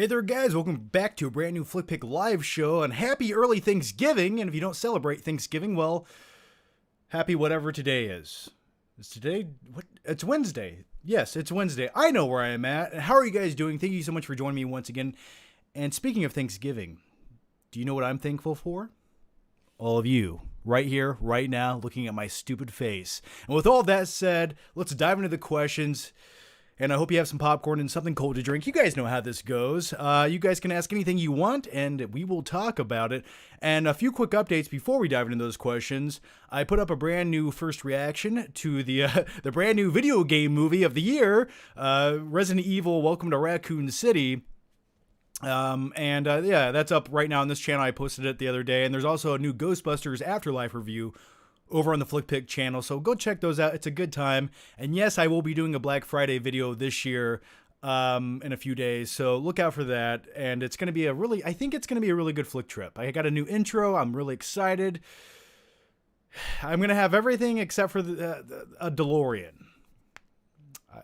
Hey there guys, welcome back to a brand new Flick Pick live show, and happy early Thanksgiving. And if you don't celebrate Thanksgiving, well, happy whatever today is. Is today, what? It's Wednesday. Yes, it's Wednesday. I know where I am at. How are you guys doing? Thank you so much for joining me once again. And speaking of Thanksgiving, do you know what I'm thankful for? All of you, right here, right now, looking at my stupid face. And with all that said, let's dive into the questions. And I hope you have some popcorn and something cold to drink. You guys know how this goes. You guys can ask anything you want, and we will talk about it. And a few quick updates before we dive into those questions. I put up a brand new first reaction to the brand new video game movie of the year, Resident Evil: Welcome to Raccoon City. Yeah, that's up right now on this channel. I posted it the other day. And there's also a new Ghostbusters Afterlife review over on the Flick Pick channel, so go check those out. It's a good time. And yes, I will be doing a Black Friday video this year in a few days, so look out for that. And it's going to be I think it's going to be a really good flick trip. I got a new intro. I'm really excited. I'm going to have everything except for a DeLorean.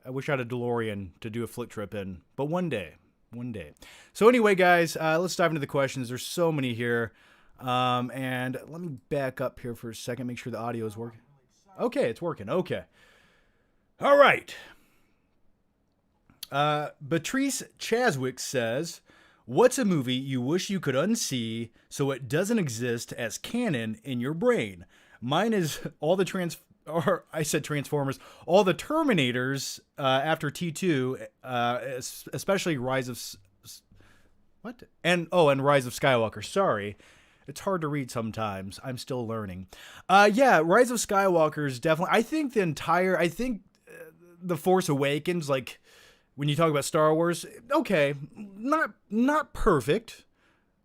I wish I had a DeLorean to do a flick trip in, but one day. So anyway, guys, let's dive into the questions. There's so many here. And let me back up here for a second, make sure the audio is working. Okay, it's working. Okay. All right. Patrice Chaswick says, what's a movie you wish you could unsee so it doesn't exist as canon in your brain? Mine is all the Transformers, all the Terminators after T2, especially Rise of Rise of Skywalker. Sorry. It's hard to read sometimes. I'm still learning. Yeah, Rise of Skywalker is definitely... I think The Force Awakens, like, when you talk about Star Wars, okay, not perfect,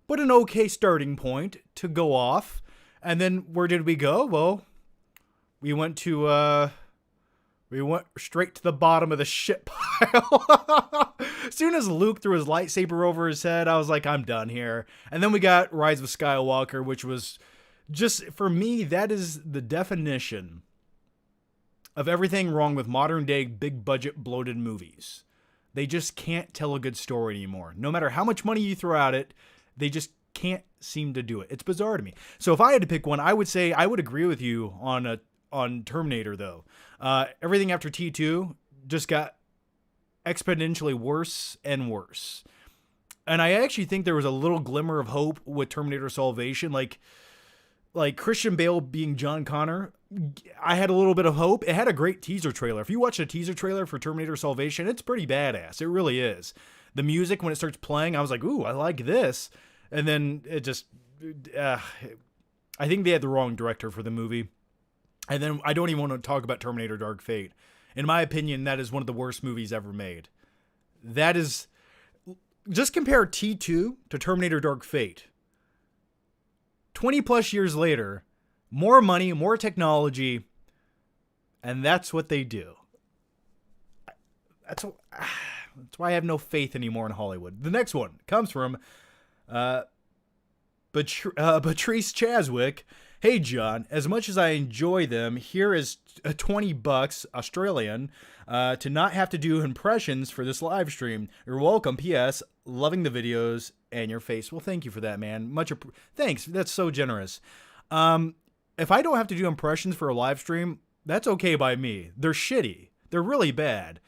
but an okay starting point to go off. And then where did we go? Well, we went straight to the bottom of the shit pile. As soon as Luke threw his lightsaber over his head, I was like, I'm done here. And then we got Rise of Skywalker, which was just, for me, that is the definition of everything wrong with modern day big budget bloated movies. They just can't tell a good story anymore. No matter how much money you throw at it, they just can't seem to do it. It's bizarre to me. So if I had to pick one, I would say I would agree with you on Terminator, though. Everything after T2 just got exponentially worse and worse. And I actually think there was a little glimmer of hope with Terminator Salvation. Like Christian Bale being John Connor, I had a little bit of hope. It had a great teaser trailer. If you watch a teaser trailer for Terminator Salvation, it's pretty badass. It really is. The music, when it starts playing, I was like, ooh, I like this. And then it just... I think they had the wrong director for the movie. And then I don't even want to talk about Terminator Dark Fate. In my opinion, that is one of the worst movies ever made. That is... Just compare T2 to Terminator Dark Fate. 20 plus years later, more money, more technology, and that's what they do. That's why I have no faith anymore in Hollywood. The next one comes from Patrice Chaswick. Hey, John, as much as I enjoy them, here is $20 Australian to not have to do impressions for this live stream. You're welcome. P.S. Loving the videos and your face. Well, thank you for that, man. Thanks. That's so generous. If I don't have to do impressions for a live stream, that's okay by me. They're shitty. They're really bad.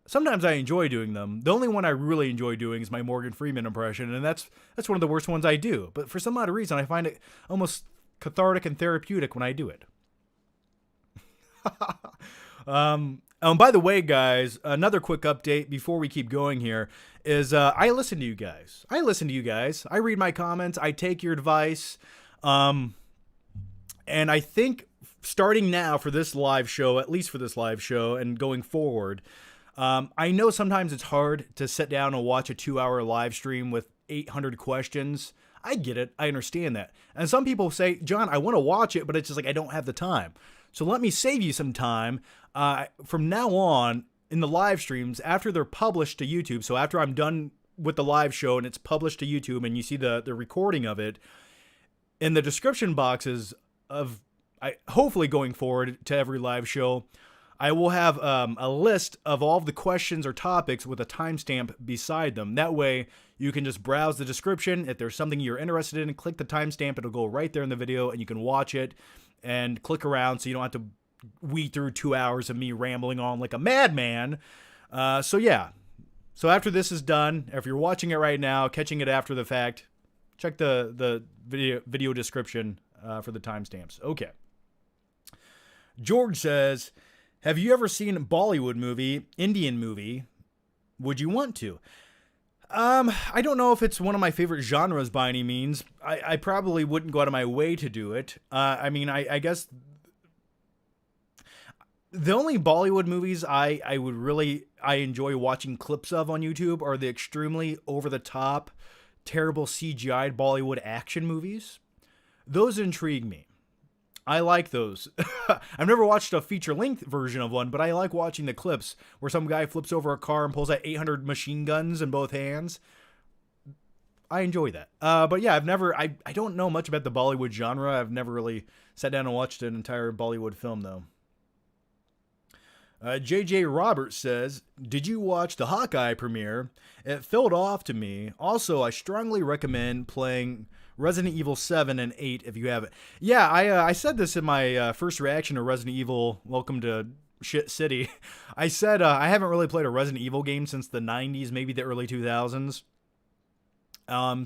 Sometimes I enjoy doing them. The only one I really enjoy doing is my Morgan Freeman impression, and that's one of the worst ones I do. But for some odd reason, I find it almost cathartic and therapeutic when I do it. By the way, guys, another quick update before we keep going here is I listen to you guys. I read my comments. I take your advice. And I think starting now for this live show, at least for this live show and going forward, I know sometimes it's hard to sit down and watch a 2-hour live stream with 800 questions. I get it. I understand that. And some people say, John, I want to watch it, but it's just like I don't have the time. So let me save you some time. From now on, in the live streams, after they're published to YouTube, so after I'm done with the live show and it's published to YouTube and you see the recording of it, in the description boxes of hopefully going forward to every live show, I will have a list of all of the questions or topics with a timestamp beside them. That way, you can just browse the description. If there's something you're interested in, click the timestamp. It'll go right there in the video, and you can watch it and click around so you don't have to weed through 2 hours of me rambling on like a madman. So yeah. So after this is done, if you're watching it right now, catching it after the fact, check the video description for the timestamps. Okay. George says, have you ever seen a Bollywood movie, Indian movie? Would you want to? I don't know if it's one of my favorite genres by any means. I probably wouldn't go out of my way to do it. I mean, I guess the only Bollywood movies I enjoy watching clips of on YouTube are the extremely over-the-top, terrible CGI'd Bollywood action movies. Those intrigue me. I like those. I've never watched a feature-length version of one, but I like watching the clips where some guy flips over a car and pulls out 800 machine guns in both hands. I enjoy that. But yeah, I don't know much about the Bollywood genre. I've never really sat down and watched an entire Bollywood film, though. JJ Roberts says, did you watch the Hawkeye premiere? It felt off to me. Also, I strongly recommend playing Resident Evil 7 and 8 if you haven't. Yeah, I said this in my first reaction to Resident Evil Welcome to Shit City. I said I haven't really played a Resident Evil game since the 90s, maybe the early 2000s.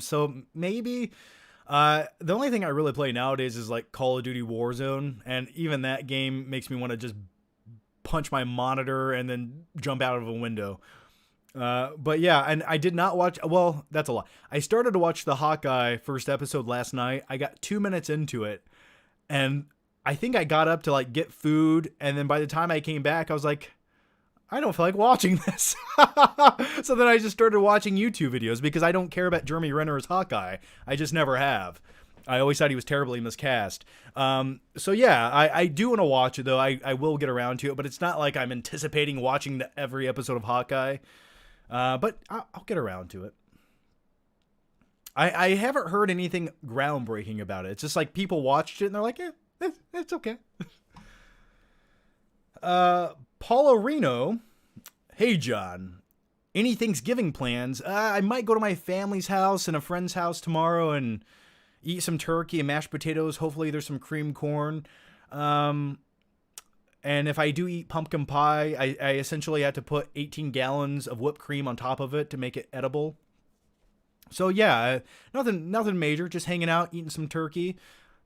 So maybe the only thing I really play nowadays is like Call of Duty Warzone, and even that game makes me want to just punch my monitor and then jump out of a window. But yeah, and I did not watch, well, that's a lot. I started to watch the Hawkeye first episode last night. I got 2 minutes into it, and I think I got up to like get food, and then by the time I came back, I was like, I don't feel like watching this. So then I just started watching YouTube videos because I don't care about Jeremy Renner's Hawkeye. I just never have. I always thought he was terribly miscast. So yeah, I do want to watch it, though. I will get around to it, but it's not like I'm anticipating watching every episode of Hawkeye. But I'll get around to it. I haven't heard anything groundbreaking about it. It's just like people watched it and they're like, it's okay. Paula Reno, hey John, any Thanksgiving plans? I might go to my family's house and a friend's house tomorrow and eat some turkey and mashed potatoes. Hopefully there's some cream corn. And if I do eat pumpkin pie, I essentially had to put 18 gallons of whipped cream on top of it to make it edible. So yeah, nothing major, just hanging out, eating some turkey,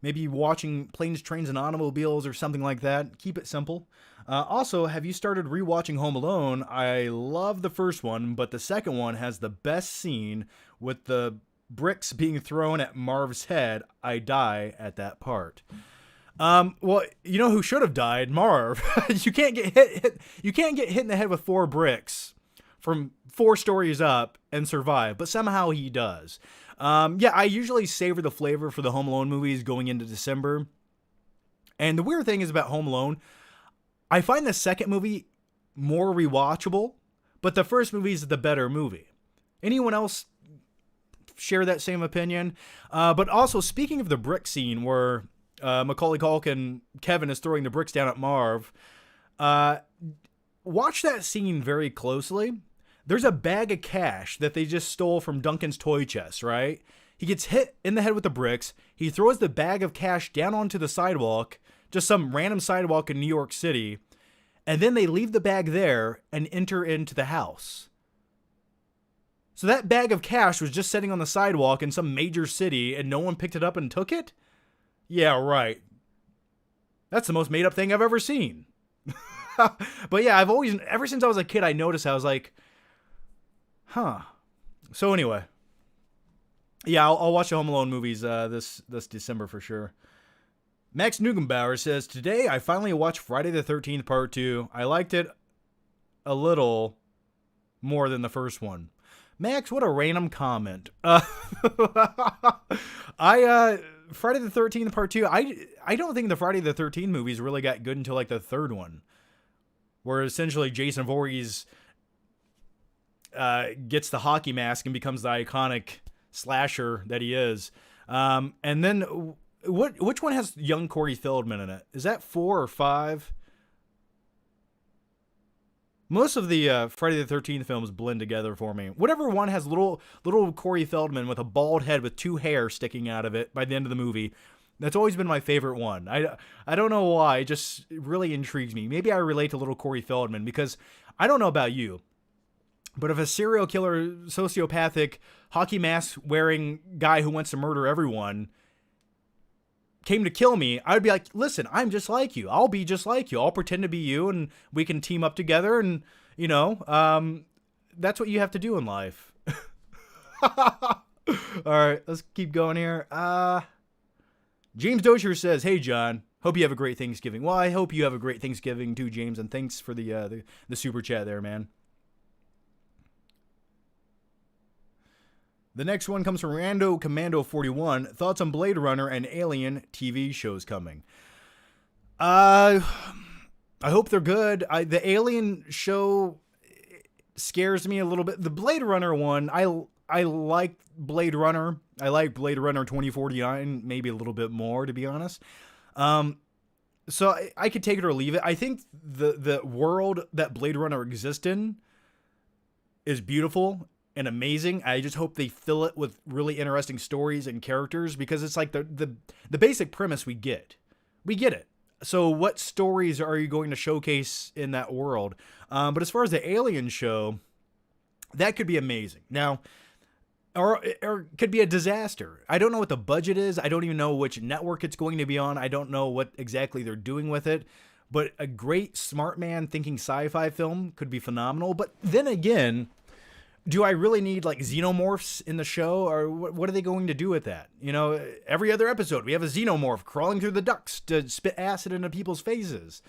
maybe watching Planes, Trains, and Automobiles or something like that. Keep it simple. Also, have you started rewatching Home Alone? I love the first one, but the second one has the best scene with the bricks being thrown at Marv's head. I die at that part. Well, you know who should have died? Marv. You can't get hit. You can't get hit in the head with 4 bricks from 4 stories up and survive, but somehow he does. Yeah, I usually savor the flavor for the Home Alone movies going into December. And the weird thing is about Home Alone, I find the second movie more rewatchable, but the first movie is the better movie. Anyone else share that same opinion? But also, speaking of the brick scene where Macaulay Culkin, Kevin is throwing the bricks down at Marv, watch that scene very closely. There's a bag of cash that they just stole from Duncan's toy chest, right? He gets hit in the head with the bricks. He throws the bag of cash down onto the sidewalk, just some random sidewalk in New York City, and then they leave the bag there and enter into the house. So that bag of cash was just sitting on the sidewalk in some major city and no one picked it up and took it? Yeah, right. That's the most made up thing I've ever seen. But yeah, ever since I was a kid, I noticed, I was like, huh. So anyway, yeah, I'll watch the Home Alone movies this December for sure. Max Nugenbauer says, today I finally watched Friday the 13th Part 2. I liked it a little more than the first one. Max, what a random comment. Friday the 13th Part 2, I don't think the Friday the 13th movies really got good until like the third one, where essentially Jason Voorhees gets the hockey mask and becomes the iconic slasher that he is. And then which one has young Corey Feldman in it? Is that 4 or 5? Most of the Friday the 13th films blend together for me. Whatever one has little Corey Feldman with a bald head with 2 hair sticking out of it by the end of the movie, that's always been my favorite one. I don't know why. It just really intrigues me. Maybe I relate to little Corey Feldman because I don't know about you, but if a serial killer, sociopathic, hockey mask wearing guy who wants to murder everyone came to kill me, I would be like, listen, I'm just like you. I'll be just like you. I'll pretend to be you and we can team up together and, that's what you have to do in life. All right, let's keep going here. James Dozier says, hey, John, hope you have a great Thanksgiving. Well, I hope you have a great Thanksgiving too, James, and thanks for the super chat there, man. The next one comes from Rando Commando 41. Thoughts on Blade Runner and Alien TV shows coming? I hope they're good. The Alien show scares me a little bit. The Blade Runner one, I like Blade Runner. I like Blade Runner 2049 maybe a little bit more, to be honest. So I could take it or leave it. I think the world that Blade Runner exists in is beautiful and amazing. I just hope they fill it with really interesting stories and characters because it's like the basic premise we get. We get it. So what stories are you going to showcase in that world? But as far as the Alien show, that could be amazing. Now, or it could be a disaster. I don't know what the budget is. I don't even know which network it's going to be on. I don't know what exactly they're doing with it. But a great smart man thinking sci-fi film could be phenomenal. But then again, do I really need like xenomorphs in the show, or what are they going to do with that? Every other episode we have a xenomorph crawling through the ducts to spit acid into people's faces.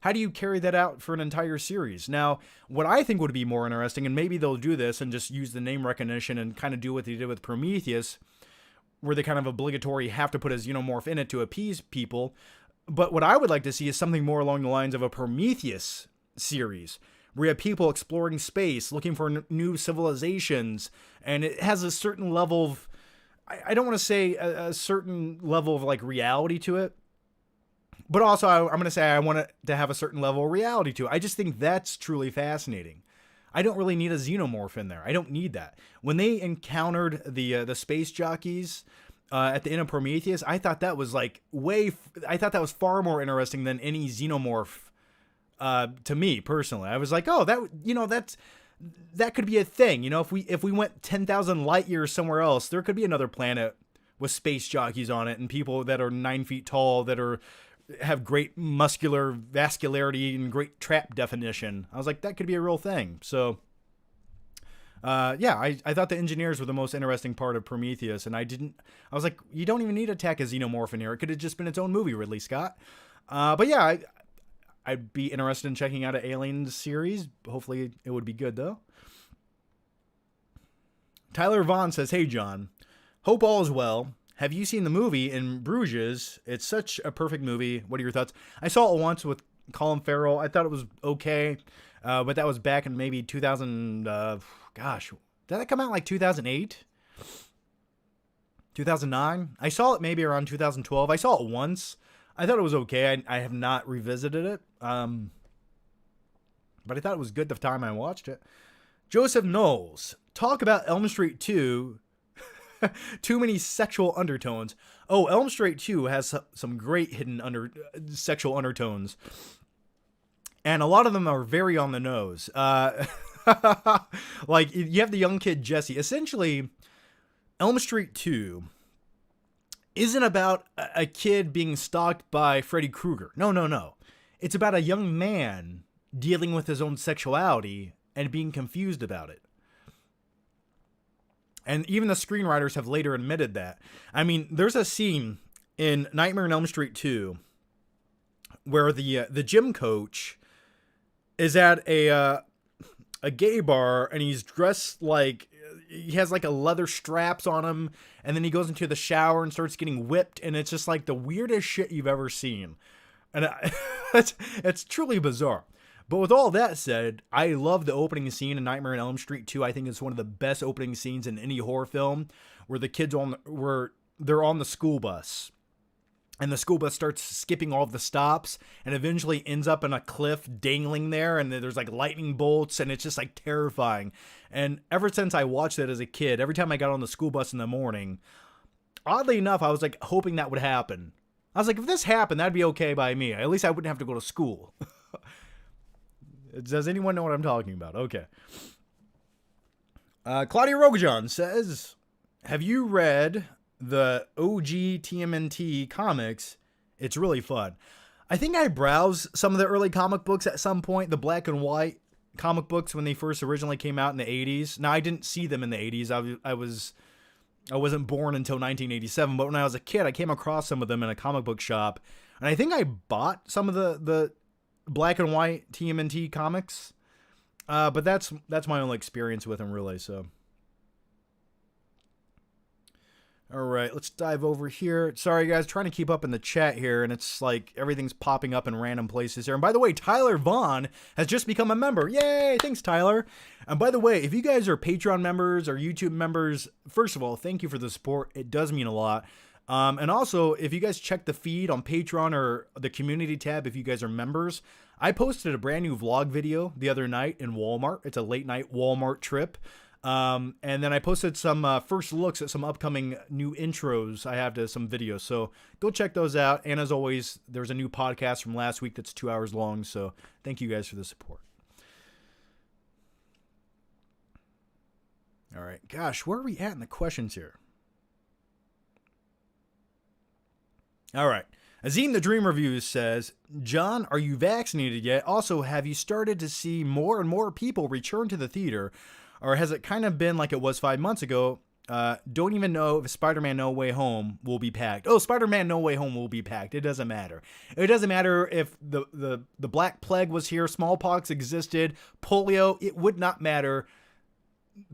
How do you carry that out for an entire series? Now, what I think would be more interesting, and maybe they'll do this and just use the name recognition and kind of do what they did with Prometheus, where they kind of obligatory have to put a xenomorph in it to appease people. But what I would like to see is something more along the lines of a Prometheus series, where you have people exploring space, looking for new civilizations, and it has a certain level of, I don't want to say a certain level of like reality to it, but also I'm going to say I want it to have a certain level of reality to it. I just think that's truly fascinating. I don't really need a xenomorph in there. I don't need that. When they encountered the space jockeys at the end of Prometheus, I thought that was like I thought that was far more interesting than any xenomorph. To me personally, I was like, oh, that could be a thing. If we went 10,000 light years somewhere else, there could be another planet with space jockeys on it and people that are 9 feet tall that have great muscular vascularity and great trap definition. I was like, that could be a real thing. So, I thought the engineers were the most interesting part of Prometheus, and I was like, you don't even need to tack a xenomorph in here. It could have just been its own movie, Ridley Scott. But yeah, I'd be interested in checking out an Alien series. Hopefully it would be good, though. Tyler Vaughn says, hey, John. Hope all is well. Have you seen the movie In Bruges? It's such a perfect movie. What are your thoughts? I saw it once with Colin Farrell. I thought it was okay, but that was back in maybe 2000. Did that come out like 2008? 2009? I saw it maybe around 2012. I saw it once. I thought it was okay. I have not revisited it. But I thought it was good the time I watched it. Joseph Knowles. Talk about Elm Street 2. Too many sexual undertones. Oh, Elm Street 2 has some great hidden sexual undertones. And a lot of them are very on the nose. Like, you have the young kid Jesse. Essentially, Elm Street 2 isn't about a kid being stalked by Freddy Krueger. No. It's about a young man dealing with his own sexuality and being confused about it. And even the screenwriters have later admitted that. I mean, there's a scene in Nightmare on Elm Street 2 where the gym coach is at a gay bar and he's dressed like, he has like a leather straps on him, and then he goes into the shower and starts getting whipped, and it's just like the weirdest shit you've ever seen. And it's truly bizarre. But with all that said, I love the opening scene in Nightmare on Elm Street 2. I think it's one of the best opening scenes in any horror film, where the kids they're on the school bus, and the school bus starts skipping all of the stops and eventually ends up in a cliff dangling there, and there's like lightning bolts, and it's just like terrifying. And ever since I watched it as a kid, every time I got on the school bus in the morning, oddly enough, I was like hoping that would happen. I was like, if this happened, that'd be okay by me. At least I wouldn't have to go to school. Does anyone know what I'm talking about? Okay. Claudia Rogajon says, have you read the OG TMNT comics? It's really fun. I think I browsed some of the early comic books at some point, the black and white comic books when they first originally came out in the 80s. Now, I didn't see them in the 80s. I wasn't born until 1987, but when I was a kid, I came across some of them in a comic book shop, and I think I bought some of the black and white TMNT comics. But that's my only experience with them, really. So, all right, let's dive over here. Sorry, guys, trying to keep up in the chat here, and it's like everything's popping up in random places here. And by the way, Tyler Vaughn has just become a member. Yay! Thanks, Tyler. And by the way, if you guys are Patreon members or YouTube members, first of all, thank you for the support. It does mean a lot. And also, if you guys check the feed on Patreon or the community tab, if you guys are members, I posted a brand new vlog video the other night in Walmart. It's a late night Walmart trip. And then I posted some first looks at some upcoming new intros I have to some videos. So go check those out. And as always, there's a new podcast from last week that's 2 hours long. So thank you guys for the support. All right. Gosh, where are we at in the questions here? All right. Azim the Dream Reviews says, John, are you vaccinated yet? Also, have you started to see more and more people return to the theater? Or has it kind of been like it was 5 months ago? Don't even know if Spider-Man No Way Home will be packed. Oh, Spider-Man No Way Home will be packed. It doesn't matter. It doesn't matter if the Black Plague was here, smallpox existed, polio. It would not matter.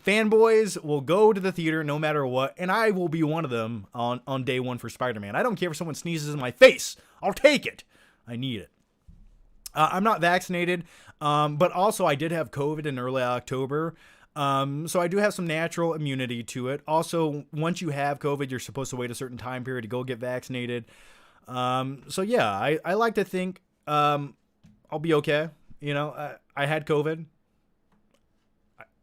Fanboys will go to the theater no matter what, and I will be one of them on day one for Spider-Man. I don't care if someone sneezes in my face. I'll take it. I need it. I'm not vaccinated, but also I did have COVID in early October. So I do have some natural immunity to it. Also, once you have COVID, you're supposed to wait a certain time period to go get vaccinated. So yeah, I like to think, I'll be okay. You know, I had COVID.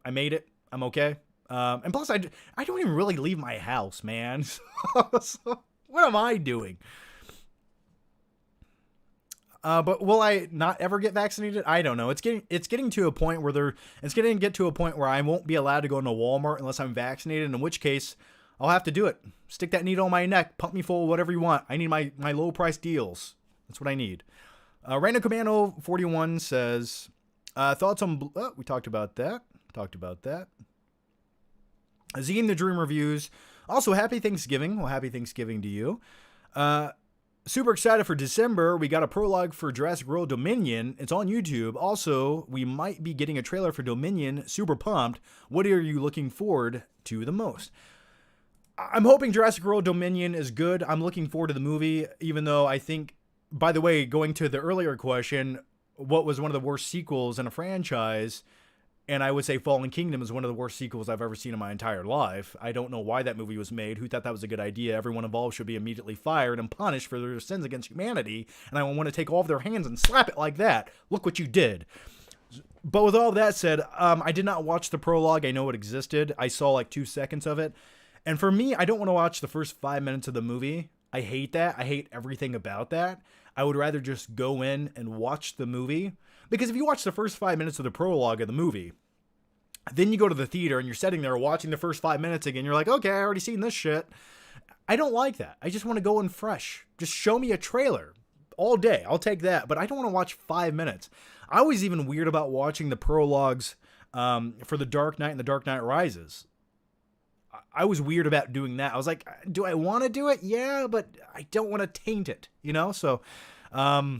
I made it. I'm okay. And plus I don't even really leave my house, man. So what am I doing? But will I not ever get vaccinated? I don't know. It's getting to a point where it's getting to get to a point where I won't be allowed to go into Walmart unless I'm vaccinated, in which case I'll have to do it. Stick that needle on my neck, pump me full of whatever you want. I need my low price deals. That's what I need. Random Commando 41 says, thoughts on, we talked about that. Azim the Dream Reviews. Also, happy Thanksgiving. Well, happy Thanksgiving to you. Super excited for December. We got a prologue for Jurassic World Dominion. It's on YouTube. Also, we might be getting a trailer for Dominion. Super pumped. What are you looking forward to the most? I'm hoping Jurassic World Dominion is good. I'm looking forward to the movie, even though I think, by the way, going to the earlier question, what was one of the worst sequels in a franchise? And I would say Fallen Kingdom is one of the worst sequels I've ever seen in my entire life. I don't know why that movie was made. Who thought that was a good idea? Everyone involved should be immediately fired and punished for their sins against humanity. And I want to take all of their hands and slap it like that. Look what you did. But with all that said, I did not watch the prologue. I know it existed. I saw like 2 seconds of it. And for me, I don't want to watch the first 5 minutes of the movie. I hate that. I hate everything about that. I would rather just go in and watch the movie. Because if you watch the first 5 minutes of the prologue of the movie, then you go to the theater and you're sitting there watching the first 5 minutes again, you're like, okay, I already seen this shit. I don't like that. I just want to go in fresh. Just show me a trailer all day. I'll take that. But I don't want to watch 5 minutes. I was even weird about watching the prologues for The Dark Knight and The Dark Knight Rises. I was weird about doing that. I was like, do I want to do it? Yeah, but I don't want to taint it, you know? So I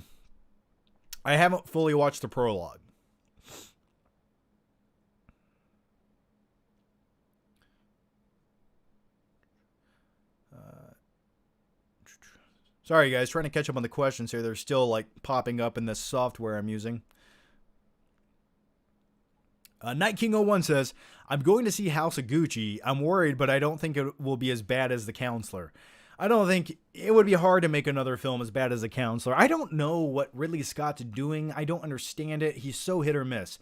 haven't fully watched the prologue. Sorry, guys, trying to catch up on the questions here. They're still like popping up in this software I'm using. Night King 01 says, I'm going to see House of Gucci. I'm worried, but I don't think it will be as bad as The Counselor. I don't think it would be hard to make another film as bad as The Counselor. I don't know what Ridley Scott's doing. I don't understand it. He's so hit or miss.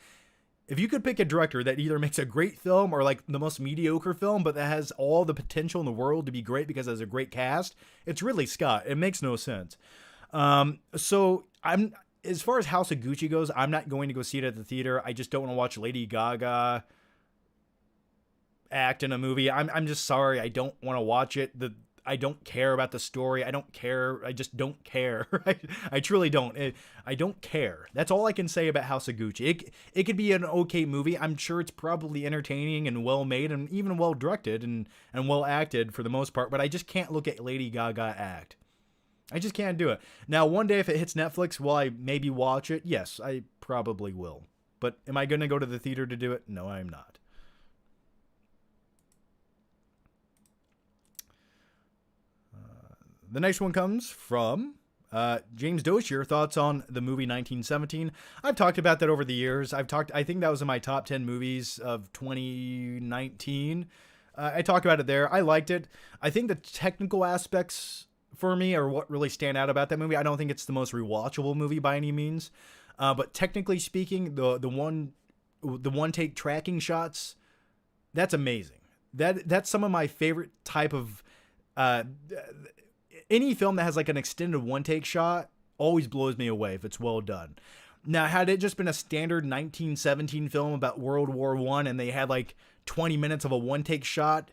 If you could pick a director that either makes a great film or like the most mediocre film, but that has all the potential in the world to be great because it has a great cast, it's Ridley Scott. It makes no sense. So I'm, as far as House of Gucci goes, I'm not going to go see it at the theater. I just don't want to watch Lady Gaga act in a movie. I'm just sorry. I don't want to watch it. I don't care about the story. I don't care. I just don't care. I truly don't. I don't care. That's all I can say about House of Gucci. It could be an okay movie. I'm sure it's probably entertaining and well made and even well directed and well acted for the most part, but I just can't look at Lady Gaga act. I just can't do it. Now, one day if it hits Netflix, will I maybe watch it? Yes, I probably will. But am I going to go to the theater to do it? No, I'm not. The next one comes from James Doshier. Thoughts on the movie 1917. I've talked about that over the years. I think that was in my top 10 movies of 2019. I talked about it there. I liked it. I think the technical aspects for me are what really stand out about that movie. I don't think it's the most rewatchable movie by any means. But technically speaking, the one take tracking shots, that's amazing. That's some of my favorite type of any film that has like an extended one take shot always blows me away if it's well done. Now, had it just been a standard 1917 film about World War I and they had like 20 minutes of a one take shot,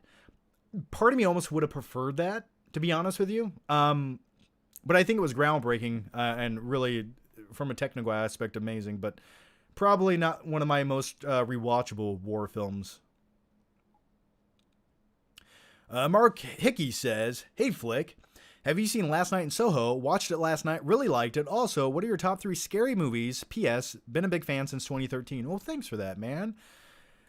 part of me almost would have preferred that, to be honest with you. But I think it was groundbreaking and really, from a technical aspect, amazing, but probably not one of my most rewatchable war films. Mark Hickey says, "Hey Flick, have you seen Last Night in Soho? Watched it last night, really liked it. Also, what are your top 3 scary movies? P.S. Been a big fan since 2013. Well, thanks for that, man.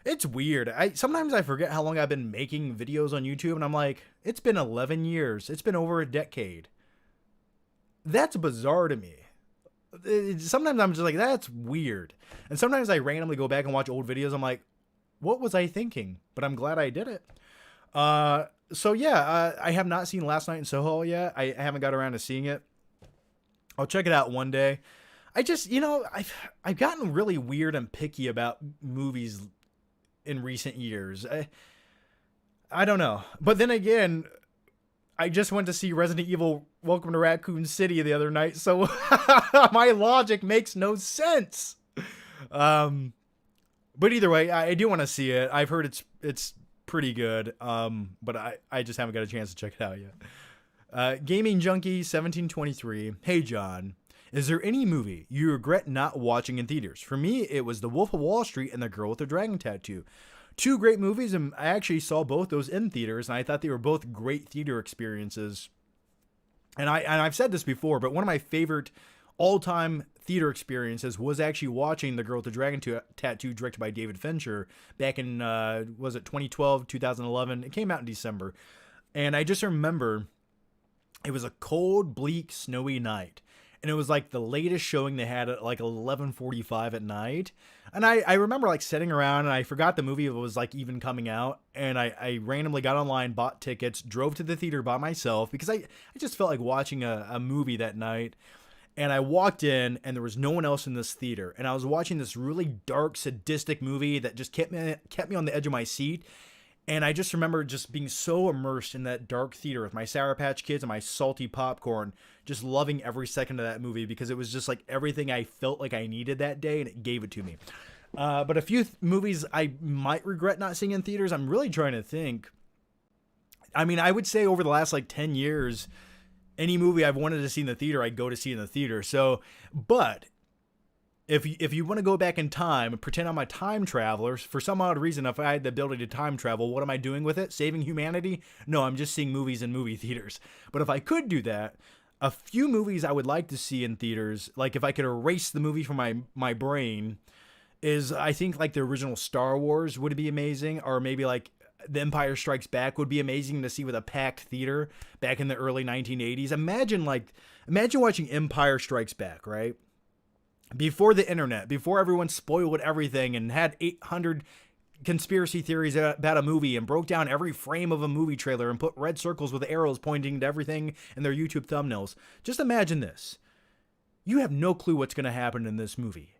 It's weird. Sometimes I forget how long I've been making videos on YouTube, and I'm like, it's been 11 years. It's been over a decade. That's bizarre to me. Sometimes I'm just like, that's weird. And sometimes I randomly go back and watch old videos. I'm like, what was I thinking? But I'm glad I did it. So yeah, I have not seen Last Night in Soho yet. I haven't got around to seeing it. I'll check it out one day. I just, I've gotten really weird and picky about movies in recent years. I don't know. But then again, I just went to see Resident Evil Welcome to Raccoon City the other night, so my logic makes no sense. But either way, I do want to see it. I've heard it's pretty good, but I just haven't got a chance to check it out yet. Gaming Junkie 1723. Hey John, is there any movie you regret not watching in theaters? For me, it was The Wolf of Wall Street and The Girl with the Dragon Tattoo. 2 great movies, and I actually saw both those in theaters, and I thought they were both great theater experiences. And I've said this before, but one of my favorite all-time theater experiences was actually watching The Girl with the Dragon Tattoo, directed by David Fincher, back in, was it 2012, 2011? It came out in December. And I just remember it was a cold, bleak, snowy night. And it was like the latest showing they had at like 11:45 at night. And I remember like sitting around and I forgot the movie was like even coming out. And I randomly got online, bought tickets, drove to the theater by myself because I just felt like watching a movie that night. And I walked in and there was no one else in this theater. And I was watching this really dark, sadistic movie that just kept me on the edge of my seat. And I just remember just being so immersed in that dark theater with my Sour Patch Kids and my salty popcorn, just loving every second of that movie because it was just like everything I felt like I needed that day, and it gave it to me. But a few movies I might regret not seeing in theaters, I'm really trying to think. I mean, I would say over the last like 10 years, any movie I've wanted to see in the theater, I go to see in the theater. So, but if you want to go back in time and pretend I'm a time traveler, for some odd reason, if I had the ability to time travel, what am I doing with it? Saving humanity? No, I'm just seeing movies in movie theaters. But if I could do that, a few movies I would like to see in theaters, like if I could erase the movie from my brain, is I think like the original Star Wars would be amazing, or maybe like The Empire Strikes Back would be amazing to see with a packed theater back in the early 1980s. Imagine watching Empire Strikes Back, right? Before the internet, before everyone spoiled everything and had 800 conspiracy theories about a movie and broke down every frame of a movie trailer and put red circles with arrows pointing to everything in their YouTube thumbnails. Just imagine this. You have no clue what's going to happen in this movie.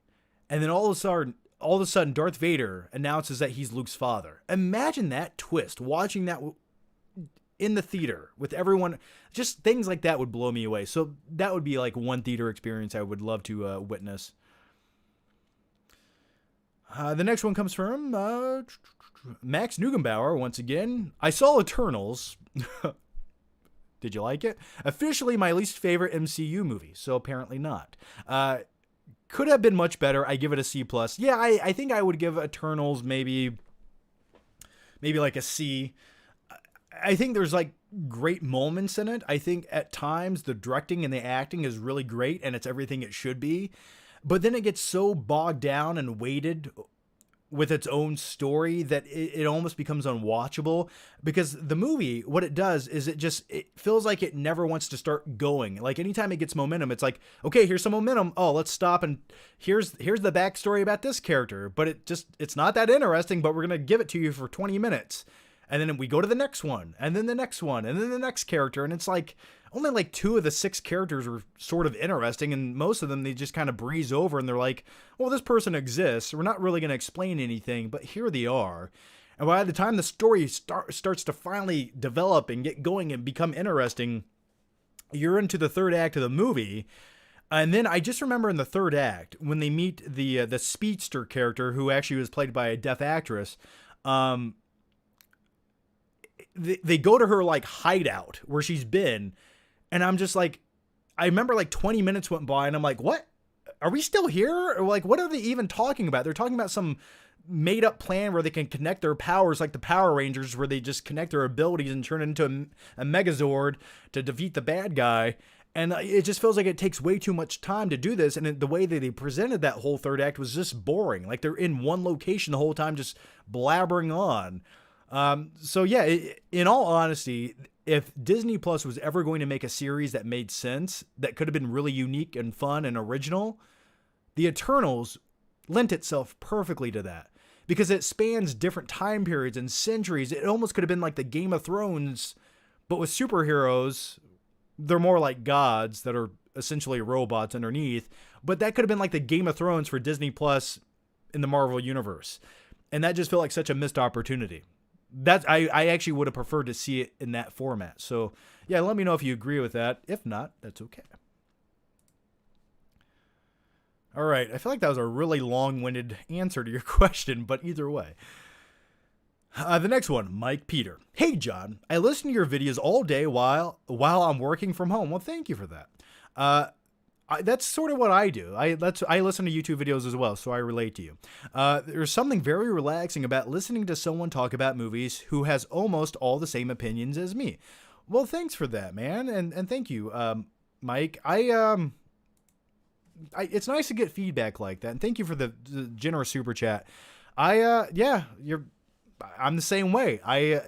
And then all of a sudden, Darth Vader announces that he's Luke's father. Imagine that twist, watching that in the theater with everyone. Just things like that would blow me away. So that would be like one theater experience I would love to witness. The next one comes from Max Neugenbauer once again. I saw Eternals. Did you like it? Officially my least favorite MCU movie, so apparently not. Could have been much better. I give it a C+. Yeah, I think I would give Eternals maybe like a C. I think there's like great moments in it. I think at times the directing and the acting is really great and it's everything it should be. But then it gets so bogged down and weighted with its own story that it almost becomes unwatchable, because the movie, what it does is it feels like it never wants to start going. Like anytime it gets momentum, it's like, okay, here's some momentum. Oh, let's stop. And here's the backstory about this character, but it's not that interesting, but we're going to give it to you for 20 minutes. And then we go to the next one, and then the next one, and then the next character. And it's like only like 2 of the 6 characters are sort of interesting, and most of them they just kind of breeze over, and they're like, well, this person exists. We're not really going to explain anything, but here they are. And by the time the story starts to finally develop and get going and become interesting, you're into the third act of the movie. And then I just remember in the third act, when they meet the speedster character, who actually was played by a deaf actress, they go to her like hideout where she's been, and I'm just like, I remember like 20 minutes went by and I'm like, what? Are we still here? Or like, what are they even talking about? They're talking about some made up plan where they can connect their powers like the Power Rangers, where they just connect their abilities and turn into a Megazord to defeat the bad guy. And it just feels like it takes way too much time to do this. And the way that they presented that whole third act was just boring. Like they're in one location the whole time, just blabbering on. So yeah, in all honesty, if Disney Plus was ever going to make a series that made sense, that could have been really unique and fun and original, The Eternals lent itself perfectly to that, because it spans different time periods and centuries. It almost could have been like the Game of Thrones, but with superheroes. They're more like gods that are essentially robots underneath, but that could have been like the Game of Thrones for Disney Plus in the Marvel universe. And that just felt like such a missed opportunity. I actually would have preferred to see it in that format. So yeah, let me know if you agree with that. If not, that's okay. All right. I feel like that was a really long-winded answer to your question, but either way. The next one, Mike Peter. Hey, John, I listen to your videos all day while I'm working from home. Well, thank you for that. That's sort of what I do. I listen to YouTube videos as well, so I relate to you. There's something very relaxing about listening to someone talk about movies who has almost all the same opinions as me. Well, thanks for that, man, and thank you, Mike. It's nice to get feedback like that, and thank you for the generous super chat. I'm the same way. I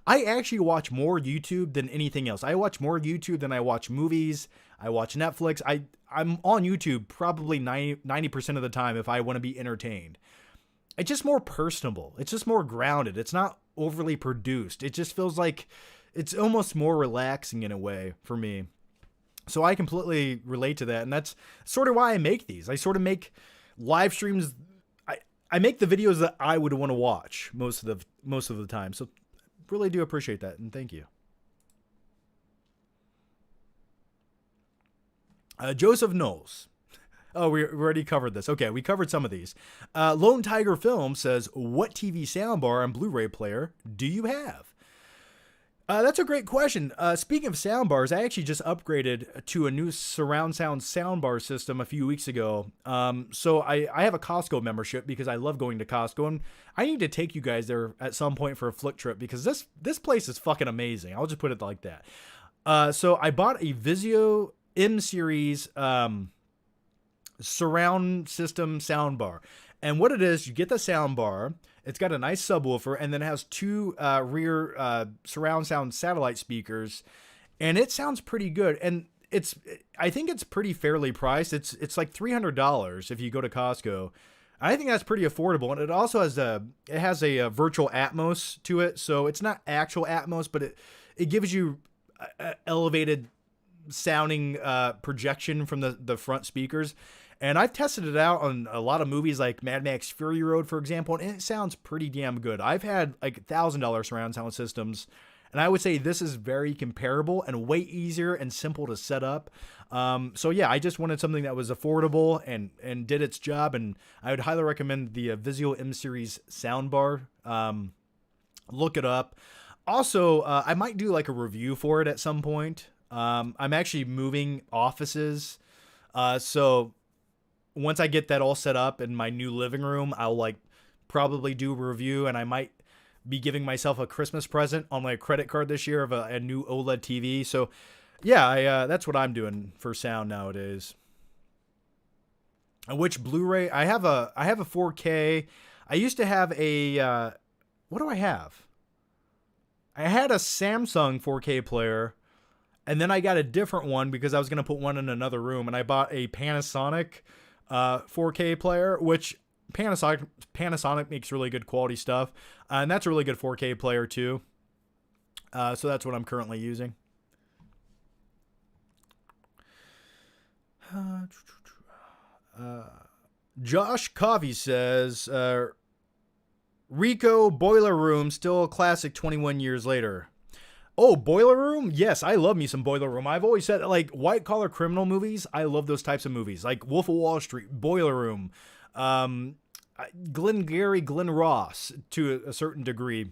actually watch more YouTube than anything else. I watch more YouTube than I watch movies. I watch Netflix. I'm on YouTube probably 90% of the time if I want to be entertained. It's just more personable. It's just more grounded. It's not overly produced. It just feels like it's almost more relaxing in a way for me. So I completely relate to that. And that's sort of why I make these. I sort of make live streams. I make the videos that I would want to watch most of the time. So really do appreciate that. And thank you. Joseph Knowles. Oh, we already covered this. Okay, we covered some of these. Lone Tiger Film says, what TV soundbar and Blu-ray player do you have? That's a great question. Speaking of soundbars, I actually just upgraded to a new surround sound soundbar system a few weeks ago. So I have a Costco membership because I love going to Costco, and I need to take you guys there at some point for a flick trip because this place is fucking amazing. I'll just put it like that. So I bought a Vizio M series surround system soundbar. And what it is, you get the soundbar, it's got a nice subwoofer, and then it has 2 rear surround sound satellite speakers, and it sounds pretty good. And I think it's pretty fairly priced. It's like $300 if you go to Costco. I think that's pretty affordable, and it also has a virtual Atmos to it, so it's not actual Atmos, but it gives you a elevated sounding projection from the front speakers. And I've tested it out on a lot of movies like Mad Max Fury Road, for example, and it sounds pretty damn good. I've had like $1,000 surround sound systems, and I would say this is very comparable and way easier and simple to set up. So yeah, I just wanted something that was affordable and did its job, and I would highly recommend the Vizio M Series soundbar. Look it up. Also, I might do like a review for it at some point. I'm actually moving offices, so once I get that all set up in my new living room, I'll like probably do a review, and I might be giving myself a Christmas present on my credit card this year of a new OLED TV. So yeah, that's what I'm doing for sound nowadays. Which Blu-ray? I have a 4K. I used to have a what do I have? I had a Samsung 4K player, and then I got a different one because I was going to put one in another room, and I bought a Panasonic 4K player, which Panasonic makes really good quality stuff, and that's a really good 4K player too. So that's what I'm currently using. Josh Coffey says, Rico Boiler Room, still a classic 21 years later. Oh, Boiler Room? Yes, I love me some Boiler Room. I've always said, like, white-collar criminal movies, I love those types of movies. Like Wolf of Wall Street, Boiler Room, Glengarry Glen Ross, to a certain degree.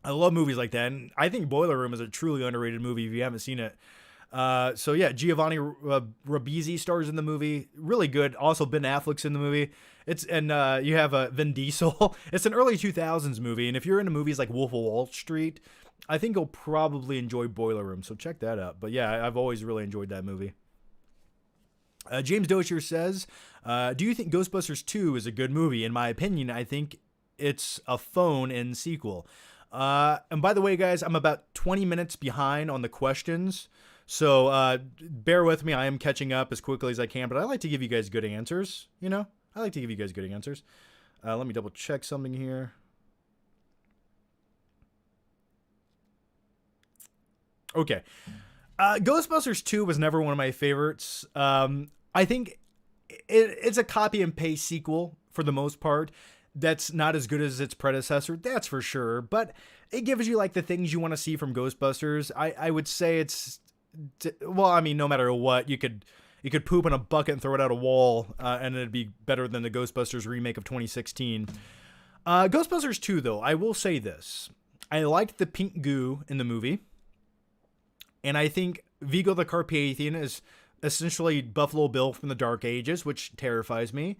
I love movies like that, and I think Boiler Room is a truly underrated movie if you haven't seen it. So yeah, Giovanni Ribisi stars in the movie. Really good. Also, Ben Affleck's in the movie. You have Vin Diesel. It's an early 2000s movie, and if you're into movies like Wolf of Wall Street, I think you'll probably enjoy Boiler Room, so check that out. But yeah, I've always really enjoyed that movie. James Dozier says, do you think Ghostbusters 2 is a good movie? In my opinion, I think it's a phone-in sequel. And by the way, guys, I'm about 20 minutes behind on the questions, so bear with me. I am catching up as quickly as I can, but I like to give you guys good answers, you know? I like to give you guys good answers. Let me double check something here. Okay. Ghostbusters 2 was never one of my favorites. I think it's a copy and paste sequel for the most part. That's not as good as its predecessor, that's for sure. But it gives you like the things you want to see from Ghostbusters. I would say it's, well, I mean, no matter what, you could poop in a bucket and throw it out a wall, and it'd be better than the Ghostbusters remake of 2016. Ghostbusters 2, though, I will say this. I liked the pink goo in the movie. And I think Vigo the Carpathian is essentially Buffalo Bill from the Dark Ages, which terrifies me.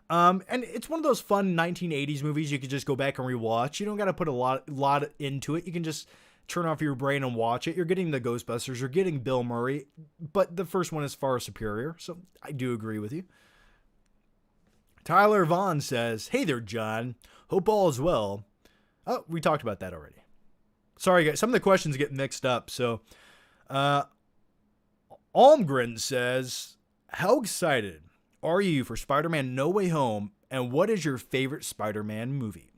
And it's one of those fun 1980s movies you could just go back and rewatch. You don't got to put a lot into it. You can just turn off your brain and watch it. You're getting the Ghostbusters. You're getting Bill Murray. But the first one is far superior. So I do agree with you. Tyler Vaughn says, hey there, John. Hope all is well. Oh, we talked about that already. Sorry, guys. Some of the questions get mixed up. So... Almgren says, how excited are you for Spider-Man No Way Home, and what is your favorite Spider-Man movie?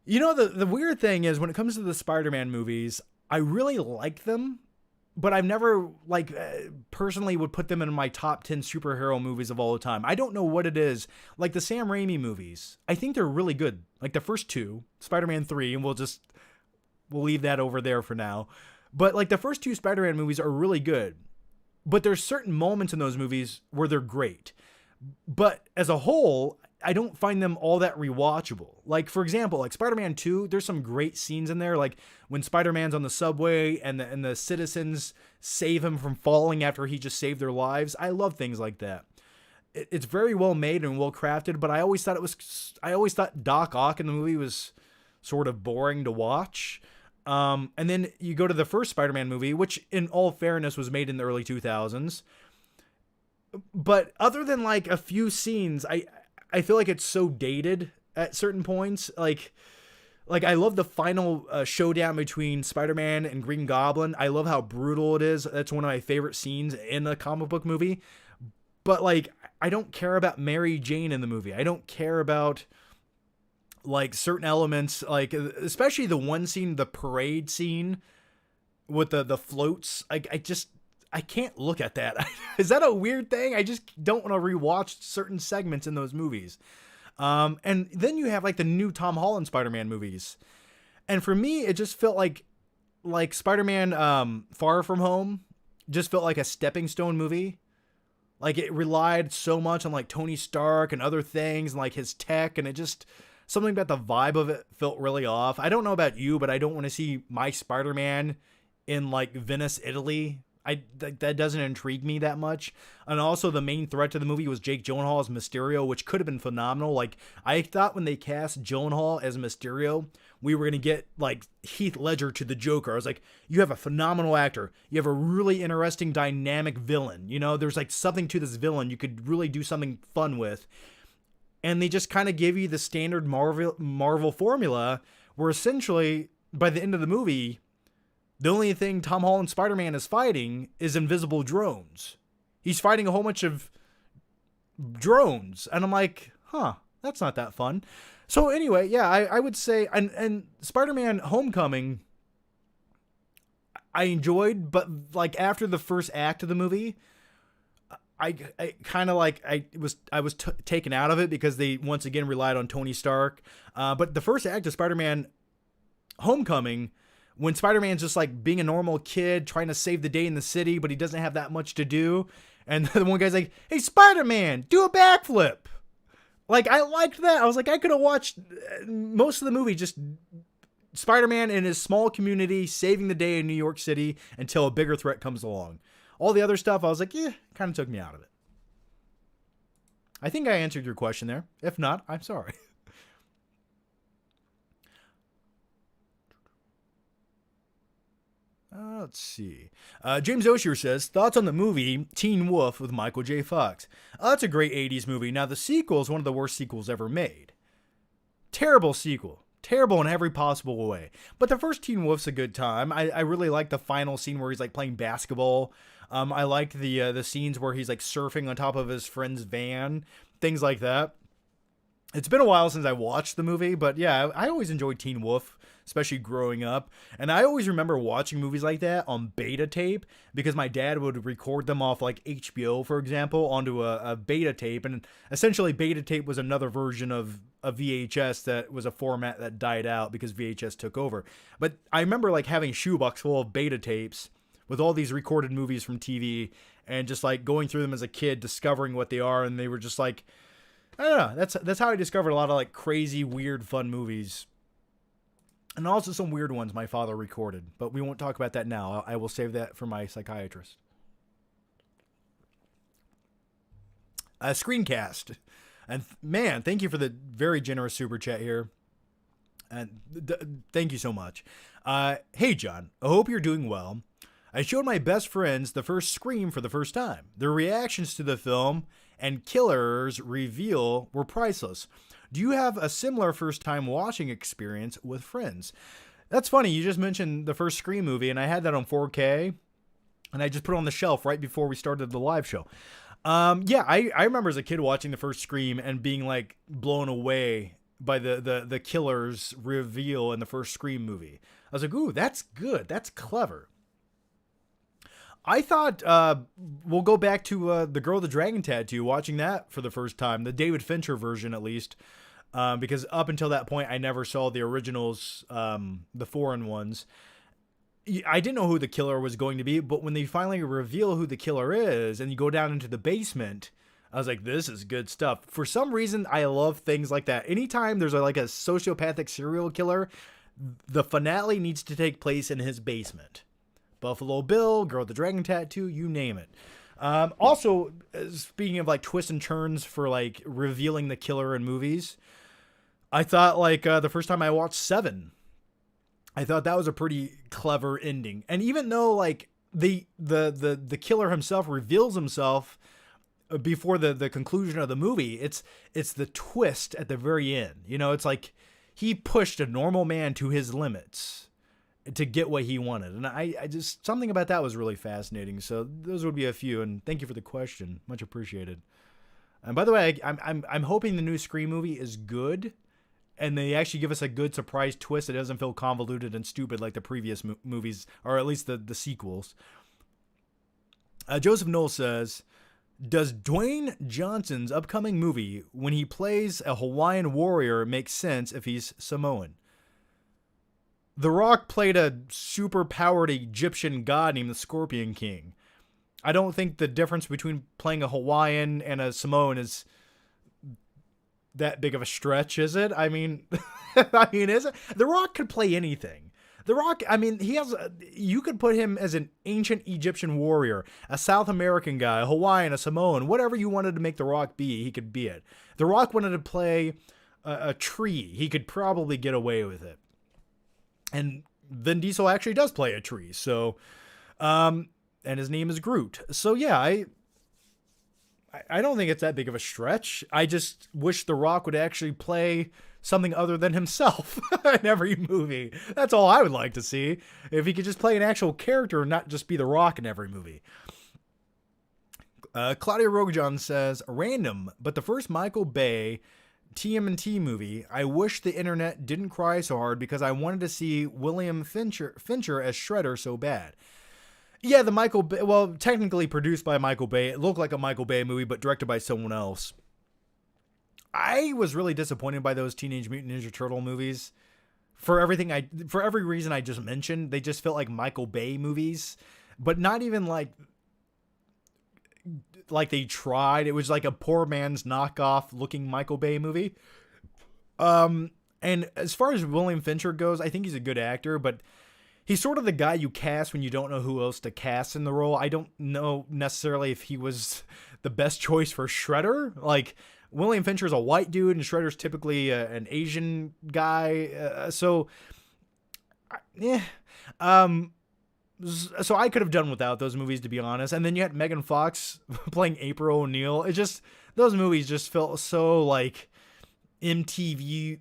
You know, the weird thing is, when it comes to the Spider-Man movies, I really like them, but I've never, personally would put them in my top 10 superhero movies of all time. I don't know what it is. Like the Sam Raimi movies, I think they're really good. Like the first two, Spider-Man 3, and we'll leave that over there for now. But like the first two Spider-Man movies are really good, but there's certain moments in those movies where they're great. But as a whole, I don't find them all that rewatchable. Like, for example, like Spider-Man 2, there's some great scenes in there. Like when Spider-Man's on the subway and the citizens save him from falling after he just saved their lives. I love things like that. It's very well made and well crafted, but I always thought Doc Ock in the movie was sort of boring to watch. And then you go to the first Spider-Man movie, which in all fairness was made in the early 2000s. But other than like a few scenes, I feel like it's so dated at certain points. Like I love the final showdown between Spider-Man and Green Goblin. I love how brutal it is. That's one of my favorite scenes in a comic book movie. But like, I don't care about Mary Jane in the movie. I don't care about like certain elements, like especially the one scene, the parade scene with the floats. I can't look at that. Is that a weird thing? I just don't want to rewatch certain segments in those movies. And then you have like the new Tom Holland Spider-Man movies. And for me, it just felt like Spider-Man Far From Home just felt like a stepping stone movie. Like it relied so much on like Tony Stark and other things and like his tech, and it just something about the vibe of it felt really off. I don't know about you, but I don't want to see my Spider-Man in like Venice, Italy. That doesn't intrigue me that much. And also the main threat to the movie was Jake Gyllenhaal as Mysterio, which could have been phenomenal. Like I thought when they cast Gyllenhaal as Mysterio, we were going to get like Heath Ledger to the Joker. I was like, you have a phenomenal actor. You have a really interesting dynamic villain. You know, there's like something to this villain you could really do something fun with. And they just kind of give you the standard Marvel formula where essentially by the end of the movie, the only thing Tom Holland Spider-Man is fighting is invisible drones. He's fighting a whole bunch of drones. And I'm like, that's not that fun. So anyway, yeah, I would say, and Spider-Man Homecoming, I enjoyed, but like after the first act of the movie, I kind of like, I was taken out of it because they once again relied on Tony Stark. But the first act of Spider-Man Homecoming, when Spider-Man's just like being a normal kid trying to save the day in the city, but he doesn't have that much to do. And the one guy's like, hey, Spider-Man, do a backflip. Like, I liked that. I was like, I could have watched most of the movie just Spider-Man in his small community saving the day in New York City until a bigger threat comes along. All the other stuff, I was like, kind of took me out of it. I think I answered your question there. If not, I'm sorry. Let's see. James Oshier says, thoughts on the movie Teen Wolf with Michael J. Fox. That's a great 80s movie. Now, the sequel is one of the worst sequels ever made. Terrible sequel. Terrible in every possible way. But the first Teen Wolf's a good time. I really like the final scene where he's like playing basketball. I like the scenes where he's like surfing on top of his friend's van. Things like that. It's been a while since I watched the movie, but yeah, I always enjoyed Teen Wolf, especially growing up. And I always remember watching movies like that on beta tape because my dad would record them off like HBO, for example, onto a beta tape. And essentially beta tape was another version of a VHS that was a format that died out because VHS took over. But I remember like having a shoebox full of beta tapes with all these recorded movies from TV and just like going through them as a kid, discovering what they are. And they were just like, I don't know. That's how I discovered a lot of like crazy, weird, fun movies. And also some weird ones my father recorded. But we won't talk about that now. I will save that for my psychiatrist. Screencast. And man, thank you for the very generous super chat here. And thank you so much. Hey, John. I hope you're doing well. I showed my best friends the first Scream for the first time. Their reactions to the film and killer's reveal were priceless. Do you have a similar first-time watching experience with friends? That's funny. You just mentioned the first Scream movie, and I had that on 4K, and I just put it on the shelf right before we started the live show. Yeah, I remember as a kid watching the first Scream and being like blown away by the killer's reveal in the first Scream movie. I was like, ooh, that's good. That's clever. I thought we'll go back to The Girl with the Dragon Tattoo, watching that for the first time, the David Fincher version at least, because up until that point I never saw the originals, the foreign ones. I didn't know who the killer was going to be, but when they finally reveal who the killer is and you go down into the basement, I was like, this is good stuff. For some reason, I love things like that. Anytime there's like a sociopathic serial killer, the finale needs to take place in his basement. Buffalo Bill, Girl with the Dragon Tattoo, you name it. Also, speaking of like twists and turns for like revealing the killer in movies, I thought like the first time I watched Seven, I thought that was a pretty clever ending. And even though like the killer himself reveals himself before the conclusion of the movie, it's the twist at the very end. You know, it's like he pushed a normal man to his limits to get what he wanted. And I just, something about that was really fascinating. So those would be a few, and thank you for the question. Much appreciated. And by the way, I'm hoping the new Scream movie is good, and they actually give us a good surprise twist that doesn't feel convoluted and stupid like the previous movies, or at least the sequels. Joseph Knoll says, does Dwayne Johnson's upcoming movie, when he plays a Hawaiian warrior, make sense if he's Samoan? The Rock played a super-powered Egyptian god named the Scorpion King. I don't think the difference between playing a Hawaiian and a Samoan is that big of a stretch, is it? I mean, is it? The Rock could play anything. The Rock, I mean, you could put him as an ancient Egyptian warrior, a South American guy, a Hawaiian, a Samoan, whatever you wanted to make The Rock be, he could be it. The Rock wanted to play a tree. He could probably get away with it. And Vin Diesel actually does play a tree, so, and his name is Groot. So yeah, I don't think it's that big of a stretch. I just wish The Rock would actually play something other than himself in every movie. That's all I would like to see. If he could just play an actual character and not just be The Rock in every movie. Claudia Rogajon says, random, but the first Michael Bay TMNT movie, I wish the internet didn't cry so hard because I wanted to see William Fincher as Shredder so bad. Yeah, the Michael Bay, well, technically produced by Michael Bay. It looked like a Michael Bay movie, but directed by someone else. I was really disappointed by those Teenage Mutant Ninja Turtle movies. For every reason I just mentioned, they just felt like Michael Bay movies, but not even like they tried. It was like a poor man's knockoff looking Michael Bay movie. And as far as William Fincher goes, I think he's a good actor, but he's sort of the guy you cast when you don't know who else to cast in the role. I don't know necessarily if he was the best choice for Shredder. Like, William Fincher's a white dude, and Shredder's typically an Asian guy. So I could have done without those movies, to be honest. And then you had Megan Fox playing April O'Neil. Those movies just felt so like MTV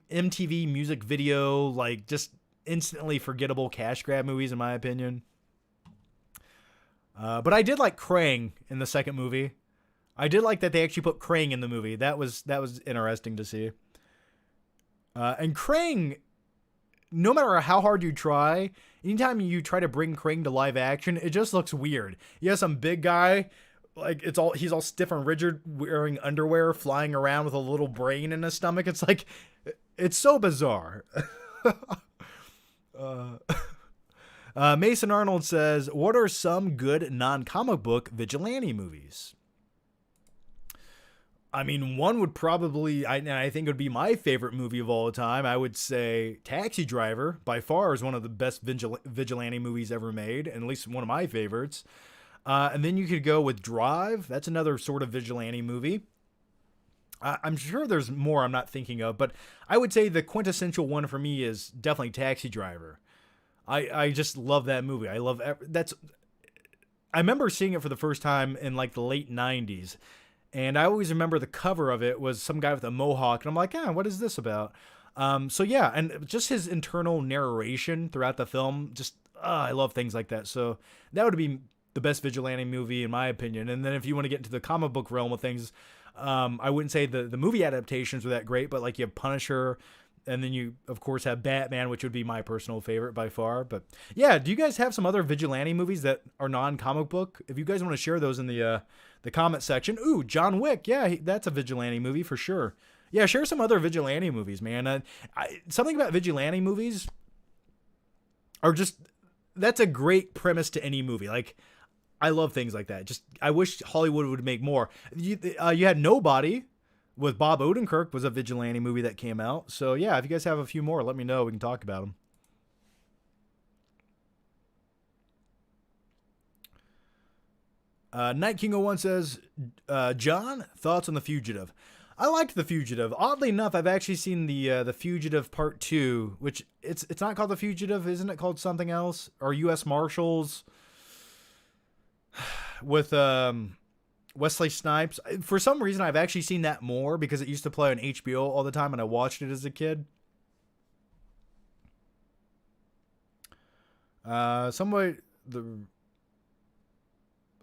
music video, like just instantly forgettable cash grab movies, in my opinion. But I did like Krang in the second movie. I did like that they actually put Krang in the movie. That was interesting to see. And Krang, no matter how hard you try, anytime you try to bring Krang to live action, it just looks weird. You have some big guy, like he's all stiff and rigid, wearing underwear, flying around with a little brain in his stomach. It's like, it's so bizarre. Mason Arnold says, what are some good non-comic book vigilante movies? I mean, one would probably, I think it would be my favorite movie of all time. I would say Taxi Driver, by far, is one of the best vigilante movies ever made, and at least one of my favorites. And then you could go with Drive. That's another sort of vigilante movie. I'm sure there's more I'm not thinking of, but I would say the quintessential one for me is definitely Taxi Driver. I just love that movie. I remember seeing it for the first time in like the late 90s. And I always remember the cover of it was some guy with a mohawk. And I'm like, what is this about? So yeah, and just his internal narration throughout the film, I love things like that. So that would be the best vigilante movie in my opinion. And then if you want to get into the comic book realm of things, I wouldn't say the movie adaptations were that great, but like you have Punisher, and then you, of course, have Batman, which would be my personal favorite by far. But yeah, do you guys have some other vigilante movies that are non-comic book? If you guys want to share those in the comment section. Ooh, John Wick. Yeah, that's a vigilante movie for sure. Yeah, share some other vigilante movies, man. Something about vigilante movies are that's a great premise to any movie. Like, I love things like that. I wish Hollywood would make more. You had Nobody with Bob Odenkirk, was a vigilante movie that came out. So yeah, if you guys have a few more, let me know. We can talk about them. Night King 01 says, John, thoughts on The Fugitive? I liked The Fugitive. Oddly enough, I've actually seen the Fugitive Part 2, which it's not called The Fugitive, isn't it called something else? Or U.S. Marshals with Wesley Snipes. For some reason, I've actually seen that more because it used to play on HBO all the time and I watched it as a kid.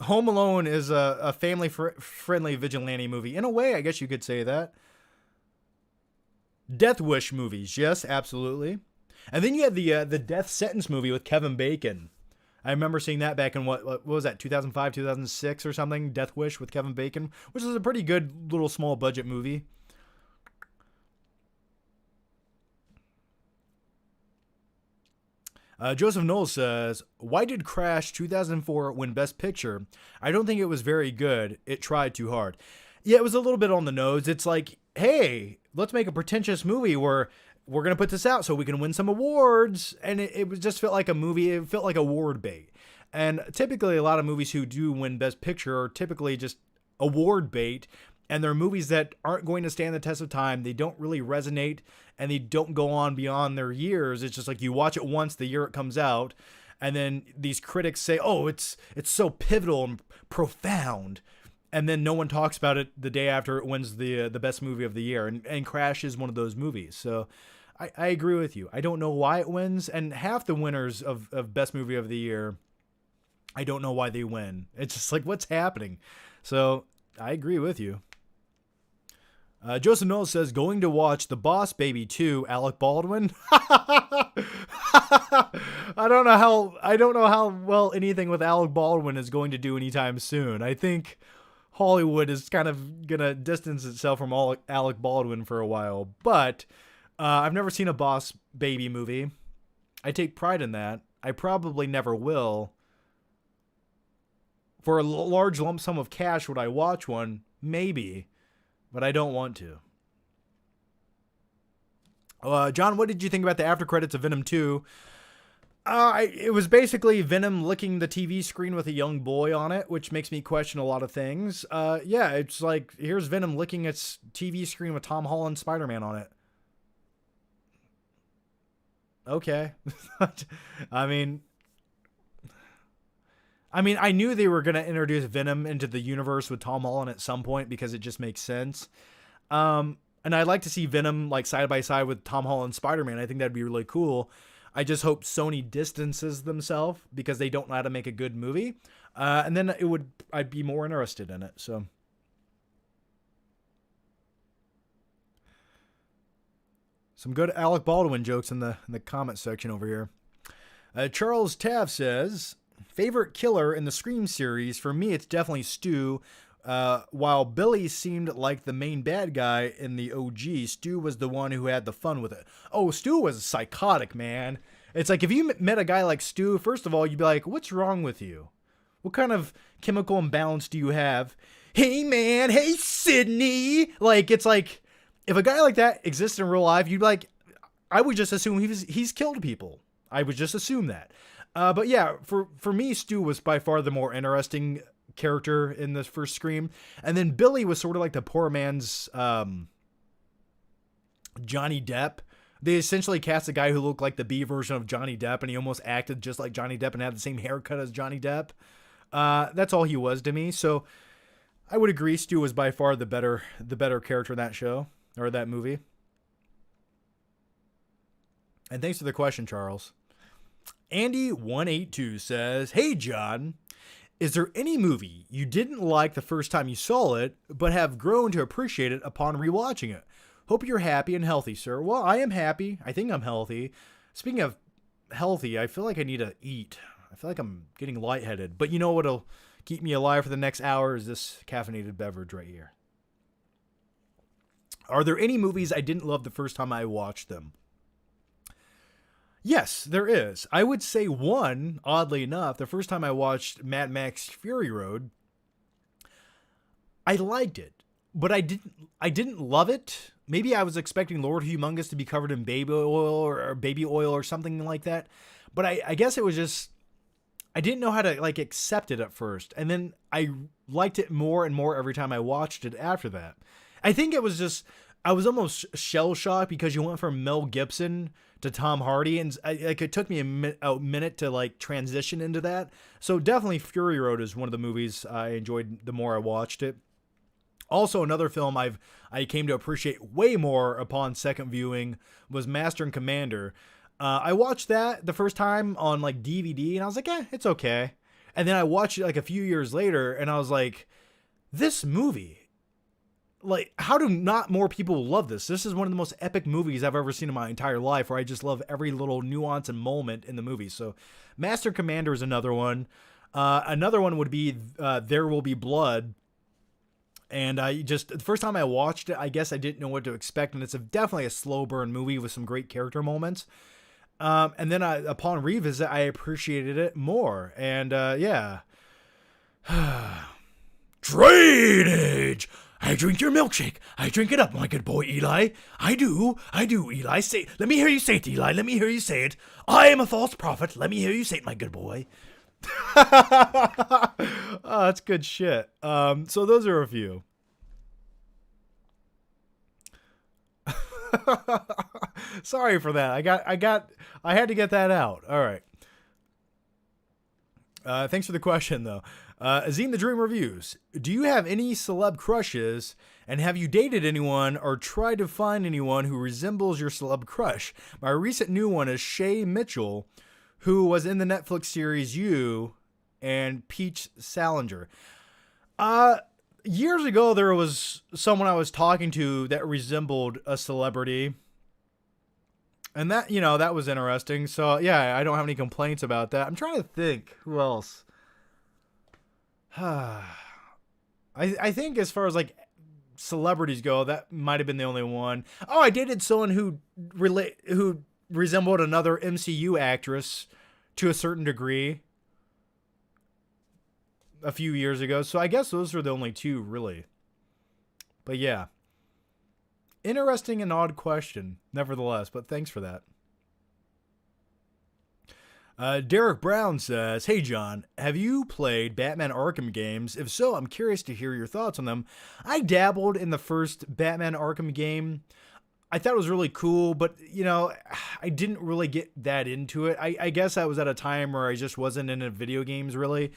Home Alone is a family-friendly vigilante movie. In a way, I guess you could say that. Death Wish movies, yes, absolutely. And then you had the Death Sentence movie with Kevin Bacon. I remember seeing that back in what was that, 2005, 2006 or something? Death Wish with Kevin Bacon, which is a pretty good little small budget movie. Joseph Knowles says, why did Crash 2004 win Best Picture? I don't think it was very good. It tried too hard. Yeah, it was a little bit on the nose. It's like, hey, let's make a pretentious movie where we're going to put this out so we can win some awards. And it just felt like a movie. It felt like award bait. And typically a lot of movies who do win Best Picture are typically just award bait. And they're movies that aren't going to stand the test of time. They don't really resonate, and they don't go on beyond their years. It's just like you watch it once the year it comes out, and then these critics say, oh, it's so pivotal and profound. And then no one talks about it the day after it wins the best movie of the year. And Crash is one of those movies. So I agree with you. I don't know why it wins. And half the winners of best movie of the year, I don't know why they win. It's just like, what's happening? So I agree with you. Joseph Knowles says, going to watch The Boss Baby 2, Alec Baldwin. I don't know how well anything with Alec Baldwin is going to do anytime soon. I think Hollywood is kind of going to distance itself from Alec Baldwin for a while. But I've never seen a Boss Baby movie. I take pride in that. I probably never will. For a large lump sum of cash, would I watch one? Maybe. But I don't want to. John, what did you think about the after credits of Venom 2? It was basically Venom licking the TV screen with a young boy on it, which makes me question a lot of things. Yeah, it's like, here's Venom licking its TV screen with Tom Holland Spider-Man on it. Okay. I mean, I knew they were going to introduce Venom into the universe with Tom Holland at some point because it just makes sense. And I'd like to see Venom like side by side with Tom Holland Spider-Man. I think that'd be really cool. I just hope Sony distances themselves because they don't know how to make a good movie. And then I'd be more interested in it. So some good Alec Baldwin jokes in the comment section over here. Charles Tav says, favorite killer in the Scream series, for me, it's definitely Stu. While Billy seemed like the main bad guy in the OG, Stu was the one who had the fun with it. Oh, Stu was psychotic, man. It's like if you met a guy like Stu, first of all, you'd be like, what's wrong with you? What kind of chemical imbalance do you have? Hey, man. Hey, Sydney. Like, it's like, if a guy like that exists in real life, you'd be like, I would just assume he's killed people. I would just assume that. But yeah, for me, Stu was by far the more interesting character in this first Scream. And then Billy was sort of like the poor man's Johnny Depp. They essentially cast a guy who looked like the B version of Johnny Depp, and he almost acted just like Johnny Depp and had the same haircut as Johnny Depp. That's all he was to me. So I would agree Stu was by far the better character in that show, or that movie. And thanks for the question, Charles. Andy182 says, hey, John, is there any movie you didn't like the first time you saw it, but have grown to appreciate it upon rewatching it? Hope you're happy and healthy, sir. Well, I am happy. I think I'm healthy. Speaking of healthy, I feel like I need to eat. I feel like I'm getting lightheaded. But you know what'll keep me alive for the next hour is this caffeinated beverage right here. Are there any movies I didn't love the first time I watched them? Yes, there is. I would say one, oddly enough, the first time I watched Mad Max Fury Road, I liked it, but I didn't love it. Maybe I was expecting Lord Humongous to be covered in baby oil or something like that. But I guess it was just, I didn't know how to like accept it at first. And then I liked it more and more every time I watched it after that. I think it was just, I was almost shell shocked because you went from Mel Gibson to Tom Hardy, and it took me a minute to like transition into that. So definitely Fury Road is one of the movies I enjoyed the more I watched it. Also, another film I came to appreciate way more upon second viewing was Master and Commander. I watched that the first time on like DVD, and I was like, it's okay. And then I watched it like a few years later, and I was like, this movie, like, how do not more people love this? This is one of the most epic movies I've ever seen in my entire life, where I just love every little nuance and moment in the movie. So Master Commander is another one. Another one would be There Will Be Blood. And the first time I watched it, I guess I didn't know what to expect. And it's definitely a slow burn movie with some great character moments. And then upon revisit, I appreciated it more. And yeah. Drainage! I drink your milkshake. I drink it up, my good boy, Eli. I do, Eli. Let me hear you say it, Eli. Let me hear you say it. I am a false prophet. Let me hear you say it, my good boy. Oh, that's good shit. So those are a few. Sorry for that. I had to get that out. All right. Thanks for the question, though. Azim the Dream Reviews. Do you have any celeb crushes, and have you dated anyone or tried to find anyone who resembles your celeb crush? My recent new one is Shay Mitchell, who was in the Netflix series You, and Peach Salinger. Years ago, there was someone I was talking to that resembled a celebrity. And that, that was interesting. So, yeah, I don't have any complaints about that. I'm trying to think. Who else? I think as far as, like, celebrities go, that might have been the only one. Oh, I dated someone who resembled another MCU actress to a certain degree a few years ago. So I guess those are the only two, really. But yeah. Interesting and odd question, nevertheless, but thanks for that. Derek Brown says, hey, John, have you played Batman Arkham games? If so, I'm curious to hear your thoughts on them. I dabbled in the first Batman Arkham game. I thought it was really cool, but, I didn't really get that into it. I guess I was at a time where I just wasn't into video games, really.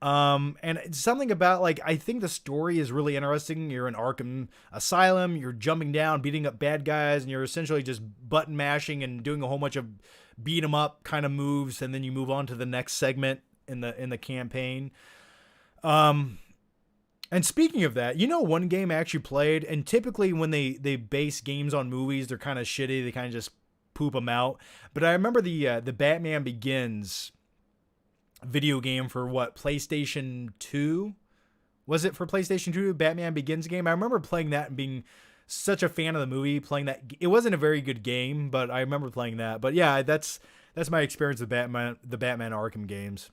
And it's something about, like, I think the story is really interesting. You're in Arkham Asylum, you're jumping down, beating up bad guys, and you're essentially just button mashing and doing a whole bunch of beat 'em up kind of moves, and then you move on to the next segment in the campaign. And speaking of that, one game I actually played, and typically when they base games on movies, they're kind of shitty. They kind of just poop them out. But I remember the Batman Begins video game for PlayStation 2? Was it for PlayStation 2, Batman Begins game? I remember playing that and being such a fan of the movie, playing that. It wasn't a very good game, but I remember playing that. But yeah, that's my experience with the Batman Arkham games.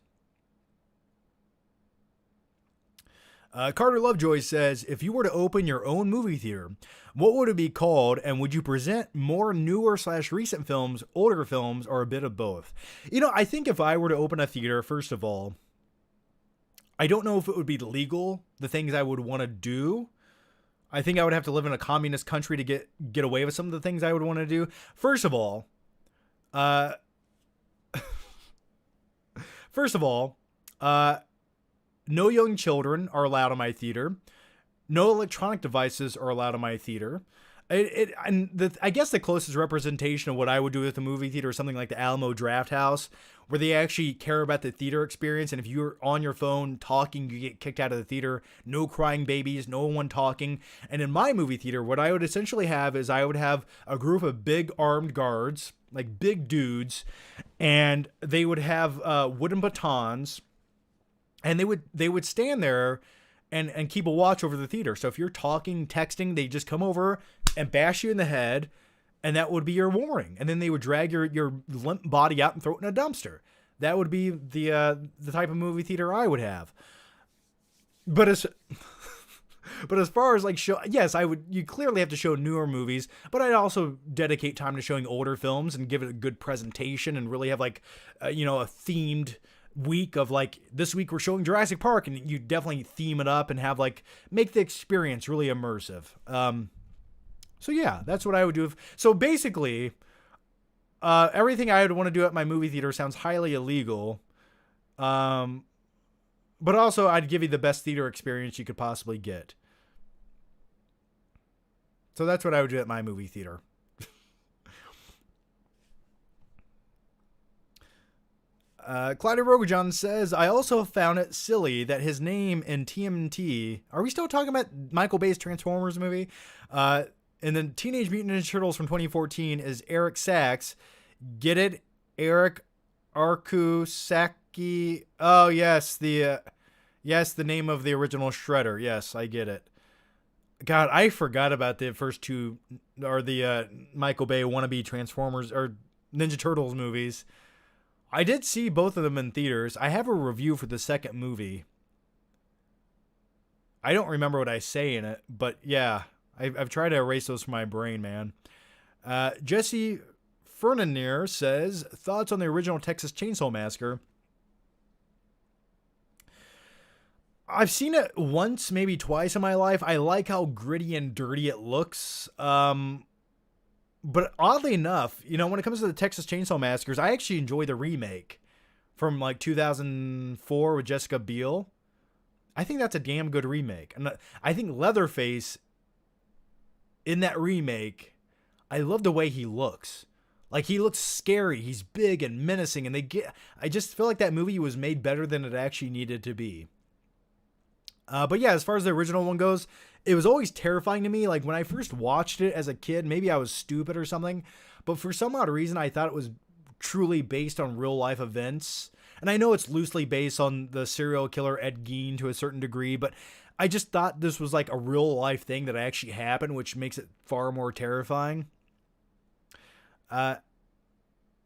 Carter Lovejoy says, if you were to open your own movie theater, what would it be called? And would you present more newer / recent films, older films, or a bit of both? I think if I were to open a theater, first of all, I don't know if it would be legal, the things I would want to do. I think I would have to live in a communist country to get away with some of the things I would want to do. First of all, no young children are allowed in my theater. No electronic devices are allowed in my theater. I guess the closest representation of what I would do with a movie theater is something like the Alamo Drafthouse, where they actually care about the theater experience. And if you're on your phone talking, you get kicked out of the theater. No crying babies, no one talking. And in my movie theater, what I would essentially have is I would have a group of big armed guards, like big dudes, and they would have wooden batons. And they would stand there and keep a watch over the theater. So if you're talking, texting, they just come over and bash you in the head, and that would be your warning. And then they would drag your limp body out and throw it in a dumpster. That would be the type of movie theater I would have. But as far as like yes, you clearly have to show newer movies, but I'd also dedicate time to showing older films and give it a good presentation and really have like a themed week of like, this week we're showing Jurassic Park, and you definitely theme it up and have like, make the experience really immersive. So yeah, that's what I would do. So basically, everything I would want to do at my movie theater sounds highly illegal. But also I'd give you the best theater experience you could possibly get. So that's what I would do at my movie theater. Clyde Rogajon says, I also found it silly that his name in TMNT, are we still talking about Michael Bay's Transformers movie? And then Teenage Mutant Ninja Turtles from 2014 is Eric Sachs. Get it? Eric Arkusaki. Oh, yes. The name of the original Shredder. Yes, I get it. God, I forgot about the first two, or the Michael Bay wannabe Transformers or Ninja Turtles movies. I did see both of them in theaters. I have a review for the second movie. I don't remember what I say in it, but yeah, I've tried to erase those from my brain, man. Jesse Fernanier says, thoughts on the original Texas Chainsaw Massacre? I've seen it once, maybe twice in my life. I like how gritty and dirty it looks. But oddly enough, when it comes to the Texas Chainsaw Massacres, I actually enjoy the remake from like 2004 with Jessica Biel. I think that's a damn good remake. And I think Leatherface in that remake, I love the way he looks. Like, he looks scary. He's big and menacing. And I just feel like that movie was made better than it actually needed to be. But yeah, as far as the original one goes, it was always terrifying to me. Like, when I first watched it as a kid, maybe I was stupid or something, but for some odd reason, I thought it was truly based on real life events. And I know it's loosely based on the serial killer Ed Gein to a certain degree, but I just thought this was like a real life thing that actually happened, which makes it far more terrifying.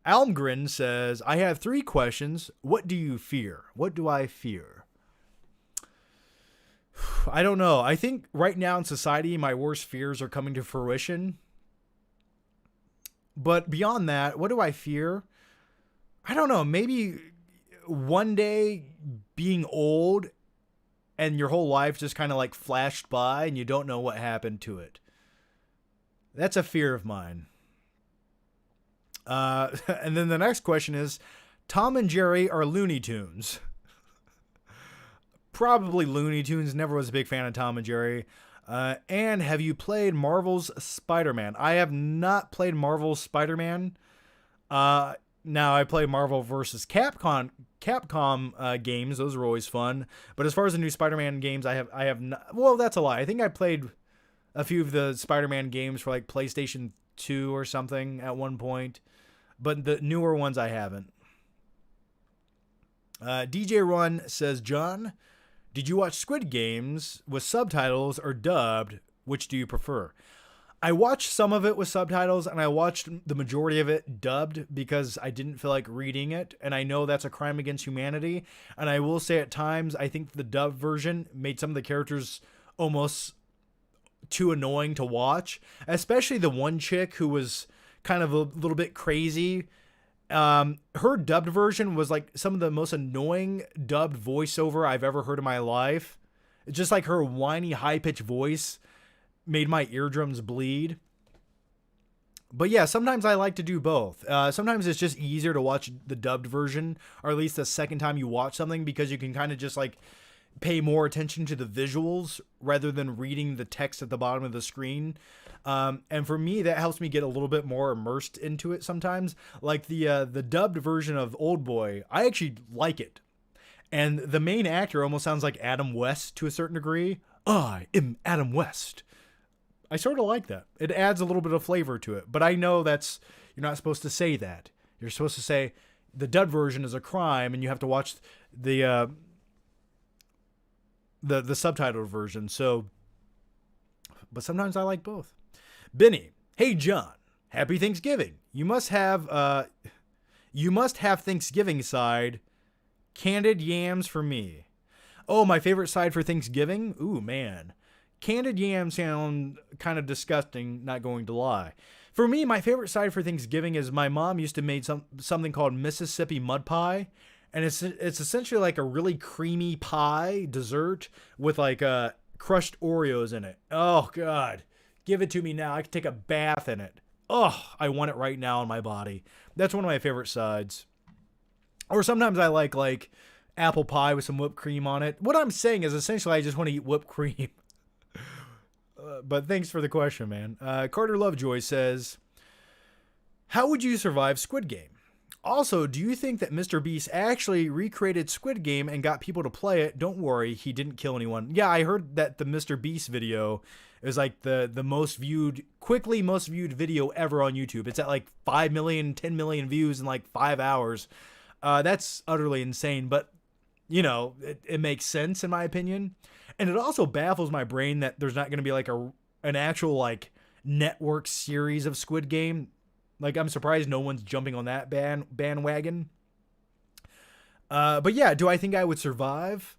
Almgren says, I have 3 questions. What do you fear? What do I fear? I don't know. I think right now in society, my worst fears are coming to fruition. But beyond that, what do I fear? I don't know. Maybe one day being old and your whole life just kind of like flashed by and you don't know what happened to it. That's a fear of mine. And then the next question is, Tom and Jerry are Looney Tunes. Probably Looney Tunes. Never was a big fan of Tom and Jerry. And have you played Marvel's Spider-Man? I have not played Marvel's Spider-Man. Now I play Marvel versus Capcom games. Those are always fun. But as far as the new Spider-Man games, I have not. Well, that's a lie. I think I played a few of the Spider-Man games for like PlayStation 2 or something at one point. But the newer ones I haven't. DJ Run says, John, did you watch Squid Games with subtitles or dubbed? Which do you prefer? I watched some of it with subtitles, and I watched the majority of it dubbed because I didn't feel like reading it, and I know that's a crime against humanity. And I will say at times, I think the dubbed version made some of the characters almost too annoying to watch, especially the one chick who was kind of a little bit crazy. Her dubbed version was like some of the most annoying dubbed voiceover I've ever heard in my life. It's just like her whiny, high-pitched voice made my eardrums bleed. But yeah, sometimes I like to do both. Sometimes it's just easier to watch the dubbed version, or at least the second time you watch something, because you can kind of just like pay more attention to the visuals rather than reading the text at the bottom of the screen. And for me, that helps me get a little bit more immersed into it sometimes. Like the dubbed version of Oldboy, I actually like it. And the main actor almost sounds like Adam West to a certain degree. I am Adam West. I sort of like that. It adds a little bit of flavor to it. But I know you're not supposed to say that. You're supposed to say the dubbed version is a crime and you have to watch the subtitled version. So, but sometimes I like both. Benny, hey John, happy Thanksgiving. You must have Thanksgiving side, candied yams for me. Oh, my favorite side for Thanksgiving? Ooh, man. Candied yams sound kind of disgusting, not going to lie. For me, my favorite side for Thanksgiving is my mom used to make something called Mississippi mud pie. And it's essentially like a really creamy pie dessert with like crushed Oreos in it. Oh, God. Give it to me now. I can take a bath in it. Oh, I want it right now in my body. That's one of my favorite sides. Or sometimes I like apple pie with some whipped cream on it. What I'm saying is essentially I just want to eat whipped cream. But thanks for the question, man. Carter Lovejoy says, how would you survive Squid Game? Also, do you think that Mr. Beast actually recreated Squid Game and got people to play it? Don't worry, he didn't kill anyone. Yeah, I heard that the Mr. Beast video is like the most viewed video ever on YouTube. It's at like 5 million, 10 million views in like 5 hours. That's utterly insane, but it makes sense in my opinion. And it also baffles my brain that there's not going to be like an actual like network series of Squid Game. Like, I'm surprised no one's jumping on that bandwagon. But yeah, do I think I would survive?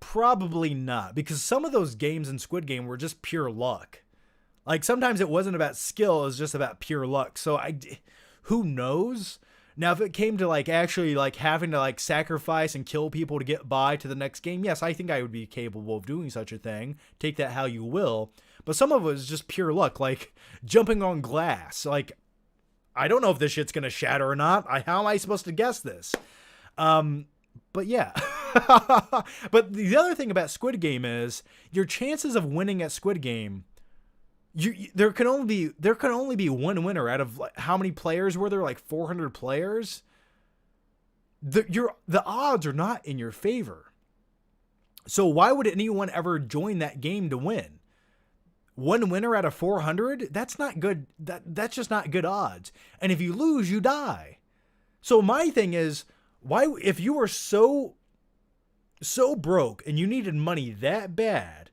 Probably not, because some of those games in Squid Game were just pure luck. Like, sometimes it wasn't about skill, it was just about pure luck. So who knows? Now, if it came to like actually like having to like sacrifice and kill people to get by to the next game, yes, I think I would be capable of doing such a thing. Take that how you will. But some of it was just pure luck, like jumping on glass. Like, I don't know if this shit's gonna shatter or not. How am I supposed to guess this? But yeah. But the other thing about Squid Game is your chances of winning at Squid Game. There can only be one winner out of how many players were there? Like 400 players. The odds are not in your favor. So why would anyone ever join that game to win? One winner out of 400? That's not good. That's just not good odds. And if you lose, you die. So my thing is, why, if you were so broke and you needed money that bad,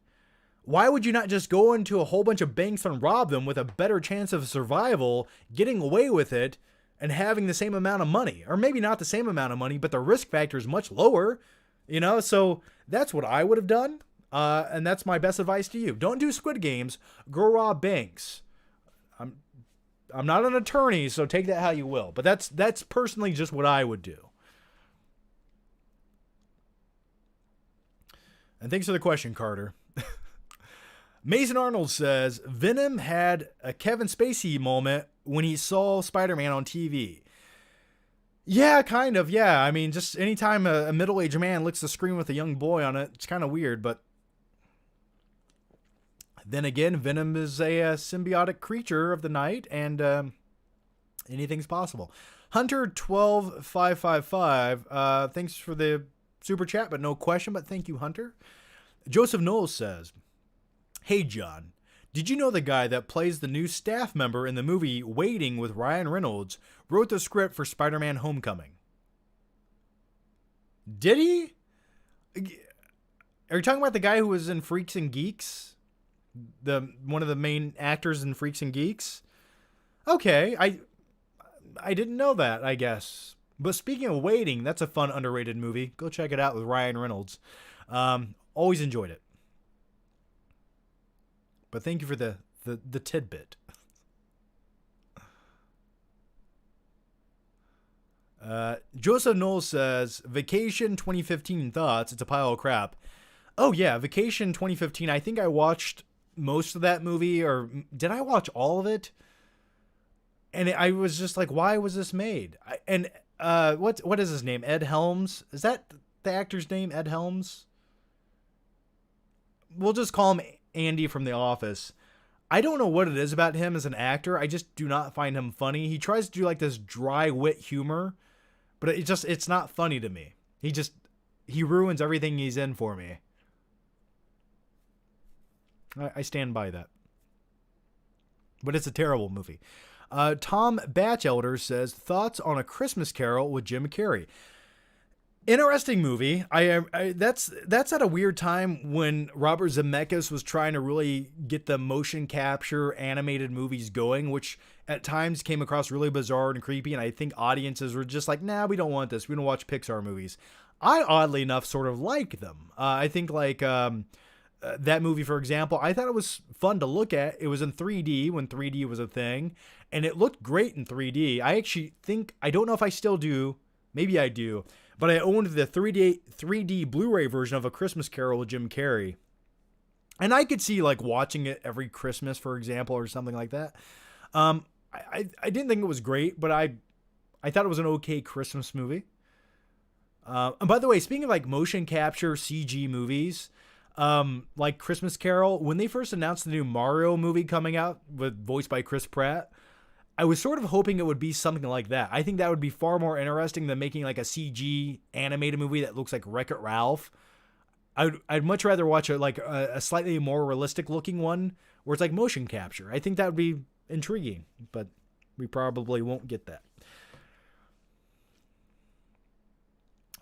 why would you not just go into a whole bunch of banks and rob them with a better chance of survival, getting away with it, and having the same amount of money? Or maybe not the same amount of money, but the risk factor is much lower, So that's what I would have done. And that's my best advice to you. Don't do Squid Games. Go rob banks. I'm not an attorney, so take that how you will. But that's personally just what I would do. And thanks for the question, Carter. Mason Arnold says, Venom had a Kevin Spacey moment when he saw Spider-Man on TV. Yeah, kind of, yeah. I mean, just anytime a middle-aged man licks the screen with a young boy on it, it's kind of weird, but then again, Venom is a symbiotic creature of the night, and anything's possible. Hunter12555, thanks for the super chat, but no question, but thank you, Hunter. Joseph Knowles says, hey, John, did you know the guy that plays the new staff member in the movie Waiting with Ryan Reynolds wrote the script for Spider-Man Homecoming? Did he? Are you talking about the guy who was in Freaks and Geeks? One of the main actors in Freaks and Geeks? Okay, I didn't know that, I guess. But speaking of Waiting, that's a fun, underrated movie. Go check it out with Ryan Reynolds. Always enjoyed it. But thank you for the tidbit. Joseph Knowles says, Vacation 2015 thoughts. It's a pile of crap. Oh yeah, Vacation 2015. I think I watched most of that movie, or did I watch all of it? And I was just like, why was this made? What is his name? Ed Helms? Is that the actor's name? Ed Helms? We'll just call him Andy from The Office. I don't know what it is about him as an actor. I just do not find him funny. He tries to do like this dry wit humor, but it's not funny to me. He ruins everything he's in for me. I stand by that. But it's a terrible movie. Tom Batchelder says, thoughts on A Christmas Carol with Jim Carrey. Interesting movie. That's at a weird time when Robert Zemeckis was trying to really get the motion capture animated movies going, which at times came across really bizarre and creepy. And I think audiences were just like, nah, we don't want this. We don't watch Pixar movies. I, oddly enough, sort of like them. I think like that movie, for example, I thought it was fun to look at. It was in 3D when 3D was a thing, and it looked great in 3D. I actually think, I don't know if I still do. Maybe I do. But I owned the 3D Blu-ray version of A Christmas Carol with Jim Carrey. And I could see like watching it every Christmas, for example, or something like that. I didn't think it was great, but I thought it was an okay Christmas movie. And by the way, speaking of like motion capture CG movies, like Christmas Carol, when they first announced the new Mario movie coming out voiced by Chris Pratt, I was sort of hoping it would be something like that. I think that would be far more interesting than making like a CG animated movie that looks like Wreck-It Ralph. I'd much rather watch a slightly more realistic looking one where it's like motion capture. I think that would be intriguing, but we probably won't get that.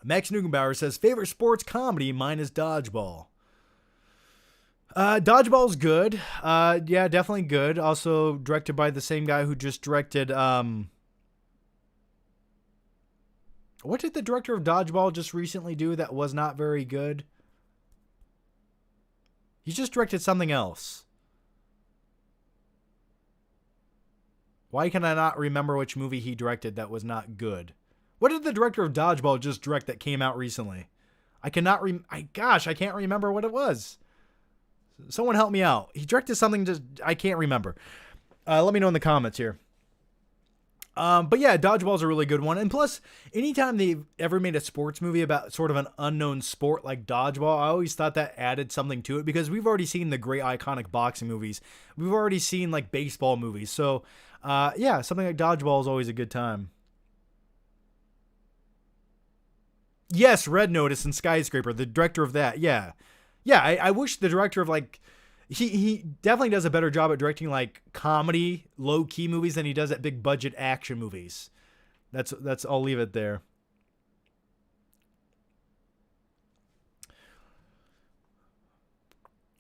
Max Nugenbauer says, favorite sports comedy, mine is Dodgeball. Dodgeball's good. Yeah, definitely good. Also directed by the same guy who just directed, what did the director of Dodgeball just recently do that was not very good? He just directed something else. Why can I not remember which movie he directed that was not good? What did the director of Dodgeball just direct that came out recently? I can't remember what it was. Someone help me out. He directed something I can't remember. Let me know in the comments here. But yeah, Dodgeball's a really good one. And plus, anytime they've ever made a sports movie about sort of an unknown sport like Dodgeball, I always thought that added something to it because we've already seen the great iconic boxing movies. We've already seen like baseball movies. So, yeah, something like Dodgeball is always a good time. Yes, Red Notice and Skyscraper, the director of that. Yeah. Yeah, I wish the director of like, he definitely does a better job at directing like comedy, low key movies than he does at big budget action movies. That's I'll leave it there.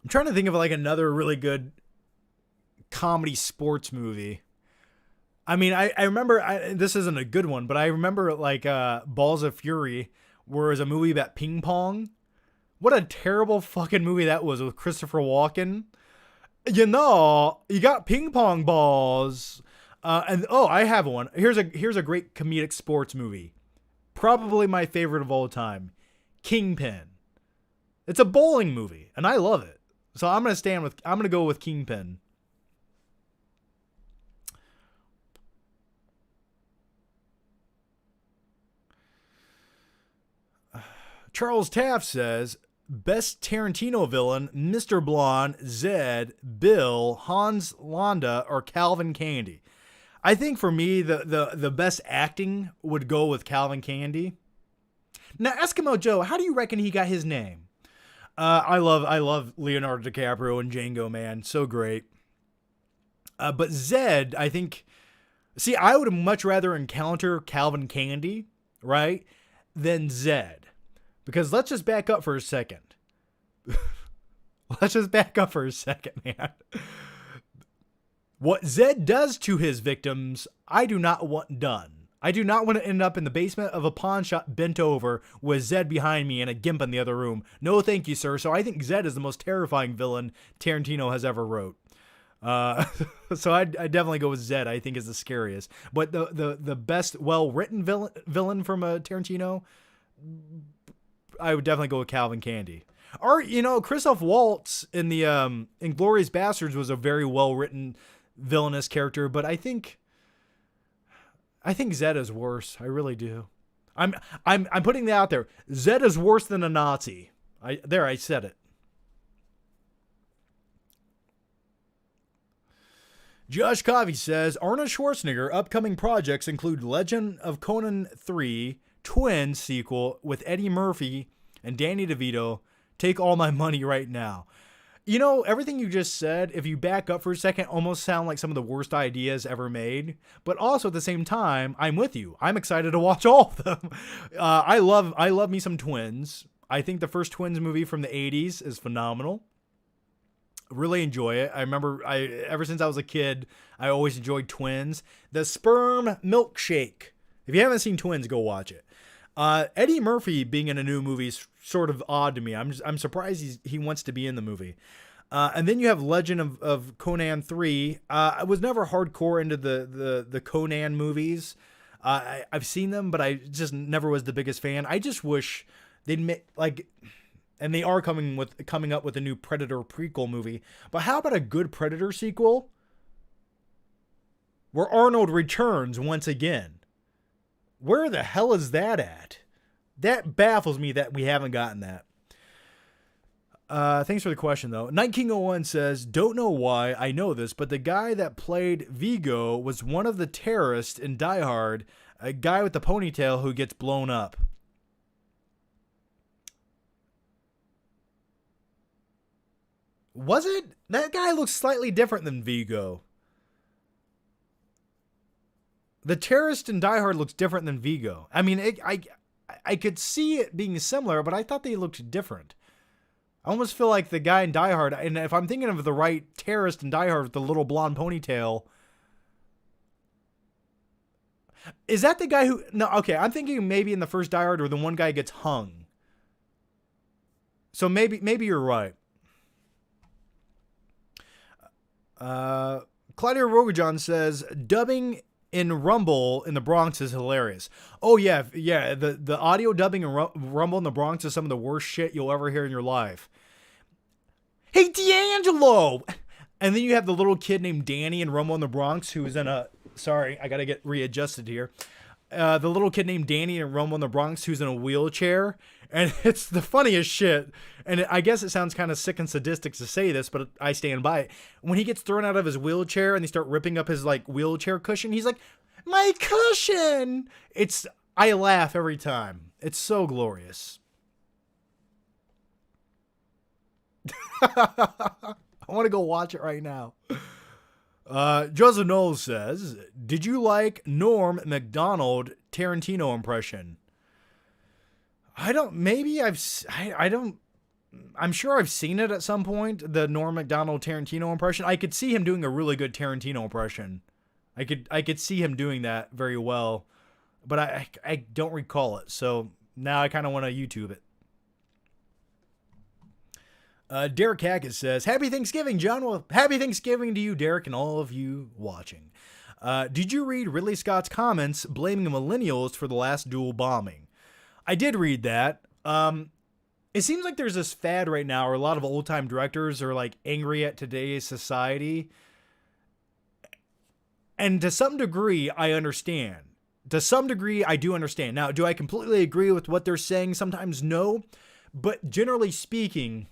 I'm trying to think of like another really good comedy sports movie. I mean, I remember, this isn't a good one, but I remember like Balls of Fury, where it was a movie about ping pong. What a terrible fucking movie that was with Christopher Walken. You know, you got ping pong balls. I have one. Here's a great comedic sports movie. Probably my favorite of all time. Kingpin. It's a bowling movie, and I love it. So I'm gonna go with Kingpin. Charles Taft says, best Tarantino villain, Mr. Blonde, Zed, Bill, Hans Landa, or Calvin Candy. I think for me, the best acting would go with Calvin Candy. Now, Eskimo Joe, how do you reckon he got his name? I love Leonardo DiCaprio and Django, man. So great. But Zed, I think, see, I would much rather encounter Calvin Candy, right, than Zed. Because let's just back up for a second. Man. What Zed does to his victims, I do not want done. I do not want to end up in the basement of a pawn shop bent over with Zed behind me and a gimp in the other room. No, thank you, sir. So I think Zed is the most terrifying villain Tarantino has ever wrote. So I definitely go with Zed. I think is the scariest. But the best well-written villain from Tarantino, I would definitely go with Calvin Candy. Or, Christoph Waltz in the Inglourious Bastards was a very well-written villainous character, but I think Zed is worse. I really do. I'm putting that out there. Zed is worse than a Nazi. I said it. Josh Coffey says, Arnold Schwarzenegger upcoming projects include Legend of Conan 3, Twins sequel with Eddie Murphy and Danny DeVito. Take all my money right now. Everything you just said, if you back up for a second, almost sound like some of the worst ideas ever made. But also at the same time, I'm with you. I'm excited to watch all of them. I love me some Twins. I think the first Twins movie from the 80s is phenomenal. Really enjoy it. I remember ever since I was a kid, I always enjoyed Twins. The Sperm Milkshake. If you haven't seen Twins, go watch it. Eddie Murphy being in a new movie is sort of odd to me. I'm surprised he wants to be in the movie. And then you have Legend of Conan 3. I was never hardcore into the Conan movies. I've seen them, but I just never was the biggest fan. I just wish they'd make and they are coming up with a new Predator prequel movie. But how about a good Predator sequel where Arnold returns once again? Where the hell is that at? That baffles me that we haven't gotten that. Thanks for the question, though. Night King 01 says, don't know why I know this, but the guy that played Vigo was one of the terrorists in Die Hard, a guy with the ponytail who gets blown up. Was it? That guy looks slightly different than Vigo. The terrorist in Die Hard looks different than Vigo. I mean, I could see it being similar, but I thought they looked different. I almost feel like the guy in Die Hard, and if I'm thinking of the right terrorist in Die Hard with the little blonde ponytail, is that the guy who... No, okay, I'm thinking maybe in the first Die Hard where the one guy gets hung. So maybe you're right. Claudia Rogajon says, dubbing in Rumble in the Bronx is hilarious. Oh, yeah. The audio dubbing in Rumble in the Bronx is some of the worst shit you'll ever hear in your life. Hey, D'Angelo! And then you have the little kid named Danny in Rumble in the Bronx who's in a... Sorry, I gotta get readjusted here. The little kid named Danny in Rumble in the Bronx who's in a wheelchair. And it's the funniest shit. And I guess it sounds kind of sick and sadistic to say this, but I stand by it. When he gets thrown out of his wheelchair and they start ripping up his like wheelchair cushion, he's like, my cushion! I laugh every time. It's so glorious. I want to go watch it right now. Joseph Knowles says, did you like Norm Macdonald Tarantino impression? I'm sure I've seen it at some point, the Norm Macdonald Tarantino impression. I could see him doing a really good Tarantino impression. I could see him doing that very well, but I don't recall it. So now I kind of want to YouTube it. Derek Hackett says, happy Thanksgiving, John. Well, happy Thanksgiving to you, Derek, and all of you watching. Did you read Ridley Scott's comments blaming millennials for the last duel bombing? I did read that. It seems like there's this fad right now where a lot of old-time directors are like angry at today's society. And to some degree, I understand. To some degree, I do understand. Now, do I completely agree with what they're saying? Sometimes no. But generally speaking,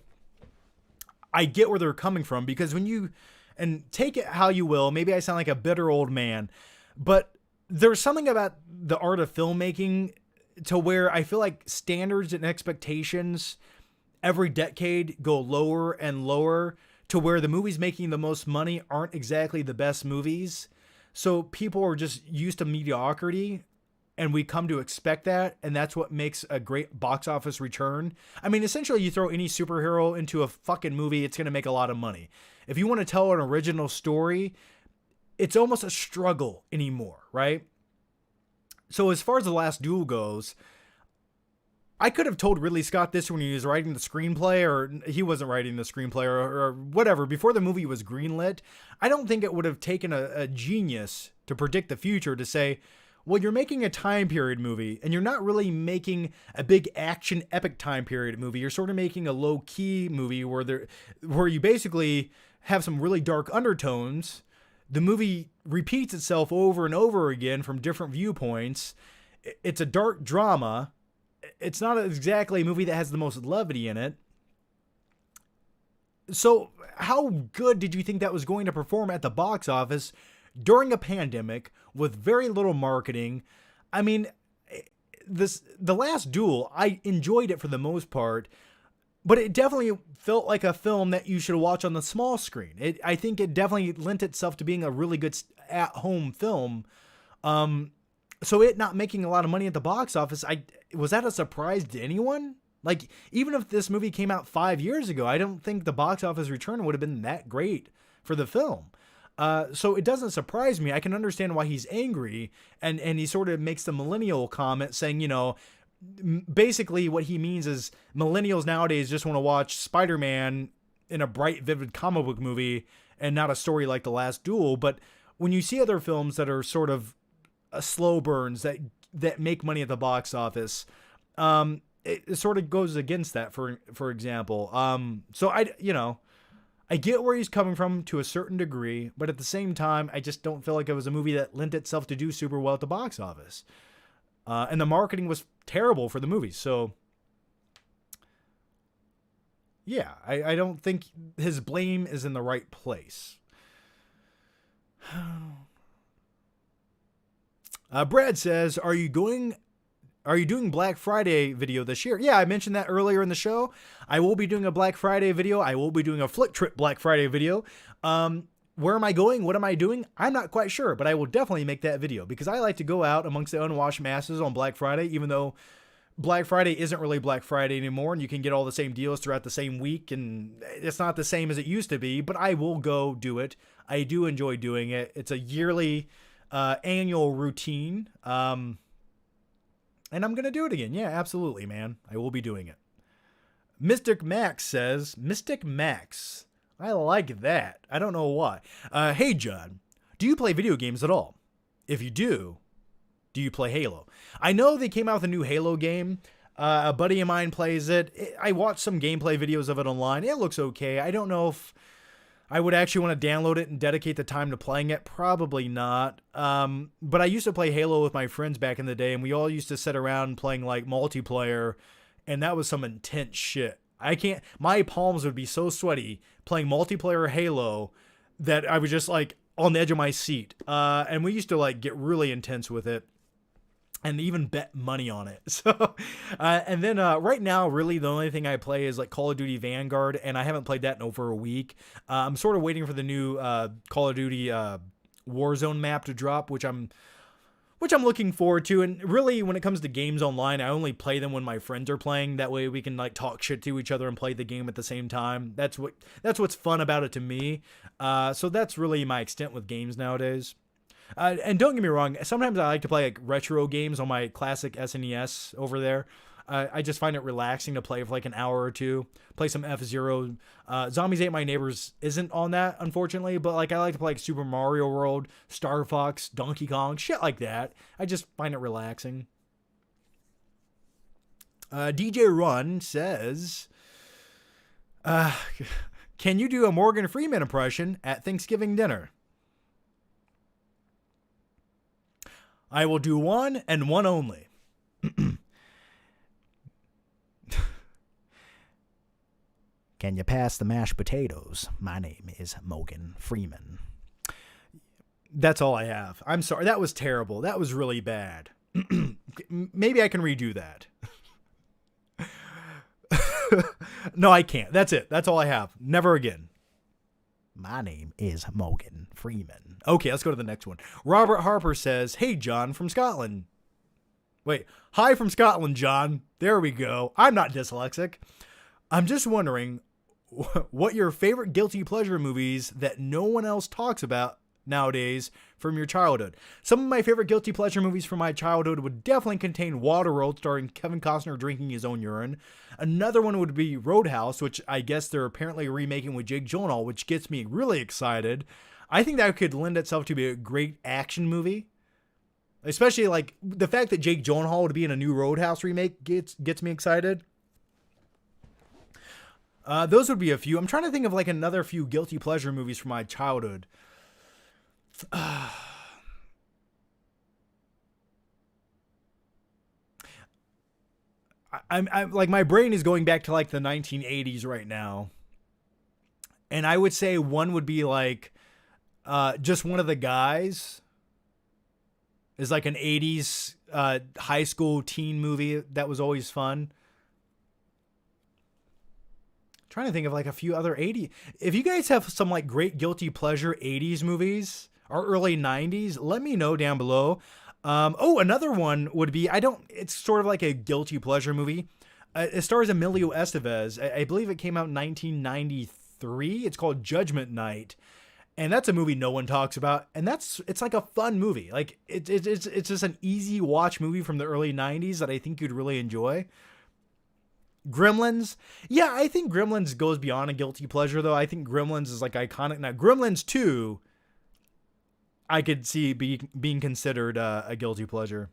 I get where they're coming from, because when you, and take it how you will, maybe I sound like a bitter old man, but there's something about the art of filmmaking to where I feel like standards and expectations every decade go lower and lower, to where the movies making the most money aren't exactly the best movies. So people are just used to mediocrity, and we come to expect that, and that's what makes a great box office return. I mean, essentially, you throw any superhero into a fucking movie, it's going to make a lot of money. If you want to tell an original story, it's almost a struggle anymore, right? So as far as The Last Duel goes, I could have told Ridley Scott this when he was writing the screenplay, or he wasn't writing the screenplay, or whatever, before the movie was greenlit. I don't think it would have taken a genius to predict the future to say, well, you're making a time period movie, and you're not really making a big action epic time period movie. You're sort of making a low key movie where you basically have some really dark undertones. The movie repeats itself over and over again from different viewpoints. It's a dark drama. It's not exactly a movie that has the most levity in it. So how good did you think that was going to perform at the box office during a pandemic with very little marketing? I mean, The Last Duel, I enjoyed it for the most part, but it definitely felt like a film that you should watch on the small screen. I think it definitely lent itself to being a really good at-home film. So it not making a lot of money at the box office, was that a surprise to anyone? Like, even if this movie came out 5 years ago, I don't think the box office return would have been that great for the film. So it doesn't surprise me. I can understand why he's angry, and he sort of makes the millennial comment saying, basically what he means is millennials nowadays just want to watch Spider-Man in a bright, vivid comic book movie and not a story like The Last Duel. But when you see other films that are sort of slow burns that make money at the box office, it sort of goes against that, for example. So I get where he's coming from to a certain degree, but at the same time, I just don't feel like it was a movie that lent itself to do super well at the box office. And the marketing was terrible for the movie. So, yeah, I don't think his blame is in the right place. Brad says, are you doing Black Friday video this year? Yeah, I mentioned that earlier in the show. I will be doing a Black Friday video. I will be doing a Flick Trip Black Friday video. Where am I going? What am I doing? I'm not quite sure, but I will definitely make that video because I like to go out amongst the unwashed masses on Black Friday, even though Black Friday isn't really Black Friday anymore, and you can get all the same deals throughout the same week, and it's not the same as it used to be, but I will go do it. I do enjoy doing it. It's a yearly, annual routine, and I'm going to do it again. Yeah, absolutely, man. I will be doing it. Mystic Max says, Mystic Max. I like that. I don't know why. Hey, John, do you play video games at all? If you do you play Halo? I know they came out with a new Halo game. A buddy of mine plays it. I watched some gameplay videos of it online. It looks okay. I don't know if I would actually want to download it and dedicate the time to playing it. Probably not. But I used to play Halo with my friends back in the day, and we all used to sit around playing like multiplayer, and that was some intense shit. My palms would be so sweaty playing multiplayer Halo that I was just like on the edge of my seat. And we used to like get really intense with it and even bet money on it. So, and then right now, really the only thing I play is like Call of Duty Vanguard, and I haven't played that in over a week. I'm sort of waiting for the new Call of Duty Warzone map to drop, which I'm looking forward to. And really, when it comes to games online, I only play them when my friends are playing. That way we can like talk shit to each other and play the game at the same time. That's what's fun about it to me. So that's really my extent with games nowadays. And don't get me wrong, sometimes I like to play like retro games on my classic SNES over there. I just find it relaxing to play for like an hour or two. Play some F-Zero. Zombies Ate My Neighbors isn't on that, unfortunately, but like I like to play like Super Mario World, Star Fox, Donkey Kong, shit like that. I just find it relaxing. DJ Run says, can you do a Morgan Freeman impression at Thanksgiving dinner? I will do one and one only. Can you pass the mashed potatoes? My name is Morgan Freeman. That's all I have. I'm sorry. That was terrible. That was really bad. Maybe I can redo that. No, I can't. That's it. That's all I have. Never again. My name is Morgan Freeman. Okay, let's go to the next one. Robert Harper says, hey, John from Scotland. Wait, hi from Scotland, John. There we go. I'm not dyslexic. I'm just wondering what your favorite guilty pleasure movies that no one else talks about nowadays from your childhood. Some of my favorite guilty pleasure movies from my childhood would definitely contain Waterworld, starring Kevin Costner drinking his own urine. Another one would be Roadhouse, which I guess they're apparently remaking with Jake Gyllenhaal, which gets me really excited. I think that could lend itself to be a great action movie. Especially like the fact that Jake Gyllenhaal would be in a new Roadhouse remake gets me excited. Those would be a few. I'm trying to think of like another few guilty pleasure movies from my childhood. I'm like, my brain is going back to like the 1980s right now. And I would say one would be like, Just One of the Guys is like an 80s high school teen movie that was always fun. Trying to think of like a few other 80s. If you guys have some like great guilty pleasure 80s movies or early 90s, let me know down below. Another one would be, it's sort of like a guilty pleasure movie. It stars Emilio Estevez. I believe it came out in 1993. It's called Judgment Night. And that's a movie no one talks about. And it's like a fun movie. Like it's just an easy watch movie from the early 90s that I think you'd really enjoy. Gremlins. Yeah, I think Gremlins goes beyond a guilty pleasure, though. I think Gremlins is like iconic. Now, Gremlins 2, I could see being considered a guilty pleasure.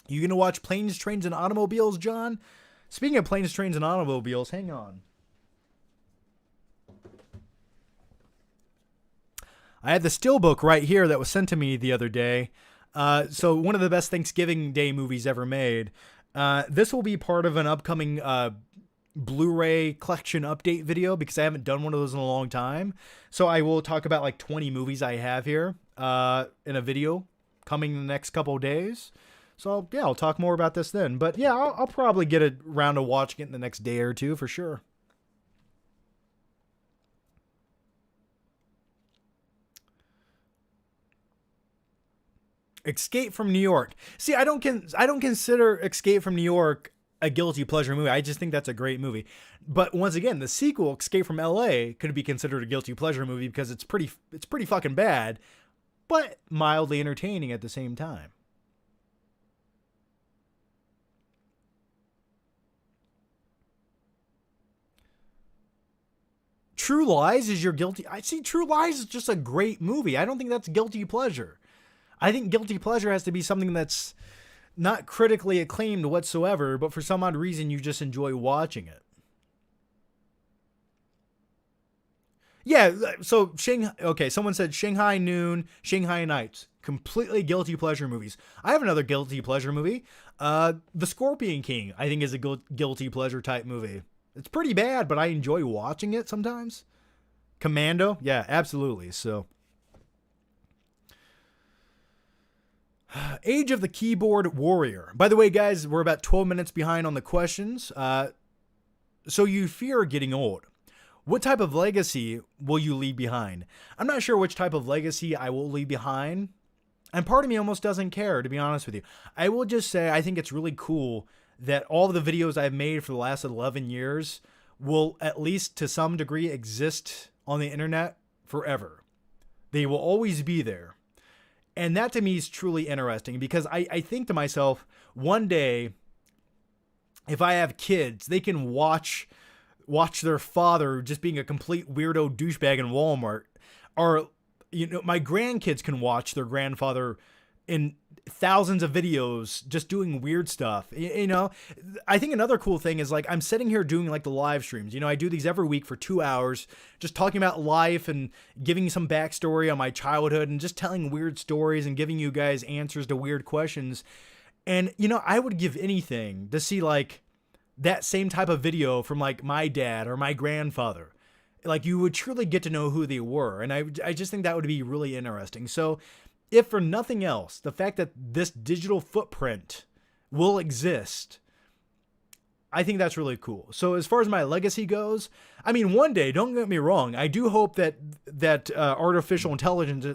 You gonna watch Planes, Trains, and Automobiles, John? Speaking of Planes, Trains, and Automobiles, hang on. I had the steelbook right here that was sent to me the other day. So one of the best Thanksgiving Day movies ever made. This will be part of an upcoming Blu-ray collection update video because I haven't done one of those in a long time. So I will talk about like 20 movies I have here in a video coming in the next couple of days. So yeah, I'll talk more about this then. But yeah, I'll probably get around to watching it in the next day or two for sure. Escape from New York. See, I don't consider Escape from New York a guilty pleasure movie. I just think that's a great movie. But once again, the sequel, Escape from LA, could be considered a guilty pleasure movie because it's pretty fucking bad, but mildly entertaining at the same time. True Lies is your guilty. I see True Lies is just a great movie. I don't think that's guilty pleasure. I think guilty pleasure has to be something that's not critically acclaimed whatsoever, but for some odd reason you just enjoy watching it. Yeah, so someone said Shanghai Noon, Shanghai Nights, completely guilty pleasure movies. I have another guilty pleasure movie. The Scorpion King, I think, is a guilty pleasure type movie. It's pretty bad, but I enjoy watching it sometimes. Commando, yeah, absolutely. So Age of the Keyboard Warrior. By the way, guys, we're about 12 minutes behind on the questions. So you fear getting old. What type of legacy will you leave behind? I'm not sure which type of legacy I will leave behind. And part of me almost doesn't care, to be honest with you. I will just say I think it's really cool that all of the videos I've made for the last 11 years will, at least to some degree, exist on the internet forever. They will always be there. And that to me is truly interesting because I think to myself, one day, if I have kids, they can watch their father just being a complete weirdo douchebag in Walmart. Or, my grandkids can watch their grandfather in thousands of videos just doing weird stuff. I think another cool thing is, like, I'm sitting here doing like the live streams. I do these every week for 2 hours, just talking about life and giving some backstory on my childhood and just telling weird stories and giving you guys answers to weird questions. And, I would give anything to see like that same type of video from like my dad or my grandfather. Like, you would truly get to know who they were. And I just think that would be really interesting. So if for nothing else, the fact that this digital footprint will exist, I think that's really cool. So as far as my legacy goes, I mean, one day, don't get me wrong, I do hope that artificial intelligence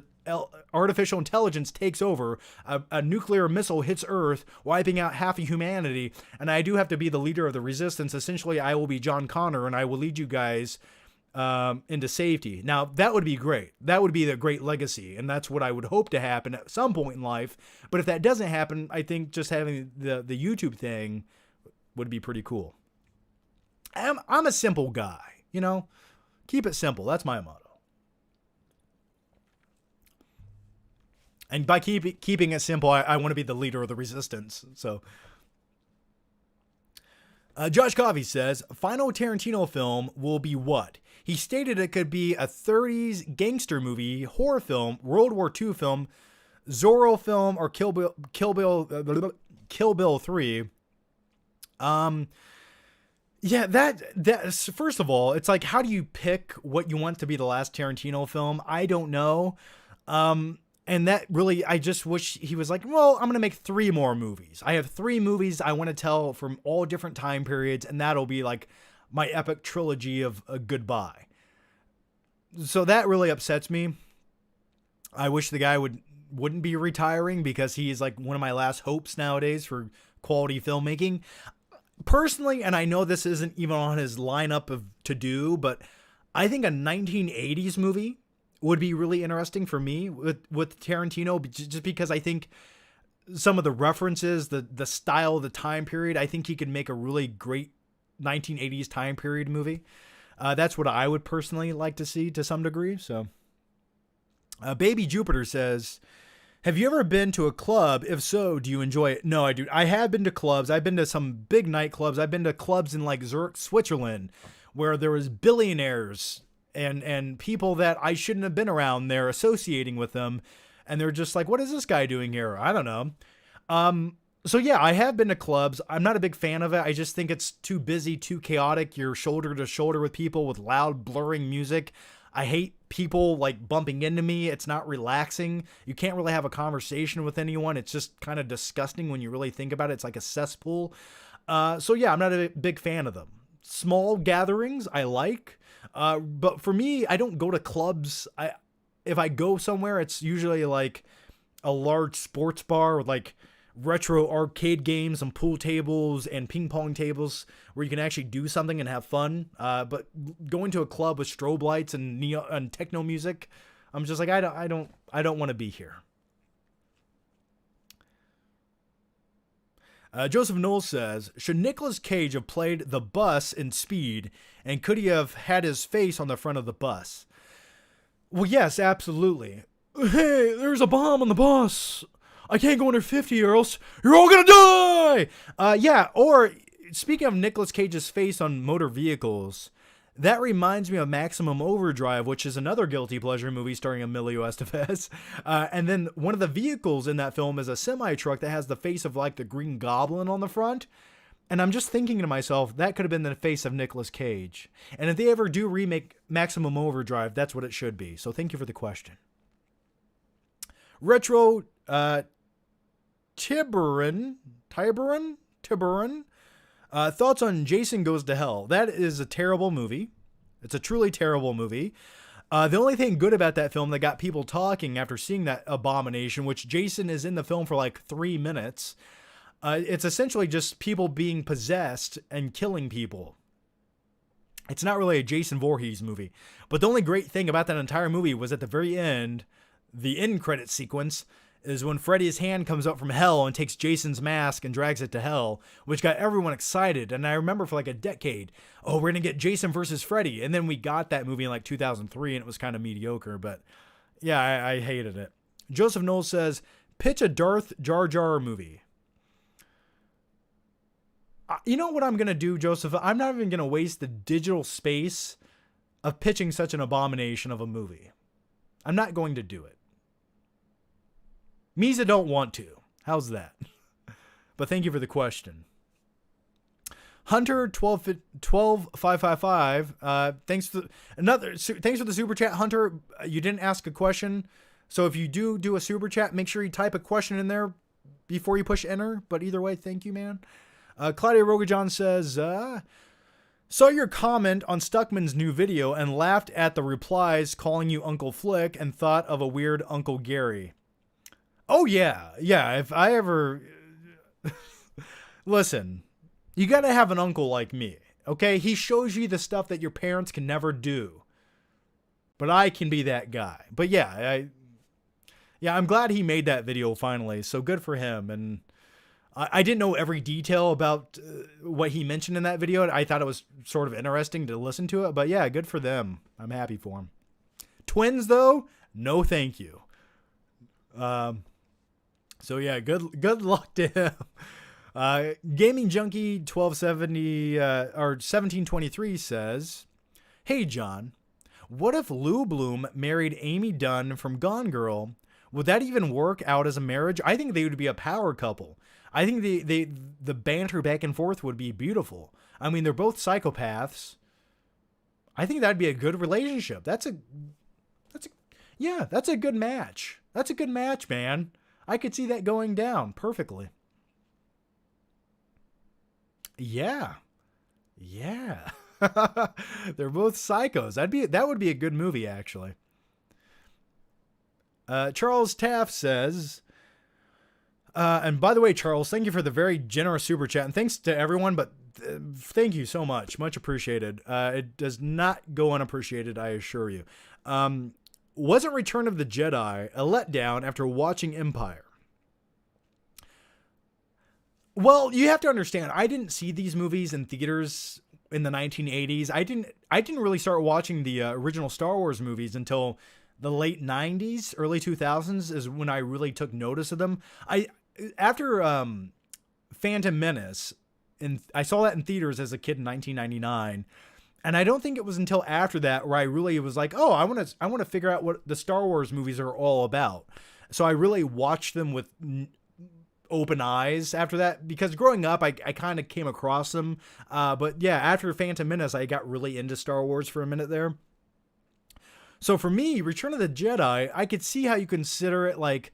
takes over, a nuclear missile hits Earth, wiping out half of humanity, and I do have to be the leader of the resistance. Essentially, I will be John Connor, and I will lead you guys into safety. Now, that would be great. That would be the great legacy, and that's what I would hope to happen at some point in life. But if that doesn't happen, I think just having the YouTube thing would be pretty cool. I'm a simple guy, Keep it simple. That's my motto. And by keeping it simple, I want to be the leader of the resistance. So Josh Coffey says, final Tarantino film will be what? He stated it could be a 30s gangster movie, horror film, World War II film, Zorro film, or Kill Bill 3. Yeah, that first of all, it's like, how do you pick what you want to be the last Tarantino film? I don't know. And that really, I just wish he was like, well, I'm going to make 3 more movies. I have 3 movies I want to tell from all different time periods, and that'll be like my epic trilogy of a goodbye. So that really upsets me. I wish the guy wouldn't be retiring because he is like one of my last hopes nowadays for quality filmmaking. Personally, and I know this isn't even on his lineup of to do, but I think a 1980s movie would be really interesting for me with Tarantino, just because I think some of the references, the style, the time period, I think he could make a really great 1980s time period movie. That's what I would personally like to see to some degree. So Baby Jupiter says, have you ever been to a club? If so, do you enjoy it? No, I do. I have been to clubs. I've been to some big nightclubs. I've been to clubs in like Zurich, Switzerland, where there was billionaires and people that I shouldn't have been around there associating with them. And they're just like, what is this guy doing here? I don't know. So yeah, I have been to clubs. I'm not a big fan of it. I just think it's too busy, too chaotic. You're shoulder to shoulder with people with loud, blurring music. I hate people like bumping into me. It's not relaxing. You can't really have a conversation with anyone. It's just kind of disgusting when you really think about it. It's like a cesspool. So yeah, I'm not a big fan of them. Small gatherings I like, but for me, I don't go to clubs. If I go somewhere, it's usually like a large sports bar with like retro arcade games and pool tables and ping pong tables where you can actually do something and have fun. But going to a club with strobe lights and neon and techno music, I'm just like, I don't want to be here. Joseph Knowles says, should Nicolas Cage have played the bus in Speed, and could he have had his face on the front of the bus? Well, yes, absolutely. Hey, there's a bomb on the bus. I can't go under 50 or else you're all gonna die! Yeah, or speaking of Nicolas Cage's face on motor vehicles, that reminds me of Maximum Overdrive, which is another guilty pleasure movie starring Emilio Estevez. And then one of the vehicles in that film is a semi-truck that has the face of like the Green Goblin on the front. And I'm just thinking to myself, that could have been the face of Nicolas Cage. And if they ever do remake Maximum Overdrive, that's what it should be. So thank you for the question. Retro Tiburon. Thoughts on Jason Goes to Hell? That is a terrible movie. It's a truly terrible movie. The only thing good about that film that got people talking after seeing that abomination, which Jason is in the film for like 3 minutes, it's essentially just people being possessed and killing people. It's not really a Jason Voorhees movie. But the only great thing about that entire movie was at the very end, the end credit sequence, is when Freddy's hand comes up from hell and takes Jason's mask and drags it to hell, which got everyone excited. And I remember for like a decade, oh, we're going to get Jason versus Freddy. And then we got that movie in like 2003 and it was kind of mediocre. But yeah, I hated it. Joseph Knowles says, pitch a Darth Jar Jar movie. You know what I'm going to do, Joseph? I'm not even going to waste the digital space of pitching such an abomination of a movie. I'm not going to do it. Misa don't want to. How's that? But thank you for the question. Hunter 12555. Thanks for the super chat, Hunter. You didn't ask a question, so if you do a super chat, make sure you type a question in there before you push enter. But either way, thank you, man. Claudia Rogajon says, saw your comment on Stuckman's new video and laughed at the replies calling you Uncle Flick and thought of a weird Uncle Gary. Oh, yeah. Yeah, if I ever... Listen, you gotta have an uncle like me, okay? He shows you the stuff that your parents can never do. But I can be that guy. But yeah, I'm glad he made that video finally, so good for him. And I didn't know every detail about what he mentioned in that video. I thought it was sort of interesting to listen to it, but yeah, good for them. I'm happy for him. Twins, though, no thank you. So yeah, good luck to him. Gaming Junkie 1270 or 1723 says, "Hey John, what if Lou Bloom married Amy Dunn from Gone Girl? Would that even work out as a marriage? I think they would be a power couple. I think the banter back and forth would be beautiful. I mean, they're both psychopaths. I think that'd be a good relationship. That's a good match. That's a good match, man. I could see that going down perfectly." Yeah. They're both psychos. That would be a good movie, actually. Charles Taft says, and by the way, Charles, thank you for the very generous super chat, and thanks to everyone, but thank you so much. Much appreciated. It does not go unappreciated, I assure you. Wasn't Return of the Jedi a letdown after watching Empire? Well, you have to understand, I didn't see these movies in theaters in the 1980s. I didn't really start watching the original Star Wars movies until the late 90s, early 2000s is when I really took notice of them. After Phantom Menace, I saw that in theaters as a kid in 1999. And I don't think it was until after that where I really was like, oh, I want to figure out what the Star Wars movies are all about. So I really watched them with open eyes after that, because growing up, I kind of came across them. But yeah, after Phantom Menace, I got really into Star Wars for a minute there. So for me, Return of the Jedi, I could see how you consider it like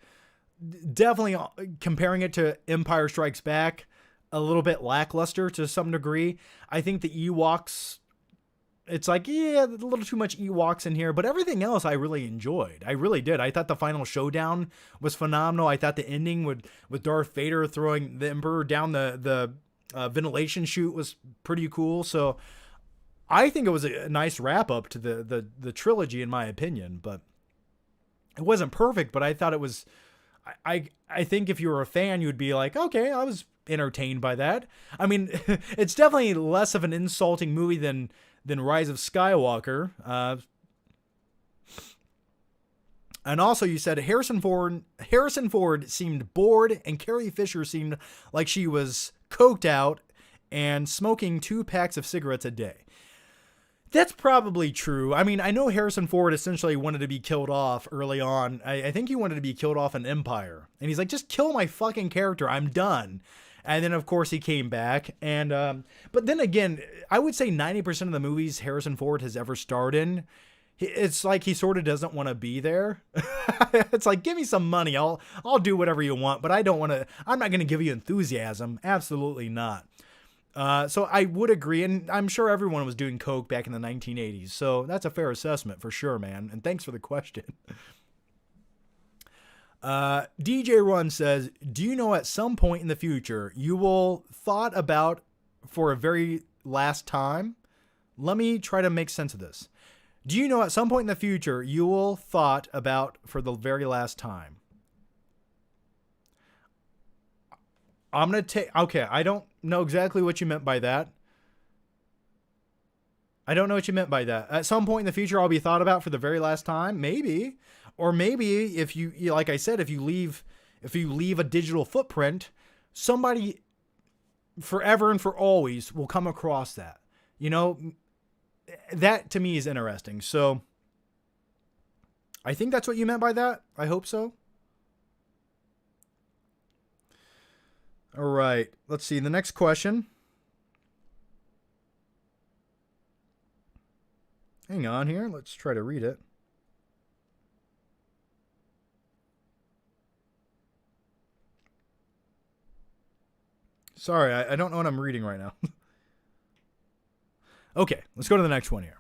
definitely comparing it to Empire Strikes Back, a little bit lackluster to some degree. I think the Ewoks, it's like, yeah, a little too much Ewoks in here, but everything else I really enjoyed. I really did. I thought the final showdown was phenomenal. I thought the ending with Darth Vader throwing the Emperor down the ventilation chute was pretty cool. So I think it was a nice wrap up to the trilogy, in my opinion, but it wasn't perfect, but I thought it was, I think if you were a fan, you'd be like, okay, I was entertained by that. I mean, it's definitely less of an insulting movie than Rise of Skywalker. And also you said Harrison Ford seemed bored and Carrie Fisher seemed like she was coked out and smoking 2 packs of cigarettes a day. That's probably true. I mean, I know Harrison Ford essentially wanted to be killed off early on. I think he wanted to be killed off in Empire. And he's like, just kill my fucking character. I'm done. And then, of course, he came back. And but then again, I would say 90% of the movies Harrison Ford has ever starred in, it's like he sort of doesn't want to be there. It's like, give me some money. I'll do whatever you want. But I don't want to. I'm not going to give you enthusiasm. Absolutely not. So I would agree, and I'm sure everyone was doing coke back in the 1980s, so that's a fair assessment for sure, man, and thanks for the question. DJ Run says, do you know at some point in the future you will thought about for a very last time? Let me try to make sense of this. Do you know at some point in the future you will thought about for the very last time? I'm going to take... Okay, I don't know exactly what you meant by that. I don't know what you meant by that. At some point in the future, I'll be thought about for the very last time. Maybe. Or maybe if you like I said, if you leave a digital footprint, somebody forever and for always will come across that. You know, that to me is interesting. So I think that's what you meant by that. I hope so. All right, let's see. The next question. Hang on here. Let's try to read it. Sorry, I don't know what I'm reading right now. Okay, let's go to the next one here.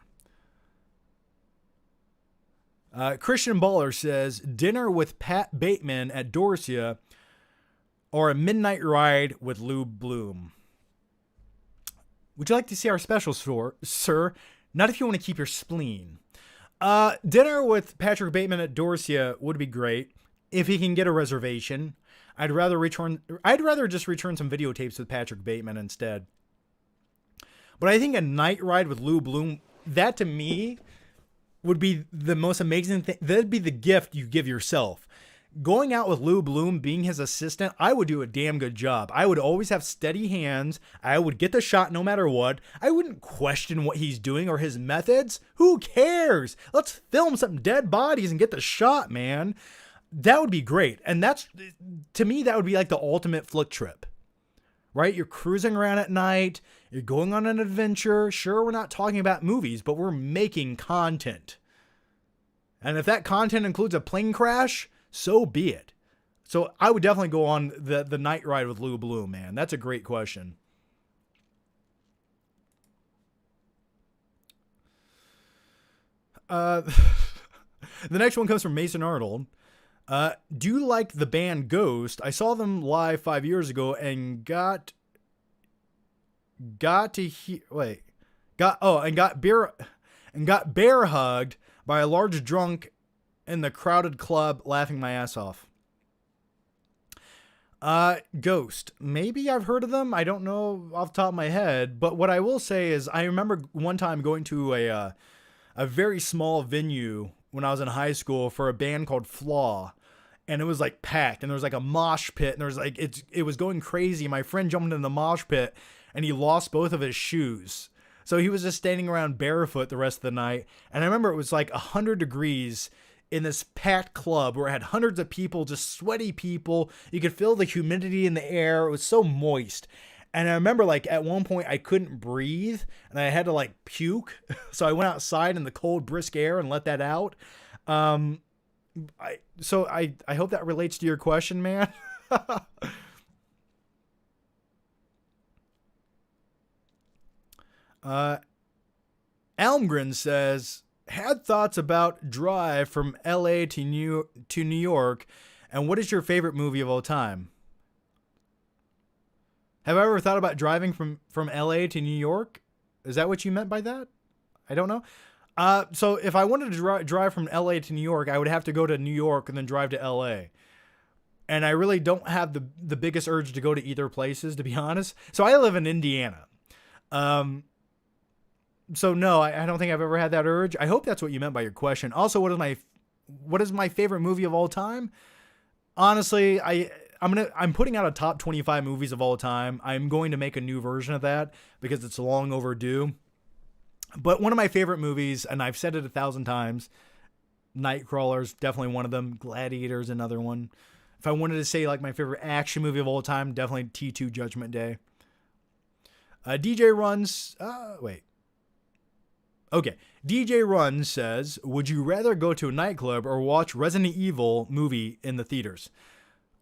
Christian Baller says, dinner with Pat Bateman at Dorsia or a midnight ride with Lou Bloom. Would you like to see our special, sir? Not if you want to keep your spleen. Dinner with Patrick Bateman at Dorsia would be great if he can get a reservation. I'd rather just return some videotapes with Patrick Bateman instead. But I think a night ride with Lou Bloom, that to me would be the most amazing thing. That'd be the gift you give yourself. Going out with Lou Bloom, being his assistant, I would do a damn good job. I would always have steady hands. I would get the shot no matter what. I wouldn't question what he's doing or his methods. Who cares? Let's film some dead bodies and get the shot, man. That would be great. And that's, to me, that would be like the ultimate flick trip. Right? You're cruising around at night. You're going on an adventure. Sure, we're not talking about movies, but we're making content. And if that content includes a plane crash, so be it. So I would definitely go on the night ride with Lou Bloom, man. That's a great question. The next one comes from Mason Arnold. Do you like the band Ghost? I saw them live 5 years ago and got bear hugged by a large drunk in the crowded club, laughing my ass off. Ghost. Maybe I've heard of them. I don't know off the top of my head, but what I will say is I remember one time going to a very small venue when I was in high school for a band called Flaw, and it was like packed, and there was like a mosh pit, and there was like it was going crazy. My friend jumped in the mosh pit and he lost both of his shoes. So he was just standing around barefoot the rest of the night. And I remember it was like 100 degrees in this packed club where it had hundreds of people, just sweaty people. You could feel the humidity in the air. It was so moist. And I remember like at one point I couldn't breathe and I had to like puke. So I went outside in the cold, brisk air and let that out. I hope that relates to your question, man. Almgren says, had thoughts about drive from LA to New York, and what is your favorite movie of all time? Have I ever thought about driving from LA to New York? Is that what you meant by that? I don't know. So if I wanted to drive from LA to New York, I would have to go to New York and then drive to LA. And I really don't have the biggest urge to go to either places, to be honest. So I live in Indiana. So no, I don't think I've ever had that urge. I hope that's what you meant by your question. Also, what is my favorite movie of all time? Honestly, I'm putting out a top 25 movies of all time. I'm going to make a new version of that because it's long overdue. But one of my favorite movies, and I've said it 1,000 times, Nightcrawler's definitely one of them. Gladiator's another one. If I wanted to say like my favorite action movie of all time, definitely T2 Judgment Day. DJ Runs, Okay, DJ Run says, would you rather go to a nightclub or watch Resident Evil movie in the theaters?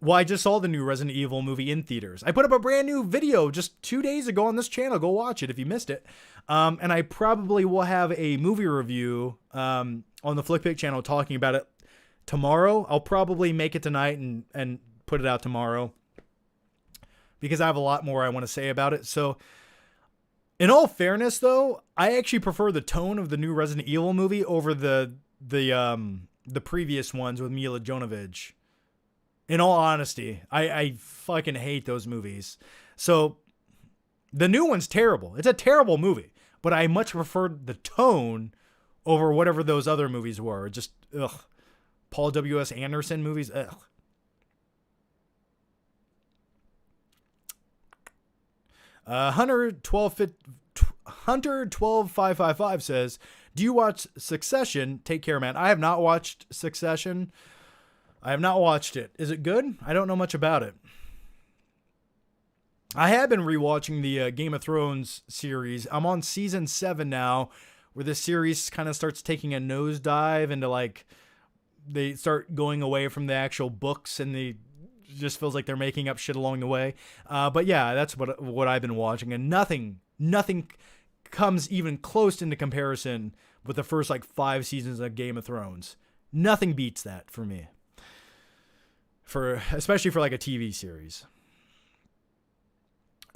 Well, I just saw the new Resident Evil movie in theaters. I put up a brand new video just 2 days ago on this channel. Go watch it if you missed it. And I probably will have a movie review on the Flickpick channel talking about it tomorrow. I'll probably make it tonight and put it out tomorrow because I have a lot more I want to say about it. So in all fairness, though, I actually prefer the tone of the new Resident Evil movie over the previous ones with Mila Jovovich. In all honesty, I fucking hate those movies. So the new one's terrible. It's a terrible movie, but I much prefer the tone over whatever those other movies were. Just ugh. Paul W.S. Anderson movies, ugh. Hunter 12555 says, do you watch Succession? Take care, man. I have not watched Succession. I have not watched it. Is it good? I don't know much about it. I have been rewatching the Game of Thrones series. I'm on season 7 now, where this series kind of starts taking a nosedive into like, they start going away from the actual books and they just feels like they're making up shit along the way. But yeah, that's what I've been watching, and nothing comes even close into comparison with the first like 5 seasons of Game of Thrones. Nothing beats that for me. Especially for like a TV series.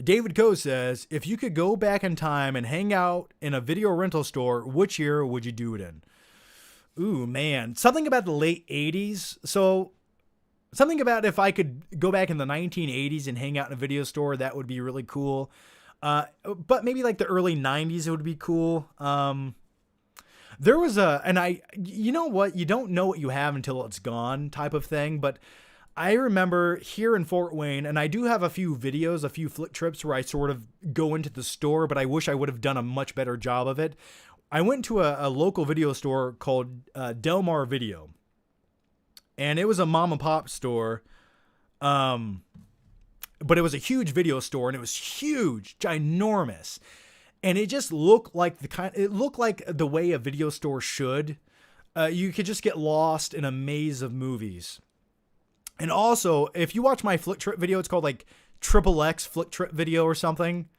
David Coe says, if you could go back in time and hang out in a video rental store, which year would you do it in? Ooh, man. Something about the late 80s. So something about if I could go back in the 1980s and hang out in a video store, that would be really cool. But maybe like the early 90s, it would be cool. There was you know what? You don't know what you have until it's gone type of thing. But I remember here in Fort Wayne, and I do have a few videos, a few flick trips where I sort of go into the store, but I wish I would have done a much better job of it. I went to a local video store called Delmar Video. And it was a mom and pop store. But it was a huge video store, and it was huge, ginormous. And it just looked like the way a video store should. You could just get lost in a maze of movies. And also, if you watch my Flick Trip video, it's called like XXX Flick Trip video or something.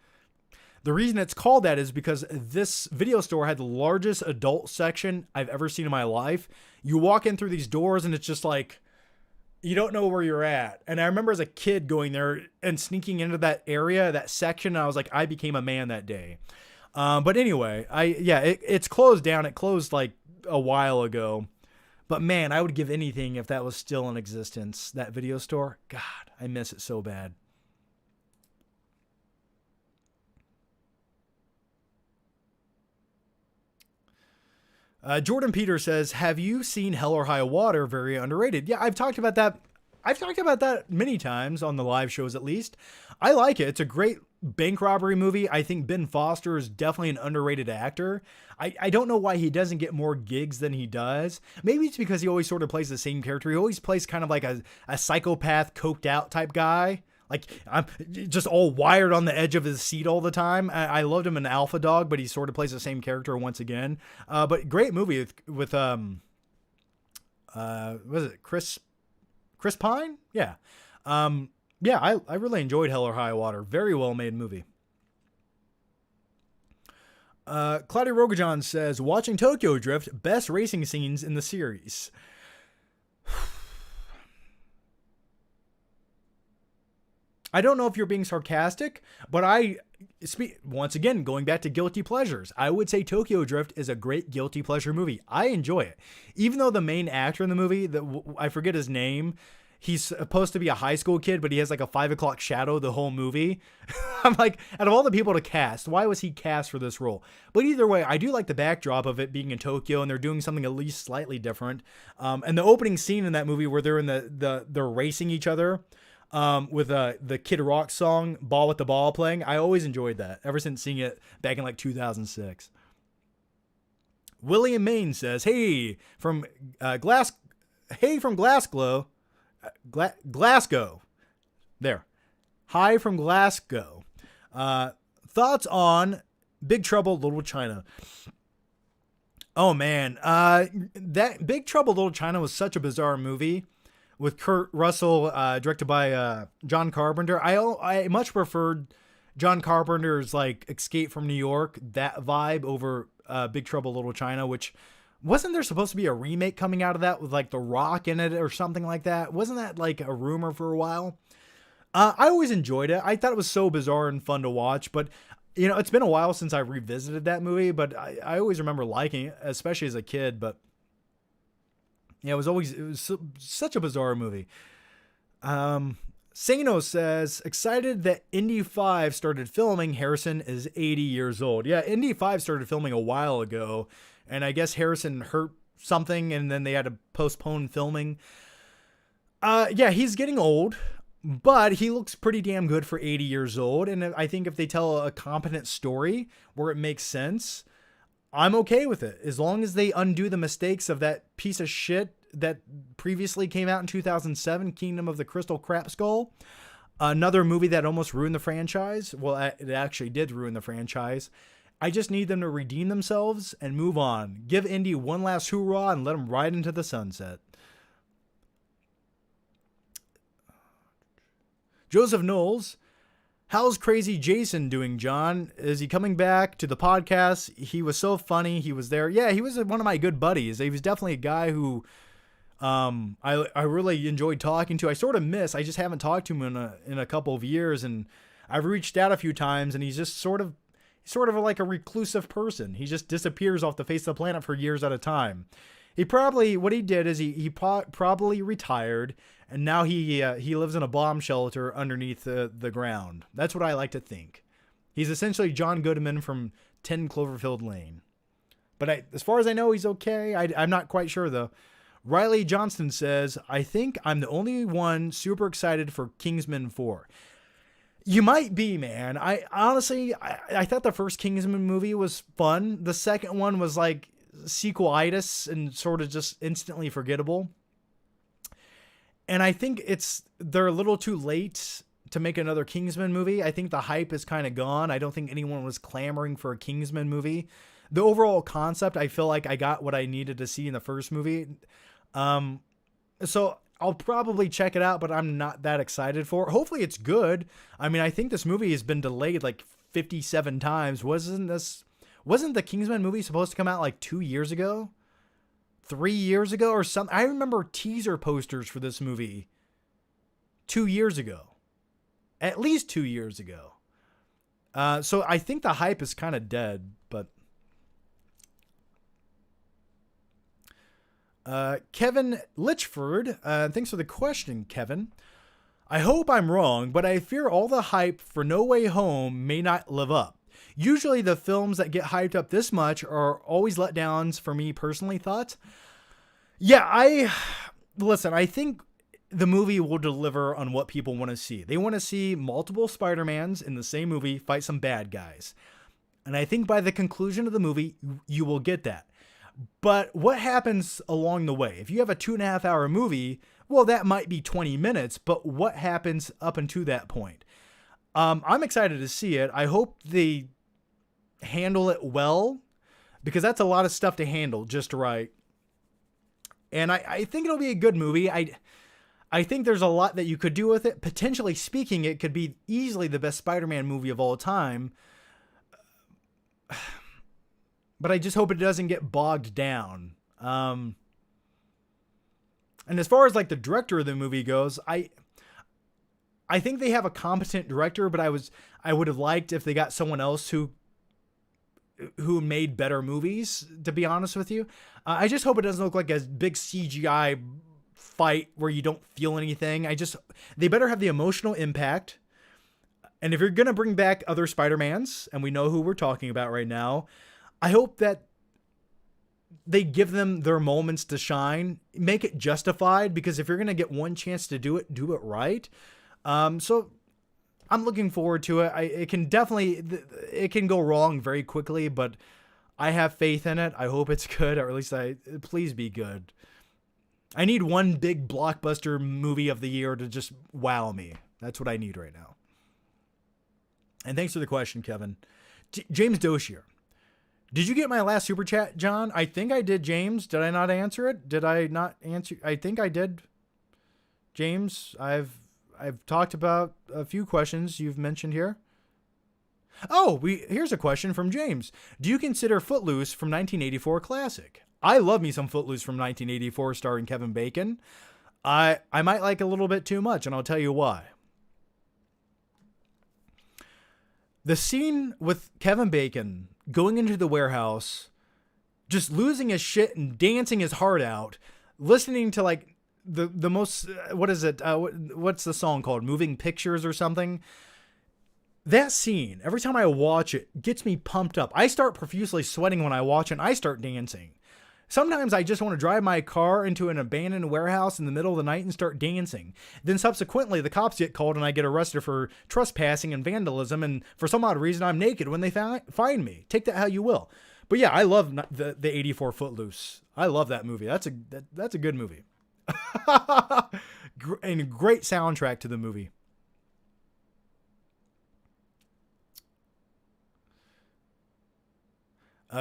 The reason it's called that is because this video store had the largest adult section I've ever seen in my life. You walk in through these doors and it's just like, you don't know where you're at. And I remember as a kid going there and sneaking into that area, that section. And I was like, I became a man that day. But anyway, it's closed down. It closed like a while ago. But man, I would give anything if that was still in existence, that video store. God, I miss it so bad. Jordan Peter says, have you seen Hell or High Water? Very underrated. Yeah, I've talked about that many times on the live shows, at least. I like it. It's a great bank robbery movie, I think Ben Foster is definitely an underrated actor. I don't know why he doesn't get more gigs than he does. Maybe it's because he always sort of plays the same character. He always plays kind of like a psychopath, coked out type guy. Like, I'm just all wired on the edge of his seat all the time. I loved him in Alpha Dog, but he sort of plays the same character once again. But great movie with was it Chris Pine? Yeah. Yeah, I really enjoyed Hell or High Water. Very well made movie. Claudia Rogajon says, watching Tokyo Drift, best racing scenes in the series. I don't know if you're being sarcastic, but once again, going back to guilty pleasures, I would say Tokyo Drift is a great guilty pleasure movie. I enjoy it. Even though the main actor in the movie, I forget his name, he's supposed to be a high school kid, but he has like a 5 o'clock shadow the whole movie. I'm like, out of all the people to cast, why was he cast for this role? But either way, I do like the backdrop of it being in Tokyo and they're doing something at least slightly different. And the opening scene in that movie where they're they're racing each other with the Kid Rock song, Ball with the Ball playing. I always enjoyed that ever since seeing it back in like 2006. William Maine says, hey, from Glasgow. Glasgow. There. Hi from Glasgow. Thoughts on Big Trouble Little China? Oh man, that Big Trouble Little China was such a bizarre movie with Kurt Russell, directed by John Carpenter. I much preferred John Carpenter's like Escape from New York, that vibe, over Big Trouble Little China, which wasn't there supposed to be a remake coming out of that with like The Rock in it or something like that? Wasn't that like a rumor for a while? I always enjoyed it. I thought it was so bizarre and fun to watch, but you know, it's been a while since I revisited that movie, but I always remember liking it, especially as a kid. But yeah, it was such a bizarre movie. Sano says, excited that Indy 5 started filming. Harrison is 80 years old. Yeah, Indy 5 started filming a while ago, and I guess Harrison hurt something, and then they had to postpone filming. Yeah, he's getting old, but he looks pretty damn good for 80 years old. And I think if they tell a competent story where it makes sense, I'm okay with it. As long as they undo the mistakes of that piece of shit that previously came out in 2007, Kingdom of the Crystal Crap Skull. Another movie that almost ruined the franchise. Well, it actually did ruin the franchise. I just need them to redeem themselves and move on. Give Indy one last hoorah and let them ride into the sunset. Joseph Knowles, how's Crazy Jason doing, John? Is he coming back to the podcast? He was so funny. He was there. Yeah, he was one of my good buddies. He was definitely a guy who I really enjoyed talking to. I sort of miss. I just haven't talked to him in a couple of years, and I've reached out a few times, and he's just sort of like a reclusive person. He just disappears off the face of the planet for years at a time. What he did is he probably retired, and now he lives in a bomb shelter underneath the ground. That's what I like to think. He's essentially John Goodman from 10 Cloverfield Lane. But as far as I know, he's okay. I'm not quite sure, though. Riley Johnston says, I think I'm the only one super excited for Kingsman 4. You might be, man. I honestly thought the first Kingsman movie was fun. The second one was like sequelitis and sort of just instantly forgettable. And I think they're a little too late to make another Kingsman movie. I think the hype is kind of gone. I don't think anyone was clamoring for a Kingsman movie. The overall concept, I feel like I got what I needed to see in the first movie. So I'll probably check it out, but I'm not that excited for it. Hopefully it's good. I mean, I think this movie has been delayed like 57 times. Wasn't the Kingsman movie supposed to come out like 2 years ago? 3 years ago or something? I remember teaser posters for this movie 2 years ago. At least 2 years ago. So I think the hype is kind of dead, but Kevin Litchford, thanks for the question, Kevin. I hope I'm wrong, but I fear all the hype for No Way Home may not live up. Usually the films that get hyped up this much are always letdowns for me personally. Thoughts? Yeah, I think the movie will deliver on what people want to see. They want to see multiple Spider-Mans in the same movie fight some bad guys. And I think by the conclusion of the movie, you will get that. But what happens along the way? If you have a 2.5 hour movie, well, that might be 20 minutes, but what happens up until that point? I'm excited to see it. I hope they handle it well, because that's a lot of stuff to handle just right. And I think it'll be a good movie. I think there's a lot that you could do with it. Potentially speaking, it could be easily the best Spider-Man movie of all time. But I just hope it doesn't get bogged down. And as far as like the director of the movie goes, I think they have a competent director, but I would have liked if they got someone else who made better movies, to be honest with you. I just hope it doesn't look like a big CGI fight where you don't feel anything. They better have the emotional impact. And if you're going to bring back other Spider-Mans, and we know who we're talking about right now, I hope that they give them their moments to shine, make it justified, because if you're going to get one chance to do it right. So I'm looking forward to it. It can go wrong very quickly, but I have faith in it. I hope it's good, or at least please be good. I need one big blockbuster movie of the year to just wow me. That's what I need right now. And thanks for the question, Kevin. James Doshier. Did you get my last super chat, John? I think I did, James. Did I not answer it? Did I not answer? I think I did. James, I've talked about a few questions you've mentioned here. Oh, here's a question from James. Do you consider Footloose from 1984 classic? I love me some Footloose from 1984 starring Kevin Bacon. I might like a little bit too much, and I'll tell you why. The scene with Kevin Bacon going into the warehouse, just losing his shit and dancing his heart out, listening to like the most, what is it? What's the song called? Moving Pictures or something? That scene, every time I watch it, gets me pumped up. I start profusely sweating when I watch it, and I start dancing. Sometimes I just want to drive my car into an abandoned warehouse in the middle of the night and start dancing. Then subsequently, the cops get called and I get arrested for trespassing and vandalism. And for some odd reason, I'm naked when they find me. Take that how you will. But yeah, I love the 84 Footloose. I love that movie. That's a good movie. And a great soundtrack to the movie.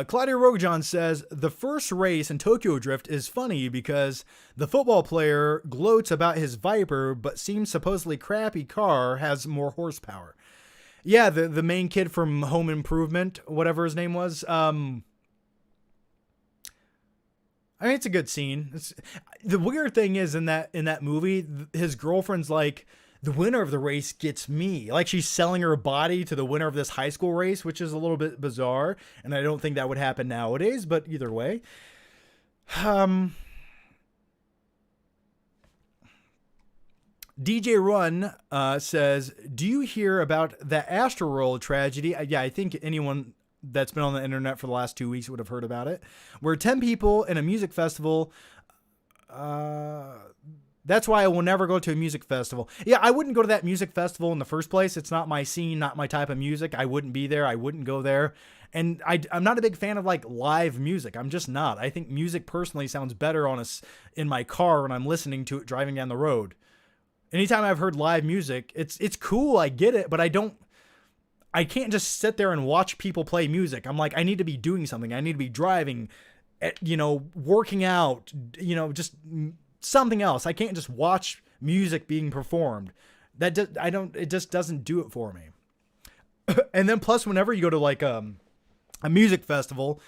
Claudia Rojan says, the first race in Tokyo Drift is funny because the football player gloats about his Viper, but seems supposedly crappy car has more horsepower. Yeah, the main kid from Home Improvement, whatever his name was. I mean, it's a good scene. The weird thing is in that movie, his girlfriend's like, the winner of the race gets me. Like, she's selling her body to the winner of this high school race, which is a little bit bizarre. And I don't think that would happen nowadays, but either way. DJ Run says, do you hear about the Astroworld tragedy? Yeah, I think anyone that's been on the internet for the last 2 weeks would have heard about it. Where 10 people in a music festival... That's why I will never go to a music festival. Yeah, I wouldn't go to that music festival in the first place. It's not my scene, not my type of music. I wouldn't be there. I wouldn't go there. And I'm not a big fan of like live music. I'm just not. I think music personally sounds better in my car when I'm listening to it driving down the road. Anytime I've heard live music, it's cool. I get it, but I can't just sit there and watch people play music. I'm like, I need to be doing something. I need to be driving, working out, just something else. I can't just watch music being performed. It just doesn't do it for me. And then plus whenever you go to like a music festival,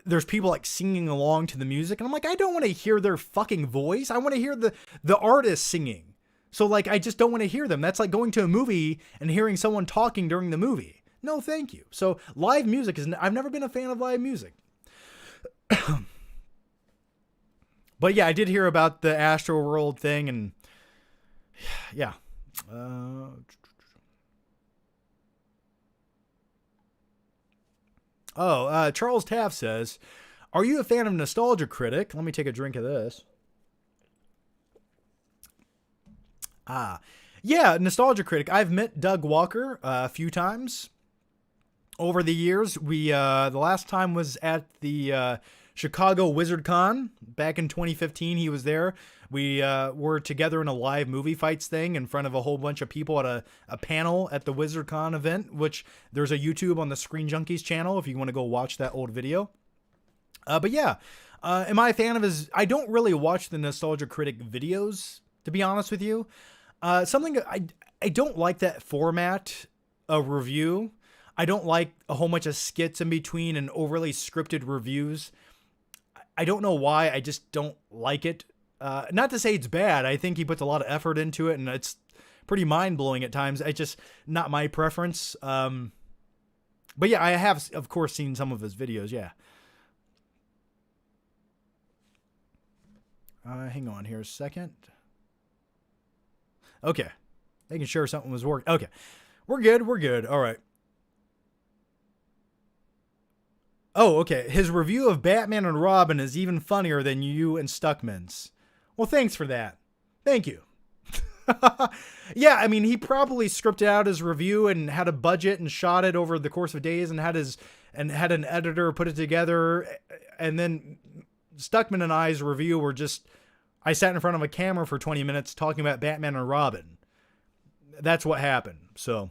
there's people like singing along to the music. And I'm like, I don't want to hear their fucking voice. I want to hear the artist singing. So like, I just don't want to hear them. That's like going to a movie and hearing someone talking during the movie. No, thank you. So live music I've never been a fan of live music. But yeah, I did hear about the Astroworld thing, and yeah. Charles Taft says, are you a fan of Nostalgia Critic? Let me take a drink of this. Ah, yeah, nostalgia critic. I've met Doug Walker a few times over the years. We the last time was at the Chicago Wizard Con back in 2015. He was there. We were together in a live movie fights thing in front of a whole bunch of people at a panel at the Wizard Con event, which there's a YouTube on the Screen Junkies channel if you want to go watch that old video. But yeah, am I a fan of his? I don't really watch the nostalgia critic videos, to be honest with you. Something I don't like that format of review. I don't like a whole bunch of skits in between and overly scripted reviews. I don't know why. I just don't like it. Not to say it's bad. I think he puts a lot of effort into it, and it's pretty mind-blowing at times. It's just not my preference. But yeah, I have, of course, seen some of his videos, yeah. Hang on here a second. Okay. Making sure something was working. Okay. We're good. All right. Oh, okay. His review of Batman and Robin is even funnier than you and Stuckman's. Well, thanks for that. Thank you. Yeah, I mean, he probably scripted out his review and had a budget and shot it over the course of days and had an editor put it together. And then Stuckman and I's review were just, I sat in front of a camera for 20 minutes talking about Batman and Robin. That's what happened. So,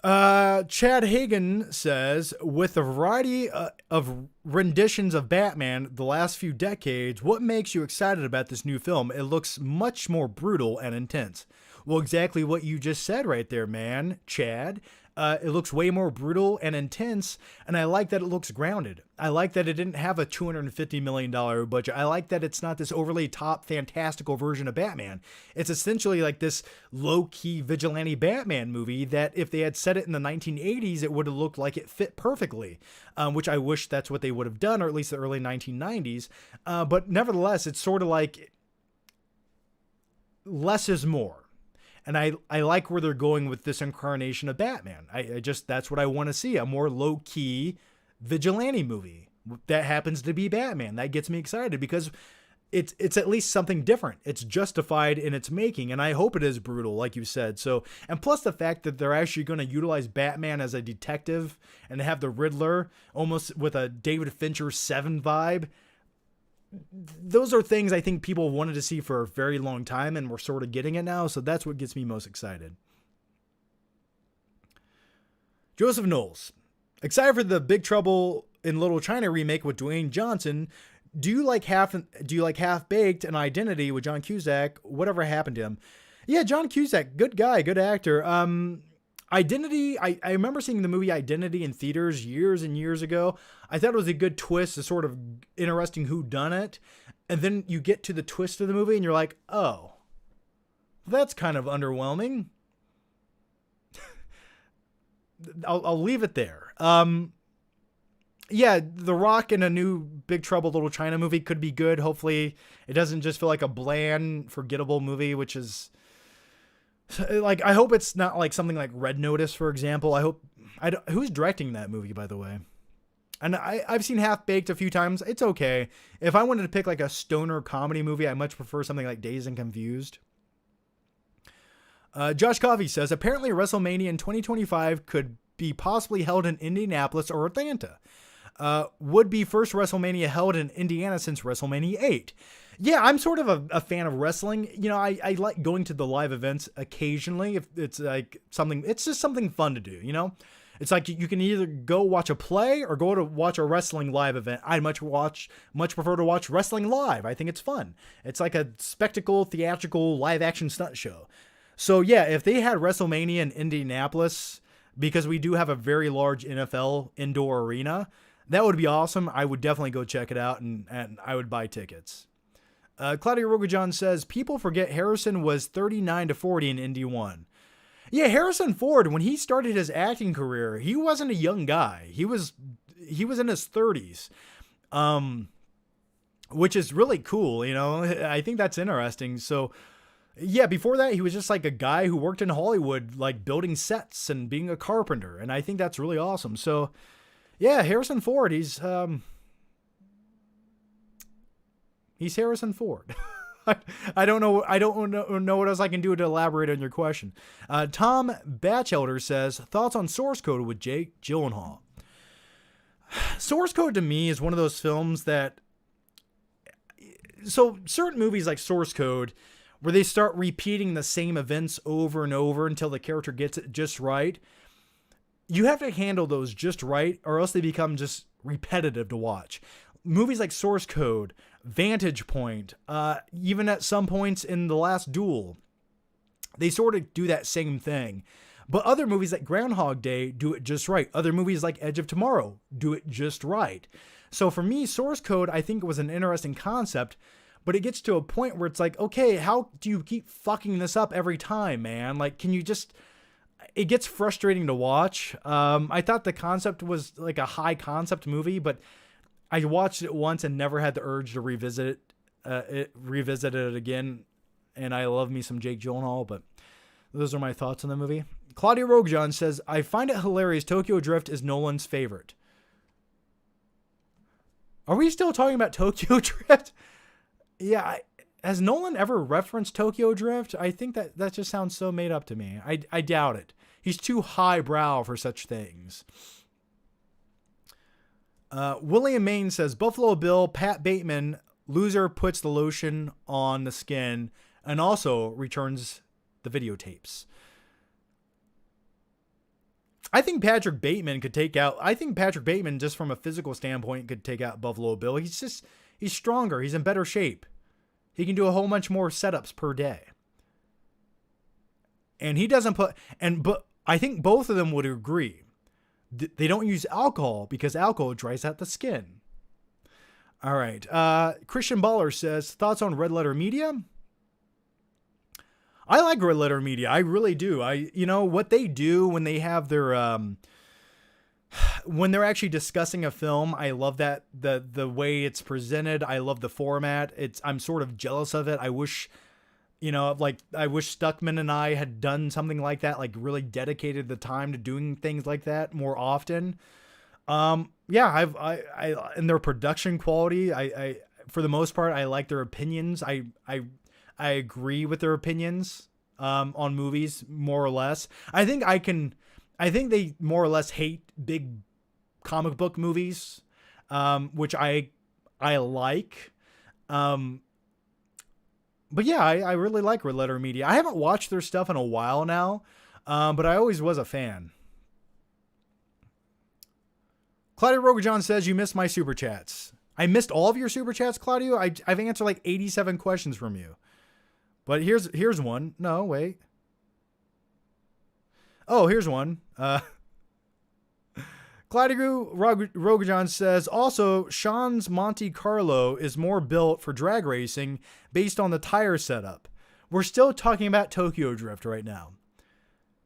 Chad Hagen says, with a variety of renditions of Batman the last few decades, what makes you excited about this new film? It looks much more brutal and intense. Well, exactly what you just said right there, man, Chad. It looks way more brutal and intense, and I like that it looks grounded. I like that it didn't have a $250 million budget. I like that it's not this overly top fantastical version of Batman. It's essentially like this low-key vigilante Batman movie that if they had set it in the 1980s, it would have looked like it fit perfectly, which I wish that's what they would have done, or at least the early 1990s. But nevertheless, it's sort of like less is more. And I like where they're going with this incarnation of Batman. I just, that's what I want to see. A more low-key vigilante movie that happens to be Batman. That gets me excited because it's at least something different. It's justified in its making, and I hope it is brutal, like you said. So, and plus the fact that they're actually going to utilize Batman as a detective and have the Riddler almost with a David Fincher 7 vibe. Those are things I think people wanted to see for a very long time, and we're sort of getting it now. So that's what gets me most excited. Joseph Knowles, excited for the Big Trouble in Little China remake with Dwayne Johnson. Do you like Half Baked and Identity with John Cusack? Whatever happened to him? Yeah, John Cusack, good guy, good actor. Identity, I remember seeing the movie Identity in theaters years and years ago. I thought it was a good twist, a sort of interesting whodunit. And then you get to the twist of the movie and you're like, oh, that's kind of underwhelming. I'll leave it there. Yeah, The Rock in a new Big Trouble Little China movie could be good. Hopefully it doesn't just feel like a bland, forgettable movie, which is... like, I hope it's not like something like Red Notice, for example. Who's directing that movie, by the way? And I've seen Half Baked a few times. It's okay. If I wanted to pick like a stoner comedy movie, I much prefer something like Dazed and Confused. Josh Coffey says, apparently WrestleMania in 2025 could be possibly held in Indianapolis or Atlanta. Would be first WrestleMania held in Indiana since WrestleMania 8. Yeah, I'm sort of a fan of wrestling. You know, I like going to the live events occasionally. If it's like something, it's just something fun to do, you know? It's like you can either go watch a play or go to watch a wrestling live event. I much prefer to watch wrestling live. I think it's fun. It's like a spectacle, theatrical, live action stunt show. So yeah, if they had WrestleMania in Indianapolis, because we do have a very large NFL indoor arena, that would be awesome. I would definitely go check it out, and I would buy tickets. Claudia Rogajon says, people forget Harrison was 39 to 40 in Indy 1. Yeah, Harrison Ford, when he started his acting career, he wasn't a young guy. He was in his 30s, which is really cool, you know? I think that's interesting. So, yeah, before that, he was just like a guy who worked in Hollywood, like building sets and being a carpenter, and I think that's really awesome. So, yeah, Harrison Ford, he's Harrison Ford. I don't know. I don't know what else I can do to elaborate on your question. Tom Batchelder says, thoughts on Source Code with Jake Gyllenhaal. Source Code to me is one of those films that, so certain movies like Source Code, where they start repeating the same events over and over until the character gets it just right. You have to handle those just right, or else they become just repetitive to watch. Movies like Source Code, Vantage Point, even at some points in The Last Duel, they sort of do that same thing. But other movies like Groundhog Day do it just right. Other movies like Edge of Tomorrow do it just right. So for me, Source Code, I think, was an interesting concept, but it gets to a point where it's like, okay, how do you keep fucking this up every time, man? Like, can you just... It gets frustrating to watch. I thought the concept was like a high concept movie, but I watched it once and never had the urge to revisit it again. And I love me some Jake Gyllenhaal, but those are my thoughts on the movie. Claudia Roguejohn says, I find it hilarious Tokyo Drift is Nolan's favorite. Are we still talking about Tokyo Drift? Yeah, has Nolan ever referenced Tokyo Drift? I think that just sounds so made up to me. I doubt it. He's too highbrow for such things. William Maine says, Buffalo Bill, Pat Bateman, loser puts the lotion on the skin and also returns the videotapes. I think Patrick Bateman, just from a physical standpoint, could take out Buffalo Bill. He's stronger. He's in better shape. He can do a whole bunch more setups per day. And he doesn't but I think both of them would agree. They don't use alcohol because alcohol dries out the skin. All right. Christian Baller says, thoughts on Red Letter Media? I like Red Letter Media. I really do. What they do when they have their, when they're actually discussing a film, I love that the way it's presented. I love the format. I'm sort of jealous of it. I wish Stuckman and I had done something like that, like really dedicated the time to doing things like that more often. And their production quality, I for the most part, I like their opinions. I agree with their opinions on movies more or less. I think they more or less hate big comic book movies, which I like. But yeah, I really like Red Letter Media. I haven't watched their stuff in a while now, but I always was a fan. Claudio Rogajon says, you missed my super chats. I missed all of your super chats, Claudio. I've answered like 87 questions from you. But here's one. No, wait. Oh, here's one. Claudio Rogajon says, also, Sean's Monte Carlo is more built for drag racing based on the tire setup. We're still talking about Tokyo Drift right now.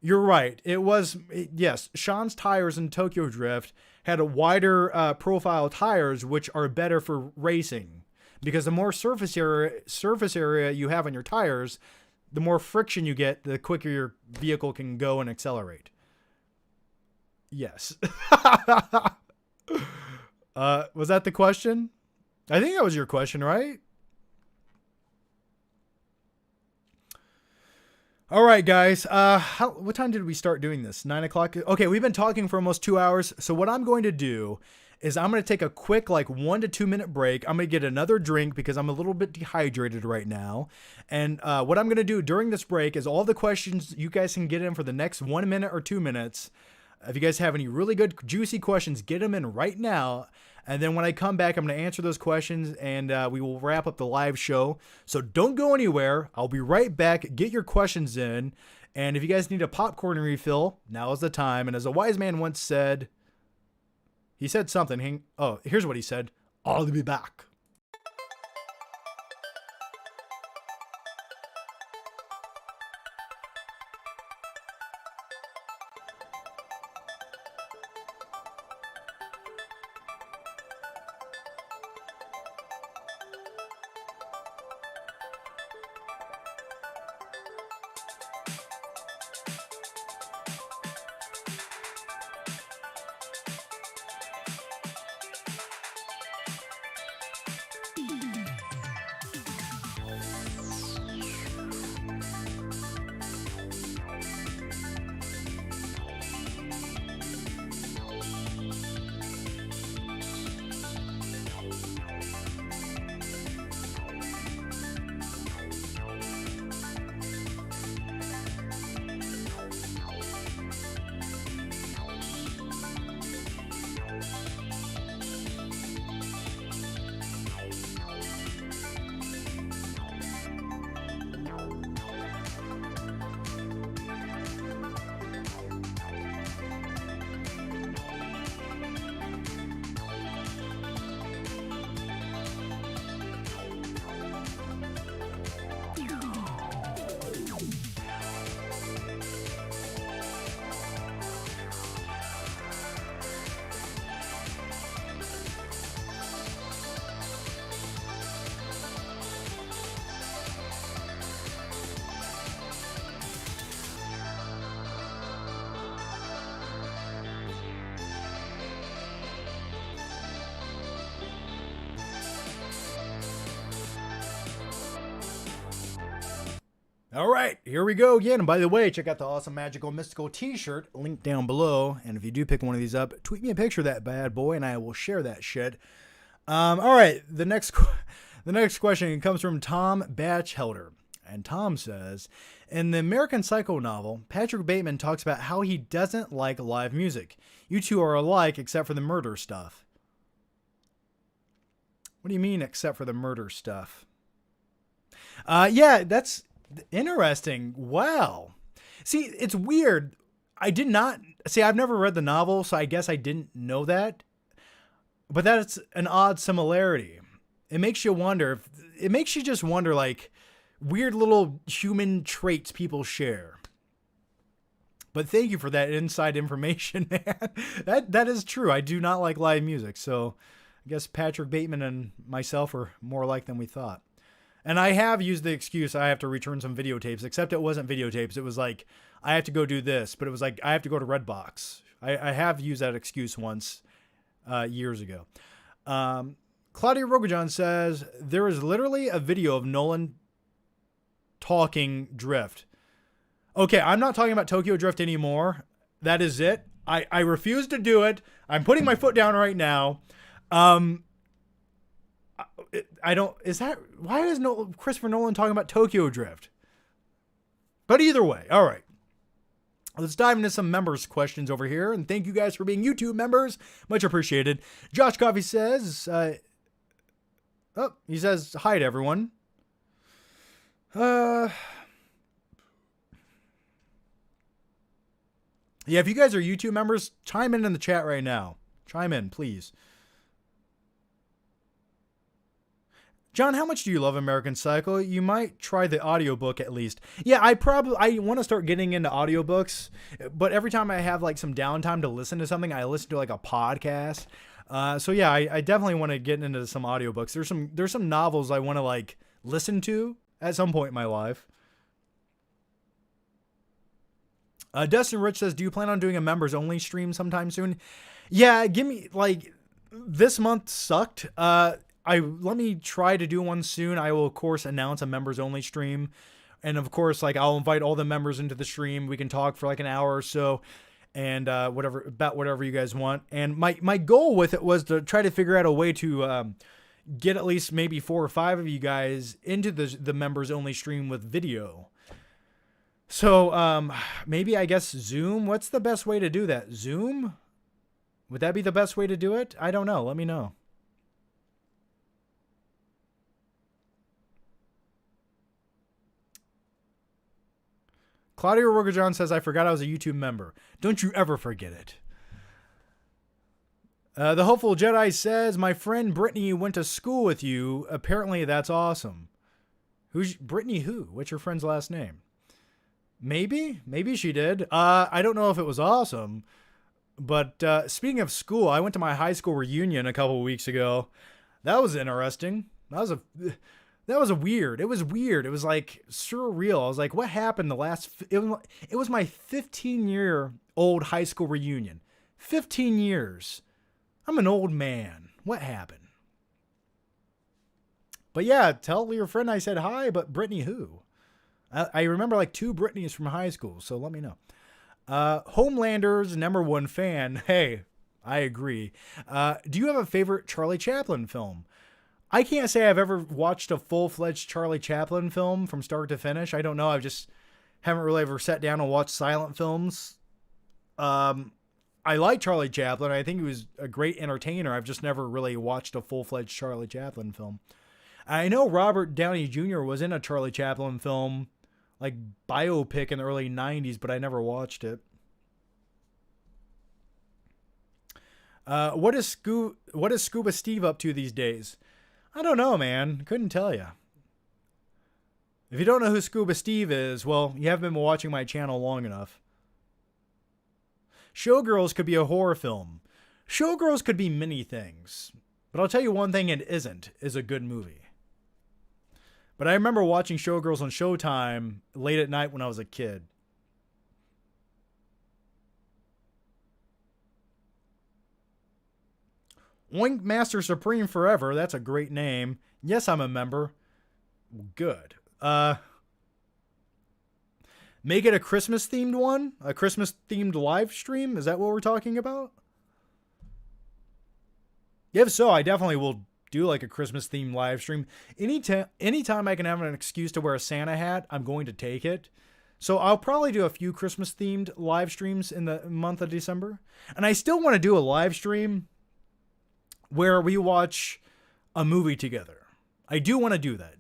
You're right. Yes, Sean's tires in Tokyo Drift had a wider profile tires, which are better for racing. Because the more surface area you have on your tires, the more friction you get, the quicker your vehicle can go and accelerate. Yes. Was that the question? I think that was your question, right? All right, guys. What time did we start doing this? 9 o'clock? Okay, we've been talking for almost 2 hours. So what I'm going to do is I'm going to take a quick 1 to 2 minute break. I'm going to get another drink because I'm a little bit dehydrated right now. And what I'm going to do during this break is all the questions you guys can get in for the next 1 minute or 2 minutes. If you guys have any really good, juicy questions, get them in right now. And then when I come back, I'm going to answer those questions and we will wrap up the live show. So don't go anywhere. I'll be right back. Get your questions in. And if you guys need a popcorn refill, now is the time. And as a wise man once said, he said something. Here's what he said. I'll be back. All right, here we go again. And by the way, check out the awesome Magical Mystical t-shirt, link down below. And if you do pick one of these up, tweet me a picture of that bad boy and I will share that shit. All right, the next question comes from Tom Batchelder. And Tom says, in the American Psycho novel, Patrick Bateman talks about how he doesn't like live music. You two are alike except for the murder stuff. What do you mean except for the murder stuff? Yeah, that's interesting. Wow. See, it's weird. I've never read the novel, so I guess I didn't know that. But that's an odd similarity. It makes you wonder. It makes you just wonder, like, weird little human traits people share. But thank you for that inside information, man. That is true. I do not like live music, so I guess Patrick Bateman and myself are more alike than we thought. And I have used the excuse I have to return some videotapes, except it wasn't videotapes. It was like, I have to go do this, but it was like, I have to go to Redbox. I have used that excuse once years ago. Claudia Rogajon says, there is literally a video of Nolan talking Drift. Okay, I'm not talking about Tokyo Drift anymore. That is it. I refuse to do it. I'm putting my foot down right now. Why is Christopher Nolan talking about Tokyo Drift? But either way, all right. Let's dive into some members' questions over here. And thank you guys for being YouTube members. Much appreciated. Josh Coffey says, he says, hi to everyone. Yeah, if you guys are YouTube members, chime in the chat right now. Chime in, please. John, how much do you love American Psycho? You might try the audiobook at least. Yeah, I want to start getting into audiobooks, but every time I have like some downtime to listen to something, I listen to like a podcast. So yeah, I definitely want to get into some audiobooks. There's some novels I want to like listen to at some point in my life. Dustin Rich says, do you plan on doing a members only stream sometime soon? Yeah, give me like this month sucked. Let me try to do one soon. I will of course announce a members only stream. And of course, like I'll invite all the members into the stream. We can talk for like an hour or so and whatever you guys want. And my goal with it was to try to figure out a way to get at least maybe 4 or 5 of you guys into the members only stream with video. So maybe I guess Zoom. What's the best way to do that? Zoom? Would that be the best way to do it? I don't know. Let me know. Claudia Rogajon says, I forgot I was a YouTube member. Don't you ever forget it. The Hopeful Jedi says, my friend Brittany went to school with you. Apparently that's awesome. Who's Brittany who? What's your friend's last name? Maybe she did. I don't know if it was awesome. But speaking of school, I went to my high school reunion a couple of weeks ago. That was interesting. That was weird. It was weird. It was like surreal. I was like, what happened it was my 15-year-old high school reunion. 15 years. I'm an old man. What happened? But yeah, tell your friend I said hi, but Brittany who? I remember like 2 Britneys from high school, so let me know. Homelander's #1 fan. Hey, I agree. Do you have a favorite Charlie Chaplin film? I can't say I've ever watched a full-fledged Charlie Chaplin film from start to finish. I don't know. I just haven't really ever sat down and watched silent films. I like Charlie Chaplin. I think he was a great entertainer. I've just never really watched a full-fledged Charlie Chaplin film. I know Robert Downey Jr. was in a Charlie Chaplin film, like biopic in the early 90s, but I never watched it. What is Scuba Steve up to these days? I don't know, man. Couldn't tell you. If you don't know who Scuba Steve is, well, you haven't been watching my channel long enough. Showgirls could be a horror film. Showgirls could be many things. But I'll tell you one thing it isn't, is a good movie. But I remember watching Showgirls on Showtime late at night when I was a kid. Oink Master Supreme Forever. That's a great name. Yes, I'm a member. Good. Make it a Christmas themed one? A Christmas themed live stream? Is that what we're talking about? If so, I definitely will do like a Christmas themed live stream. Anytime I can have an excuse to wear a Santa hat, I'm going to take it. So I'll probably do a few Christmas themed live streams in the month of December. And I still want to do a live stream where we watch a movie together. I do want to do that.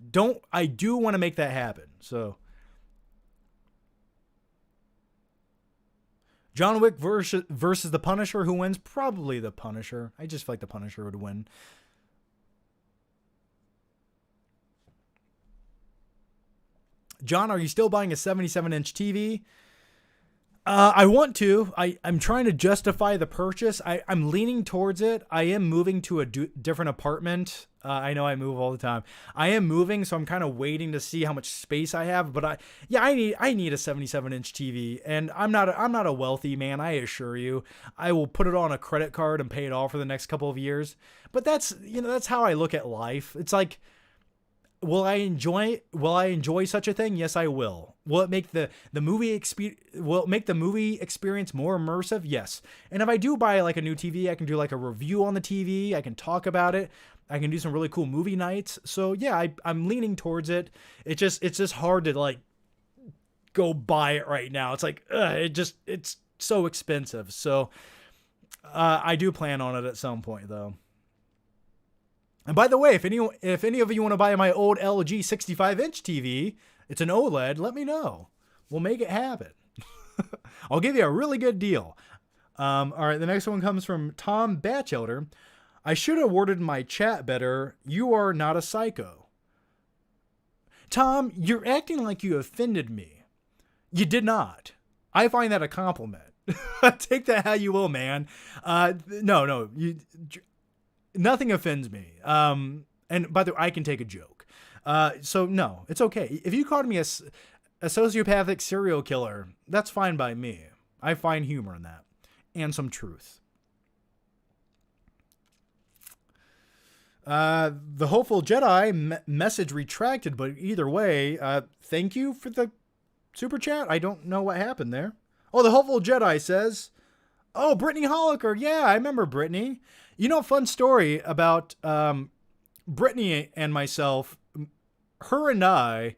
I do want to make that happen. So John Wick versus the Punisher, who wins? Probably the Punisher. I just feel like the Punisher would win. John, are you still buying a 77-inch TV? I want to. I'm trying to justify the purchase. I'm leaning towards it. I am moving to a different apartment. I know I move all the time. I am moving, so I'm kind of waiting to see how much space I have. But I need a 77-inch TV, and I'm not a wealthy man. I assure you. I will put it on a credit card and pay it off for the next couple of years. But that's how I look at life. It's like, Will I enjoy such a thing? Yes, I will. Will it make the movie experience more immersive? Yes. And if I do buy like a new TV, I can do like a review on the TV. I can talk about it. I can do some really cool movie nights. So yeah, I'm leaning towards it. It's just hard to like go buy it right now. It's like it's so expensive. So I do plan on it at some point though. And by the way, if any of you want to buy my old LG 65-inch TV, it's an OLED, let me know. We'll make it happen. I'll give you a really good deal. All right, the next one comes from Tom Batchelder. I should have worded my chat better. You are not a psycho. Tom, you're acting like you offended me. You did not. I find that a compliment. Take that how you will, man. No. Nothing offends me. And by the way, I can take a joke. So no, it's okay. If you called me a sociopathic serial killer, that's fine by me. I find humor in that and some truth. The hopeful Jedi message retracted, but either way, thank you for the super chat. I don't know what happened there. Oh, the hopeful Jedi says, oh, Brittany Holliker. Yeah, I remember Brittany. You know, fun story about Brittany and myself. Her and I,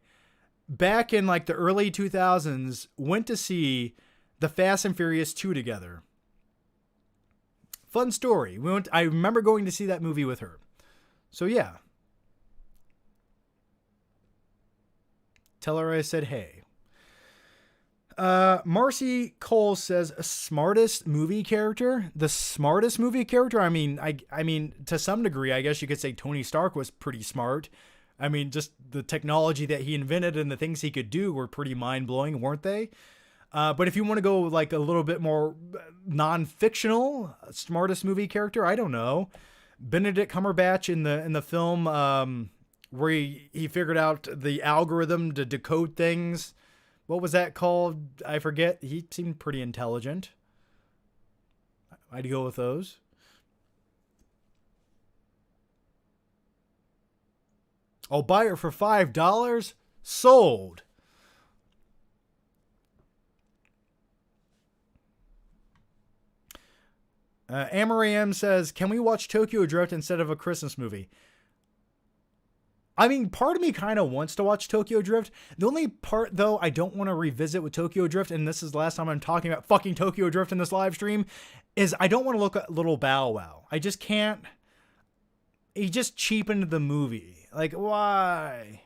back in like the early 2000s, went to see the Fast and Furious 2 together. Fun story. I remember going to see that movie with her. So yeah. Tell her I said hey. Marcy Cole says smartest movie character. The smartest movie character. I mean, to some degree, I guess you could say Tony Stark was pretty smart. I mean, just the technology that he invented and the things he could do were pretty mind blowing, weren't they? But if you want to go like a little bit more non-fictional, smartest movie character, I don't know. Benedict Cumberbatch in the film where he figured out the algorithm to decode things. What was that called? I forget. He seemed pretty intelligent. I'd go with those. I'll buy it for $5. Sold. Amory M says, can we watch Tokyo Drift instead of a Christmas movie? I mean, part of me kind of wants to watch Tokyo Drift. The only part, though, I don't want to revisit with Tokyo Drift, and this is the last time I'm talking about fucking Tokyo Drift in this live stream, is I don't want to look at Little Bow Wow. I just can't. He just cheapened the movie. Like, why?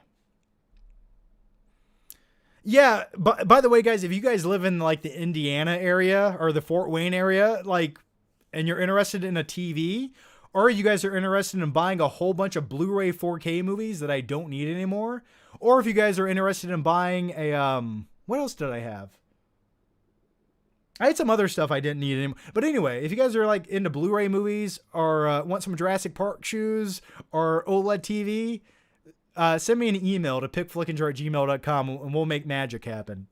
Yeah, but by the way, guys, if you guys live in, like, the Indiana area or the Fort Wayne area, like, and you're interested in a TV, or you guys are interested in buying a whole bunch of Blu-ray 4K movies that I don't need anymore, or if you guys are interested in buying a, what else did I have? I had some other stuff I didn't need anymore. But anyway, if you guys are like into Blu-ray movies or want some Jurassic Park shoes or OLED TV, send me an email to pickflickinger@gmail.com and we'll make magic happen.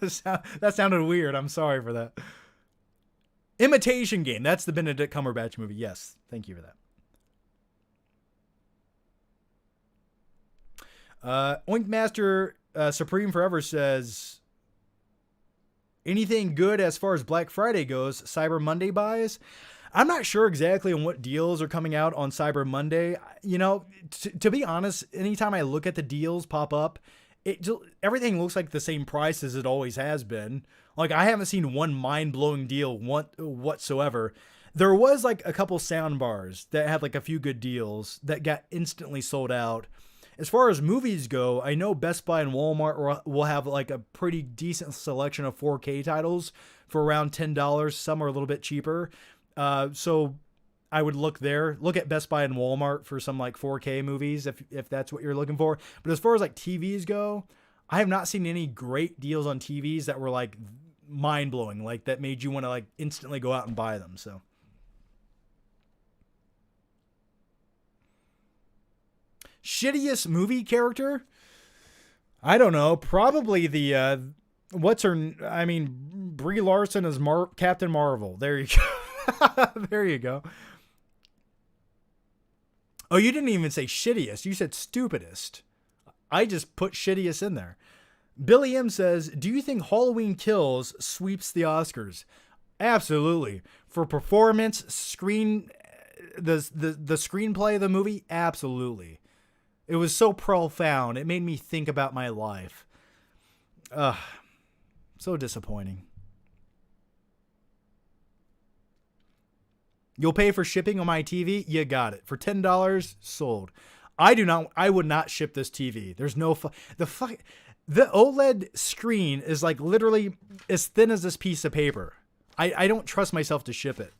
That sounded weird. I'm sorry for that. Imitation Game. That's the Benedict Cumberbatch movie. Yes. Thank you for that. Oinkmaster Supreme Forever says, anything good as far as Black Friday goes, Cyber Monday buys? I'm not sure exactly on what deals are coming out on Cyber Monday. You know, to be honest, anytime I look at the deals pop up, everything looks like the same price as it always has been. Like, I haven't seen one mind-blowing deal whatsoever. There was like a couple sound bars that had like a few good deals that got instantly sold out. As far as movies go, I know Best Buy and Walmart will have like a pretty decent selection of 4K titles for around $10. Some are a little bit cheaper. So I would look there. Look at Best Buy and Walmart for some like 4K movies if that's what you're looking for. But as far as like TVs go, I have not seen any great deals on TVs that were like mind-blowing, like that made you want to like instantly go out and buy them. So shittiest movie character? I don't know. Probably the Brie Larson as Captain Marvel. There you go. There you go. Oh, you didn't even say shittiest. You said stupidest. I just put shittiest in there. Billy M says, do you think Halloween Kills sweeps the Oscars? Absolutely. For performance, the screenplay of the movie, absolutely. It was so profound. It made me think about my life. So disappointing. You'll pay for shipping on my TV? You got it. For $10, sold. I would not ship this TV. There's no the OLED screen is like literally as thin as this piece of paper. I don't trust myself to ship it.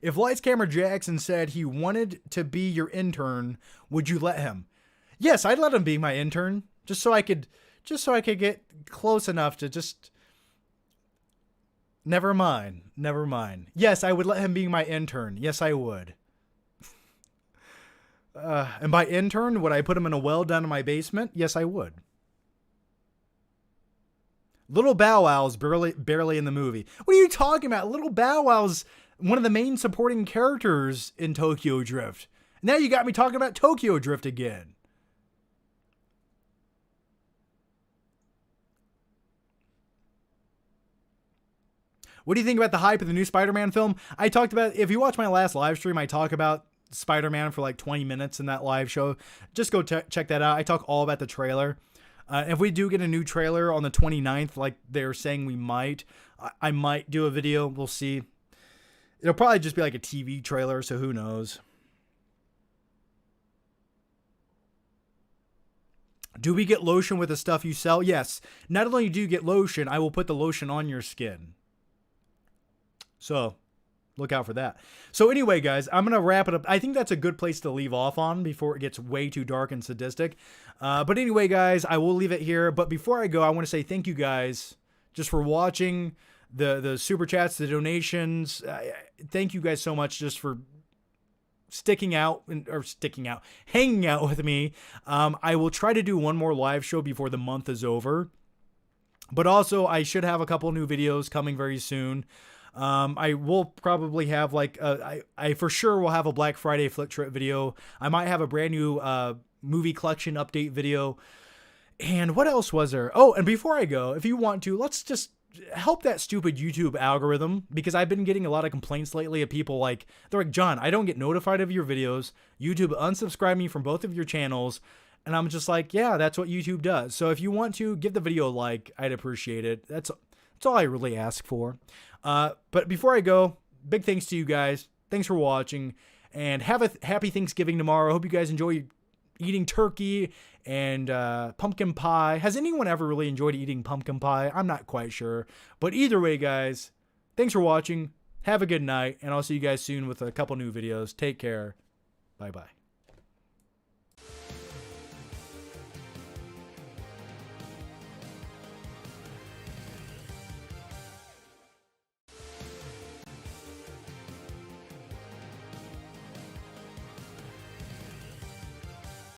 If Lights Camera Jackson said he wanted to be your intern, would you let him? Yes, I'd let him be my intern, just so I could get close enough to just. Never mind. Yes, I would let him be my intern. Yes, I would. And by intern, would I put him in a well down in my basement? Yes, I would. Little Bow Wow's barely in the movie. What are you talking about? Little Bow Wow's one of the main supporting characters in Tokyo Drift. Now you got me talking about Tokyo Drift again. What do you think about the hype of the new Spider-Man film? I talked about, if you watch my last live stream, I talk about Spider-Man for like 20 minutes in that live show. Just go check that out. I talk all about the trailer. If we do get a new trailer on the 29th, like they're saying we might, I might do a video. We'll see. It'll probably just be like a TV trailer, so who knows. Do we get lotion with the stuff you sell? Yes. Not only do you get lotion, I will put the lotion on your skin. So look out for that. So anyway, guys, I'm going to wrap it up. I think that's a good place to leave off on before it gets way too dark and sadistic. But anyway, guys, I will leave it here. But before I go, I want to say thank you guys just for watching the super chats, the donations. Thank you guys so much just for hanging out with me. I will try to do one more live show before the month is over. But also, I should have a couple new videos coming very soon. I will probably have I for sure will have a Black Friday Flick Trip video. I might have a brand new movie collection update video. And what else was there? Oh, and before I go, if you want to, let's just help that stupid YouTube algorithm, because I've been getting a lot of complaints lately of people they're like, John, I don't get notified of your videos. YouTube unsubscribed me from both of your channels. And I'm just like, yeah, that's what YouTube does. So if you want to give the video a like, I'd appreciate it. That's all I really ask for. But before I go, big thanks to you guys. Thanks for watching, and have a happy Thanksgiving tomorrow. I hope you guys enjoy eating turkey and pumpkin pie. Has anyone ever really enjoyed eating pumpkin pie? I'm not quite sure. But either way, guys, thanks for watching. Have a good night, and I'll see you guys soon with a couple new videos. Take care. Bye-bye.